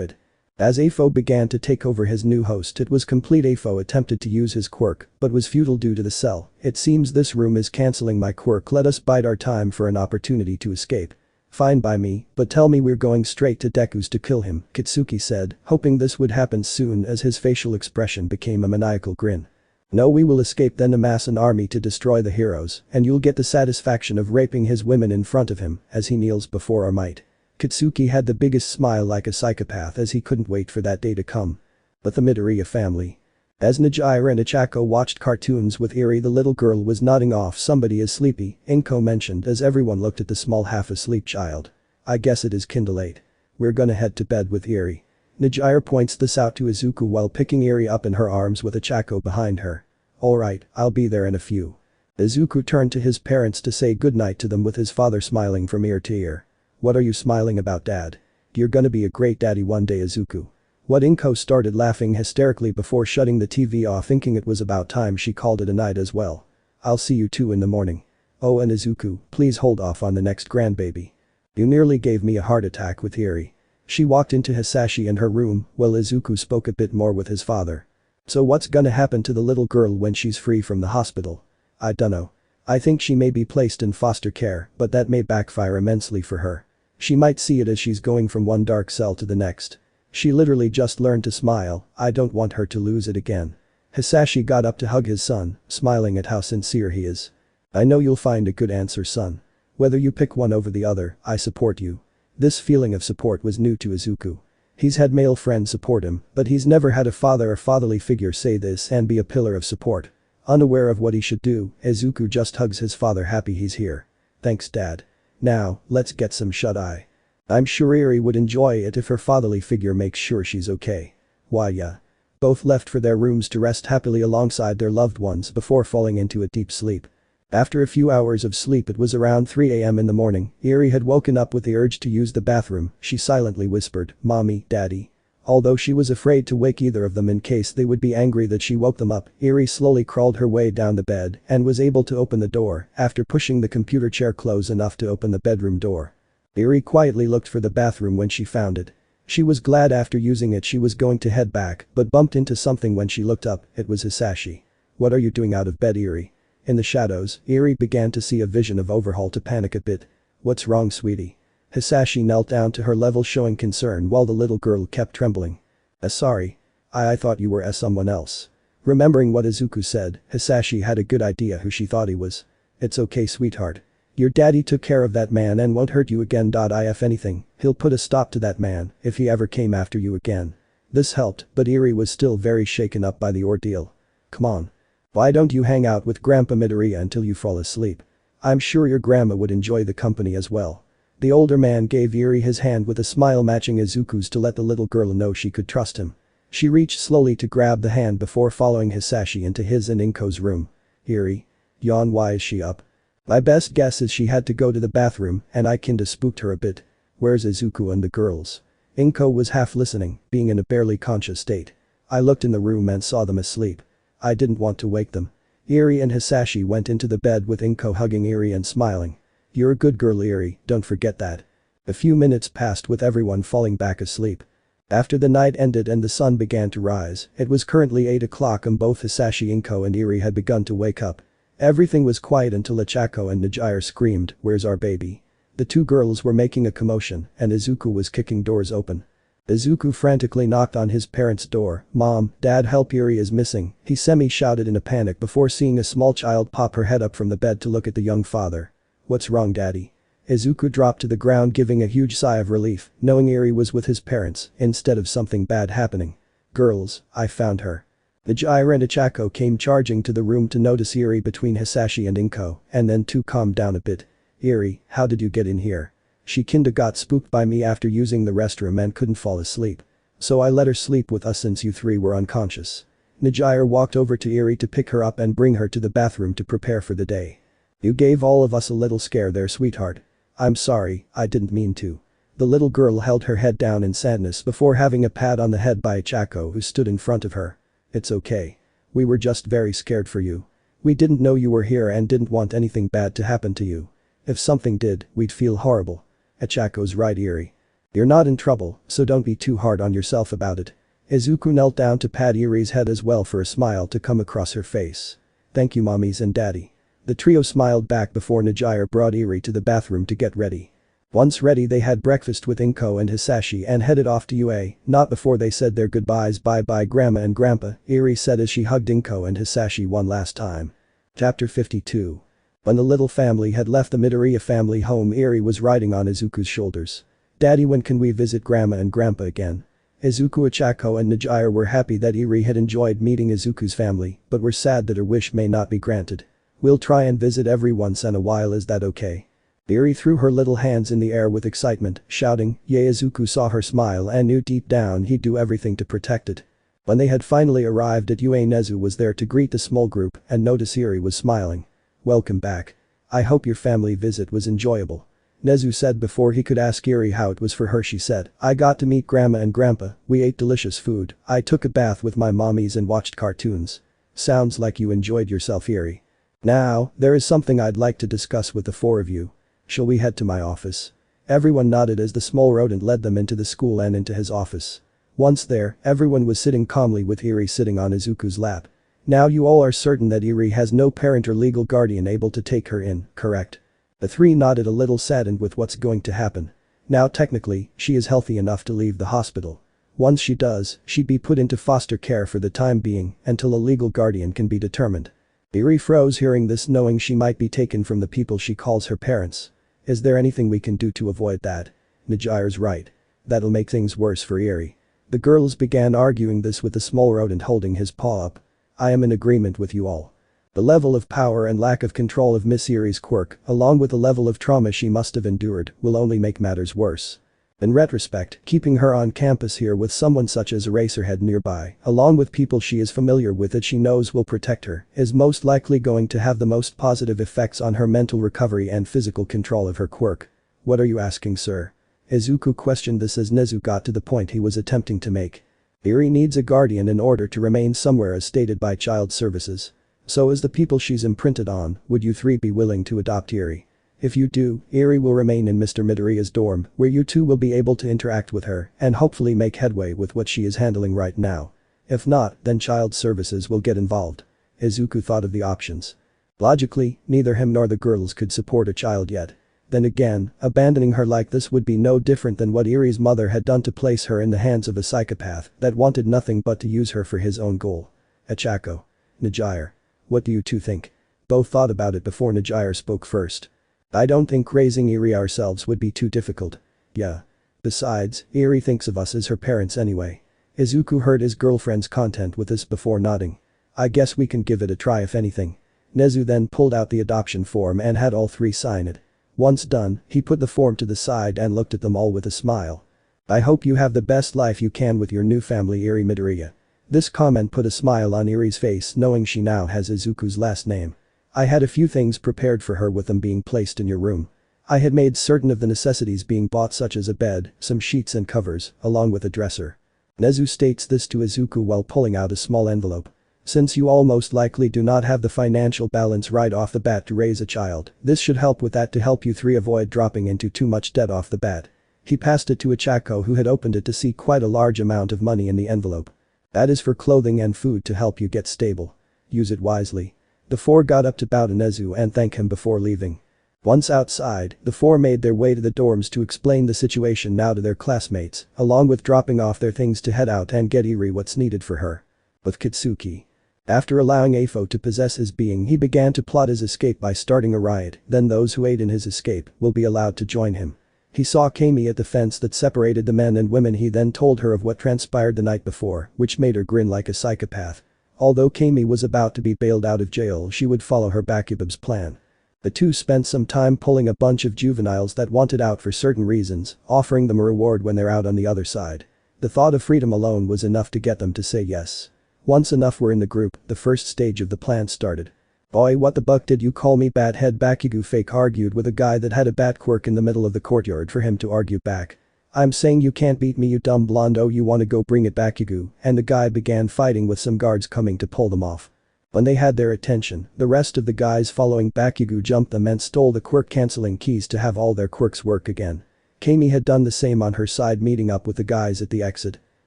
it. As Afo began to take over his new host, it was complete. Afo attempted to use his quirk, but was futile due to the cell. It seems this room is cancelling my quirk. Let us bide our time for an opportunity to escape. Fine by me, but tell me we're going straight to Deku's to kill him, Kitsuki said, hoping this would happen soon as his facial expression became a maniacal grin. No, we will escape then amass an army to destroy the heroes, and you'll get the satisfaction of raping his women in front of him as he kneels before our might. Kitsuki had the biggest smile like a psychopath as he couldn't wait for that day to come. But the Midoriya family. As Nijire and Ochako watched cartoons with Eri, the little girl was nodding off. Somebody is sleepy, Inko mentioned as everyone looked at the small half-asleep child. I guess it is Kindle 8. We're gonna head to bed with Eri. Nijire points this out to Izuku while picking Eri up in her arms with Ochako behind her. Alright, I'll be there in a few. Izuku turned to his parents to say goodnight to them with his father smiling from ear to ear. What are you smiling about, Dad? You're gonna be a great daddy one day, Izuku. What? Inko started laughing hysterically before shutting the TV off, thinking it was about time she called it a night as well. I'll see you two in the morning. Oh, and Izuku, please hold off on the next grandbaby. You nearly gave me a heart attack with Eri. She walked into Hisashi in her room while Izuku spoke a bit more with his father. So what's gonna happen to the little girl when she's free from the hospital? I dunno. I think she may be placed in foster care, but that may backfire immensely for her. She might see it as she's going from one dark cell to the next. She literally just learned to smile. I don't want her to lose it again. Hisashi got up to hug his son, smiling at how sincere he is. I know you'll find a good answer, son. Whether you pick one over the other, I support you. This feeling of support was new to Izuku. He's had male friends support him, but he's never had a father or fatherly figure say this and be a pillar of support. Unaware of what he should do, Izuku just hugs his father, happy he's here. Thanks, Dad. Now, let's get some shut-eye. I'm sure Eri would enjoy it if her fatherly figure makes sure she's okay. Why yeah. Both left for their rooms to rest happily alongside their loved ones before falling into a deep sleep. After a few hours of sleep, it was around 3 a.m. in the morning. Eri had woken up with the urge to use the bathroom. She silently whispered, "Mommy, Daddy." Although she was afraid to wake either of them in case they would be angry that she woke them up, Eri slowly crawled her way down the bed and was able to open the door after pushing the computer chair close enough to open the bedroom door. Eri quietly looked for the bathroom when she found it. She was glad after using it she was going to head back, but bumped into something when she looked up. It was Hisashi. What are you doing out of bed, Eri? In the shadows, Eri began to see a vision of Overhaul to panic a bit. What's wrong, sweetie? Hisashi knelt down to her level, showing concern while the little girl kept trembling. Sorry. I thought you were someone else. Remembering what Izuku said, Hisashi had a good idea who she thought he was. It's okay, sweetheart. Your daddy took care of that man and won't hurt you again. If anything, he'll put a stop to that man if he ever came after you again. This helped, but Eri was still very shaken up by the ordeal. Come on. Why don't you hang out with Grandpa Midoriya until you fall asleep? I'm sure your grandma would enjoy the company as well. The older man gave Eri his hand with a smile matching Izuku's to let the little girl know she could trust him. She reached slowly to grab the hand before following Hisashi into his and Inko's room. Eri. Yawn, why is she up? My best guess is she had to go to the bathroom and I kinda spooked her a bit. Where's Izuku and the girls? Inko was half listening, being in a barely conscious state. I looked in the room and saw them asleep. I didn't want to wake them. Eri and Hisashi went into the bed with Inko hugging Eri and smiling. You're a good girl, Eri, don't forget that. A few minutes passed with everyone falling back asleep. After the night ended and the sun began to rise, it was currently 8 o'clock and both Hisashi, Inko and Eri had begun to wake up. Everything was quiet until Ochako and Nijire screamed, "Where's our baby?" The two girls were making a commotion and Izuku was kicking doors open. Izuku frantically knocked on his parents' door. "Mom, Dad, help, Eri is missing," he semi-shouted in a panic before seeing a small child pop her head up from the bed to look at the young father. "What's wrong, Daddy?" Izuku dropped to the ground, giving a huge sigh of relief, knowing Eri was with his parents instead of something bad happening. "Girls, I found her." Midoriya and Ichako came charging to the room to notice Eri between Hisashi and Inko, and then to calm down a bit. "Eri, how did you get in here?" "She kinda got spooked by me after using the restroom and couldn't fall asleep. So I let her sleep with us since you three were unconscious." Midoriya walked over to Eri to pick her up and bring her to the bathroom to prepare for the day. "You gave all of us a little scare there, sweetheart." "I'm sorry, I didn't mean to." The little girl held her head down in sadness before having a pat on the head by Ichako, who stood in front of her. "It's okay. We were just very scared for you. We didn't know you were here and didn't want anything bad to happen to you. If something did, we'd feel horrible." "Ichako's right, Eri. You're not in trouble, so don't be too hard on yourself about it." Izuku knelt down to pat Eri's head as well for a smile to come across her face. "Thank you, mommies and daddy." The trio smiled back before Midoriya brought Eri to the bathroom to get ready. Once ready, they had breakfast with Inko and Hisashi and headed off to UA, not before they said their goodbyes. "Bye-bye, Grandma and Grandpa," Eri said as she hugged Inko and Hisashi one last time. Chapter 52. When the little family had left the Midoriya family home, Eri was riding on Izuku's shoulders. "Daddy, when can we visit Grandma and Grandpa again?" Izuku, Ichako and Midoriya were happy that Eri had enjoyed meeting Izuku's family, but were sad that her wish may not be granted. "We'll try and visit every once in a while, is that okay?" Eri threw her little hands in the air with excitement, shouting, "Yay!" Izuku saw her smile and knew deep down he'd do everything to protect it. When they had finally arrived at UA, Nezu was there to greet the small group and notice Eri was smiling. "Welcome back. I hope your family visit was enjoyable." Nezu said before he could ask Eri how it was for her. She said, "I got to meet Grandma and Grandpa, we ate delicious food, I took a bath with my mommies and watched cartoons." "Sounds like you enjoyed yourself, Eri. Now, there is something I'd like to discuss with the four of you. Shall we head to my office?" Everyone nodded as the small rodent led them into the school and into his office. Once there, everyone was sitting calmly with Eri sitting on Izuku's lap. "Now you all are certain that Eri has no parent or legal guardian able to take her in, correct?" The three nodded, a little saddened with what's going to happen. "Now technically, she is healthy enough to leave the hospital. Once she does, she'd be put into foster care for the time being until a legal guardian can be determined." Eri froze hearing this, knowing she might be taken from the people she calls her parents. "Is there anything we can do to avoid that?" "Midoriya's right. That'll make things worse for Eri." The girls began arguing this with the small rodent holding his paw up. "I am in agreement with you all. The level of power and lack of control of Miss Eri's quirk, along with the level of trauma she must have endured, will only make matters worse. In retrospect, keeping her on campus here with someone such as Eraserhead nearby, along with people she is familiar with that she knows will protect her, is most likely going to have the most positive effects on her mental recovery and physical control of her quirk." "What are you asking, sir?" Izuku questioned this as Nezu got to the point he was attempting to make. "Eri needs a guardian in order to remain somewhere as stated by Child Services. So as the people she's imprinted on, would you three be willing to adopt Eri? If you do, Eri will remain in Mr. Midoriya's dorm, where you two will be able to interact with her and hopefully make headway with what she is handling right now. If not, then Child Services will get involved." Izuku thought of the options. Logically, neither him nor the girls could support a child yet. Then again, abandoning her like this would be no different than what Eri's mother had done to place her in the hands of a psychopath that wanted nothing but to use her for his own goal. "Ichako. Midoriya. What do you two think?" Both thought about it before Midoriya spoke first. "I don't think raising Eri ourselves would be too difficult." "Yeah. Besides, Eri thinks of us as her parents anyway." Izuku heard his girlfriend's content with this before nodding. "I guess we can give it a try if anything." Nezu then pulled out the adoption form and had all three sign it. Once done, he put the form to the side and looked at them all with a smile. "I hope you have the best life you can with your new family, Eri Midoriya." This comment put a smile on Eri's face, knowing she now has Izuku's last name. "I had a few things prepared for her with them being placed in your room. I had made certain of the necessities being bought, such as a bed, some sheets and covers, along with a dresser." Nezu states this to Izuku while pulling out a small envelope. "Since you all most likely do not have the financial balance right off the bat to raise a child, this should help with that to help you three avoid dropping into too much debt off the bat." He passed it to Ichako, who had opened it to see quite a large amount of money in the envelope. "That is for clothing and food to help you get stable. Use it wisely." The four got up to bow to Nezu and thank him before leaving. Once outside, the four made their way to the dorms to explain the situation now to their classmates, along with dropping off their things to head out and get Eri what's needed for her. With Kitsuki. After allowing Afo to possess his being, he began to plot his escape by starting a riot, then those who aid in his escape will be allowed to join him. He saw Camine at the fence that separated the men and women. He then told her of what transpired the night before, which made her grin like a psychopath. Although Camine was about to be bailed out of jail, she would follow her Bakubab's plan. The two spent some time pulling a bunch of juveniles that wanted out for certain reasons, offering them a reward when they're out on the other side. The thought of freedom alone was enough to get them to say yes. Once enough were in the group, the first stage of the plan started. "Boy, what the buck did you call me, Bathead?" Bakugo fake argued with a guy that had a bat quirk in the middle of the courtyard for him to argue back. "I'm saying you can't beat me, you dumb blonde. Oh, you wanna go, bring it, Bakugo," and the guy began fighting with some guards coming to pull them off. When they had their attention, the rest of the guys following Bakugo jumped them and stole the quirk cancelling keys to have all their quirks work again. Camine had done the same on her side, meeting up with the guys at the exit.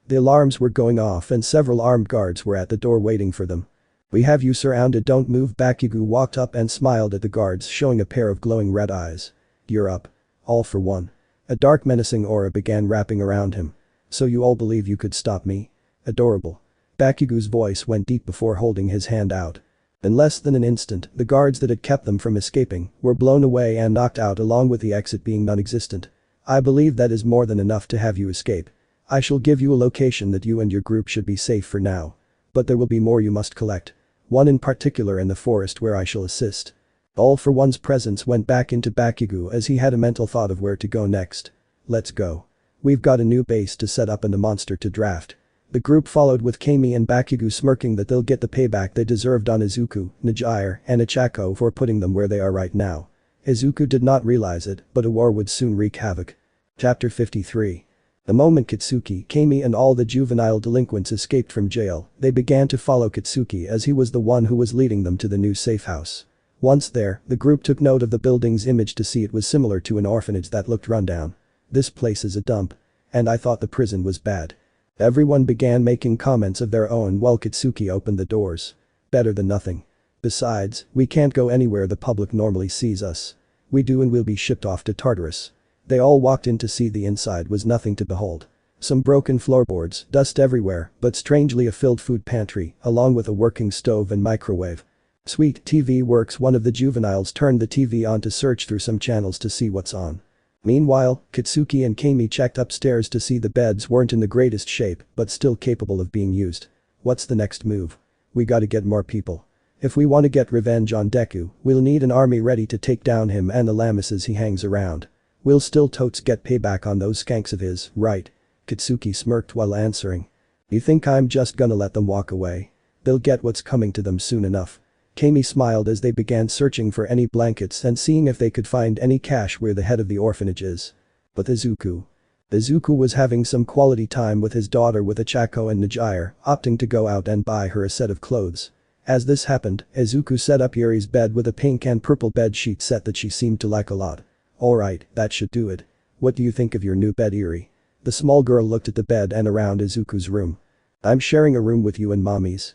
The alarms were going off and several armed guards were at the door waiting for them. "We have you surrounded, don't move." Bakugo walked up and smiled at the guards, showing a pair of glowing red eyes. "You're up. All for one." A dark menacing aura began wrapping around him. "So you all believe you could stop me? Adorable." Bakugo's voice went deep before holding his hand out. In less than an instant, the guards that had kept them from escaping were blown away and knocked out, along with the exit being non-existent. "I believe that is more than enough to have you escape. I shall give you a location that you and your group should be safe for now. But there will be more you must collect. One in particular in the forest where I shall assist." All for one's presence went back into Bakugo as he had a mental thought of where to go next. "Let's go. We've got a new base to set up and a monster to draft." The group followed with Camine and Bakugo smirking that they'll get the payback they deserved on Izuku, Midoriya, and Ichako for putting them where they are right now. Izuku did not realize it, but a war would soon wreak havoc. Chapter 53. The moment Kitsuki, Camine and all the juvenile delinquents escaped from jail, they began to follow Kitsuki as he was the one who was leading them to the new safe house. Once there, the group took note of the building's image to see it was similar to an orphanage that looked rundown. "This place is a dump. And I thought the prison was bad." Everyone began making comments of their own while Kitsuki opened the doors. "Better than nothing. Besides, we can't go anywhere the public normally sees us. We do and we'll be shipped off to Tartarus." They all walked in to see the inside was nothing to behold. Some broken floorboards, dust everywhere, but strangely a filled food pantry, along with a working stove and microwave. "Sweet TV works." One of the juveniles turned the TV on to search through some channels to see what's on. Meanwhile, Kitsuki and Camine checked upstairs to see the beds weren't in the greatest shape, but still capable of being used. "What's the next move? We gotta get more people. If we want to get revenge on Deku, we'll need an army ready to take down him and the lamises he hangs around. We'll still totes get payback on those skanks of his, right?" Kitsuki smirked while answering. "You think I'm just gonna let them walk away? They'll get what's coming to them soon enough." Camine smiled as they began searching for any blankets and seeing if they could find any cash where the head of the orphanage is. But Izuku was having some quality time with his daughter with Ichako and Midoriya, opting to go out and buy her a set of clothes. As this happened, Izuku set up Yuri's bed with a pink and purple bed sheet set that she seemed to like a lot. "Alright, that should do it. What do you think of your new bed, Eri?" The small girl looked at the bed and around Izuku's room. "I'm sharing a room with you and mommy's."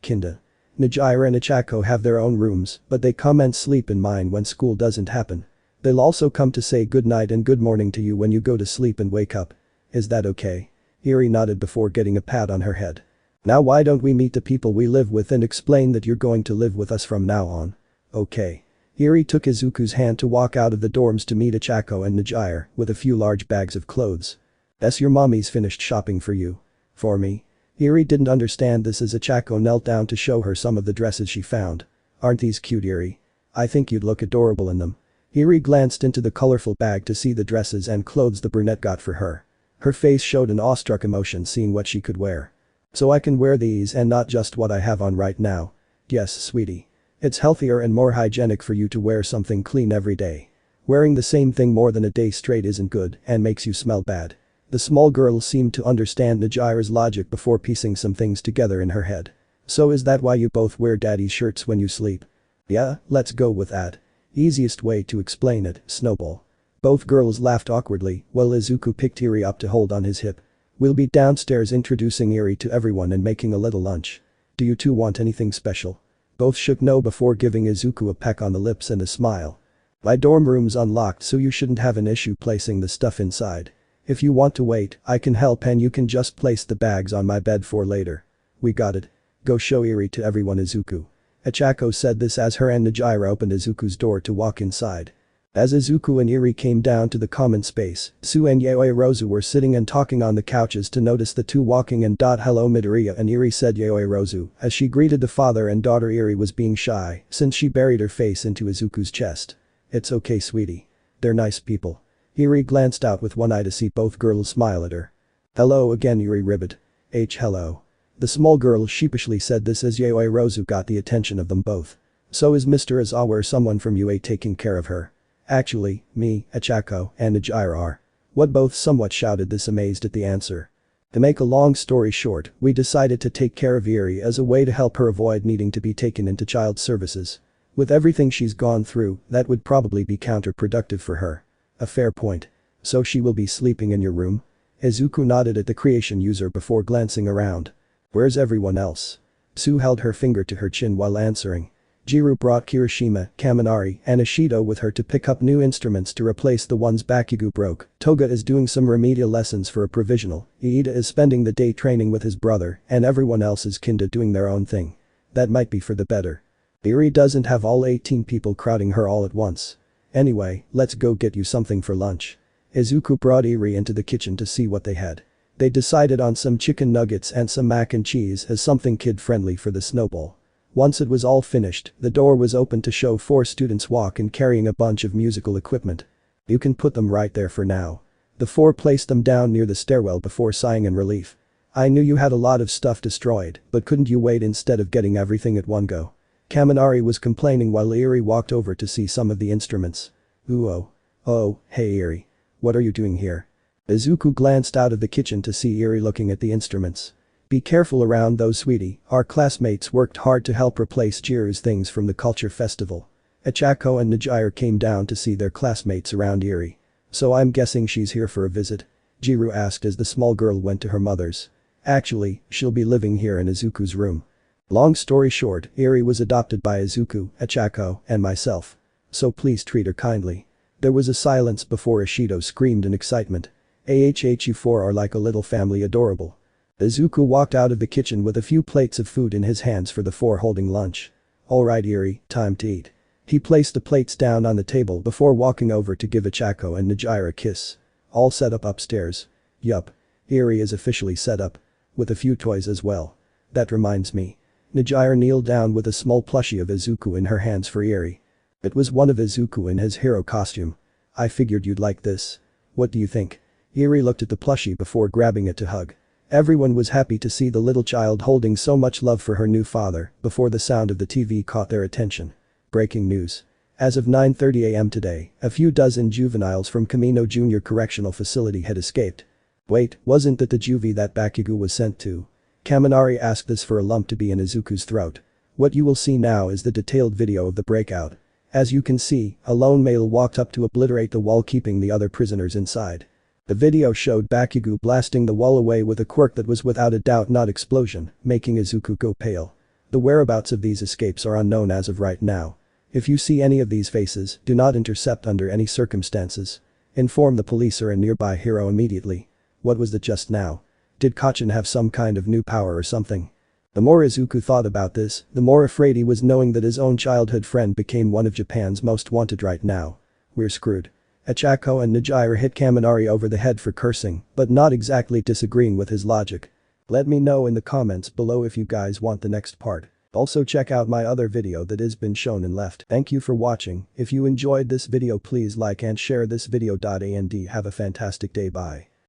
Kinda. Midoriya and Ichako have their own rooms, but they come and sleep in mine when school doesn't happen. They'll also come to say good night and good morning to you when you go to sleep and wake up. Is that okay?" Eri nodded before getting a pat on her head. "Now why don't we meet the people we live with and explain that you're going to live with us from now on?" "Okay." Eri took Izuku's hand to walk out of the dorms to meet Ichako and Midoriya with a few large bags of clothes. "That's your mommy's finished shopping for you." "For me?" Eri didn't understand this as Ichako knelt down to show her some of the dresses she found. "Aren't these cute, Eri? I think you'd look adorable in them." Eri glanced into the colorful bag to see the dresses and clothes the brunette got for her. Her face showed an awestruck emotion seeing what she could wear. "So I can wear these and not just what I have on right now?" "Yes, sweetie. It's healthier and more hygienic for you to wear something clean every day. Wearing the same thing more than a day straight isn't good and makes you smell bad." The small girl seemed to understand Midoriya's logic before piecing some things together in her head. "So is that why you both wear daddy's shirts when you sleep?" "Yeah, let's go with that. Easiest way to explain it, Snowball." Both girls laughed awkwardly while Izuku picked Eri up to hold on his hip. "We'll be downstairs introducing Eri to everyone and making a little lunch. Do you two want anything special?" Both shook no before giving Izuku a peck on the lips and a smile. My dorm room's unlocked so you shouldn't have an issue placing the stuff inside. If you want to wait, I can help and you can just place the bags on my bed for later. We got it. Go show Eri to everyone Izuku. Ochako said this as her and Nijira opened Izuku's door to walk inside. As Izuku and Eri came down to the common space, Sue and Yaoi Rozu were sitting and talking on the couches to notice the two walking in. Hello Midoriya, and Eri said Yaoi Rozu as she greeted the father and daughter. Eri was being shy since she buried her face into Izuku's chest. It's okay sweetie. They're nice people. Eri glanced out with one eye to see both girls smile at her. Hello again Eri ribbed. Hello. The small girl sheepishly said this as Yaoi Rozu got the attention of them both. So is Mr. Izawa or someone from UA taking care of her? Actually, me, Ochako, and Nijira are. What both somewhat shouted this amazed at the answer. To make a long story short, we decided to take care of Eri as a way to help her avoid needing to be taken into child services. With everything she's gone through, that would probably be counterproductive for her. A fair point. So she will be sleeping in your room? Izuku nodded at the creation user before glancing around. Where's everyone else? Sue held her finger to her chin while answering. Jiru brought Kirishima, Kaminari, and Ishido with her to pick up new instruments to replace the ones Bakugo broke. Toga is doing some remedial lessons for a provisional, Iida is spending the day training with his brother, and everyone else is kinda doing their own thing. That might be for the better. Eri doesn't have all 18 people crowding her all at once. Anyway, let's go get you something for lunch. Izuku brought Eri into the kitchen to see what they had. They decided on some chicken nuggets and some mac and cheese as something kid-friendly for the snowball. Once it was all finished, the door was opened to show 4 students walk in carrying a bunch of musical equipment. You can put them right there for now. The 4 placed them down near the stairwell before sighing in relief. I knew you had a lot of stuff destroyed, but couldn't you wait instead of getting everything at one go? Kaminari was complaining while Eri walked over to see some of the instruments. Oh, hey Eri. What are you doing here? Izuku glanced out of the kitchen to see Eri looking at the instruments. Be careful around those sweetie, our classmates worked hard to help replace Jiru's things from the culture festival. Ochako and Nijira came down to see their classmates around Eri. So I'm guessing she's here for a visit? Jiru asked as the small girl went to her mother's. Actually, she'll be living here in Izuku's room. Long story short, Eri was adopted by Izuku, Ochako, and myself. So please treat her kindly. There was a silence before Ishido screamed in excitement. You 4 are like a little family adorable. Izuku walked out of the kitchen with a few plates of food in his hands for the 4 holding lunch. Alright Eri, time to eat. He placed the plates down on the table before walking over to give Ochako and Nijira a kiss. All set up upstairs. Yup. Eri is officially set up. With a few toys as well. That reminds me. Nijira kneeled down with a small plushie of Izuku in her hands for Eri. It was one of Izuku in his hero costume. I figured you'd like this. What do you think? Eri looked at the plushie before grabbing it to hug. Everyone was happy to see the little child holding so much love for her new father before the sound of the TV caught their attention. Breaking news. As of 9:30 a.m. today, a few dozen juveniles from Camino Junior Correctional Facility had escaped. Wait, wasn't that the juvie that Bakugo was sent to? Kaminari asked this for a lump to be in Izuku's throat. What you will see now is the detailed video of the breakout. As you can see, a lone male walked up to obliterate the wall keeping the other prisoners inside. The video showed Bakugo blasting the wall away with a quirk that was without a doubt not explosion, making Izuku go pale. The whereabouts of these escapes are unknown as of right now. If you see any of these faces, do not intercept under any circumstances. Inform the police or a nearby hero immediately. What was that just now? Did Kachin have some kind of new power or something? The more Izuku thought about this, the more afraid he was knowing that his own childhood friend became one of Japan's most wanted right now. We're screwed. Ochako and Nijira hit Kaminari over the head for cursing, but not exactly disagreeing with his logic. Let me know in the comments below if you guys want the next part. Also check out my other video that has been shown and left. Thank you for watching. If you enjoyed this video please like and share this video. And have a fantastic day. Bye.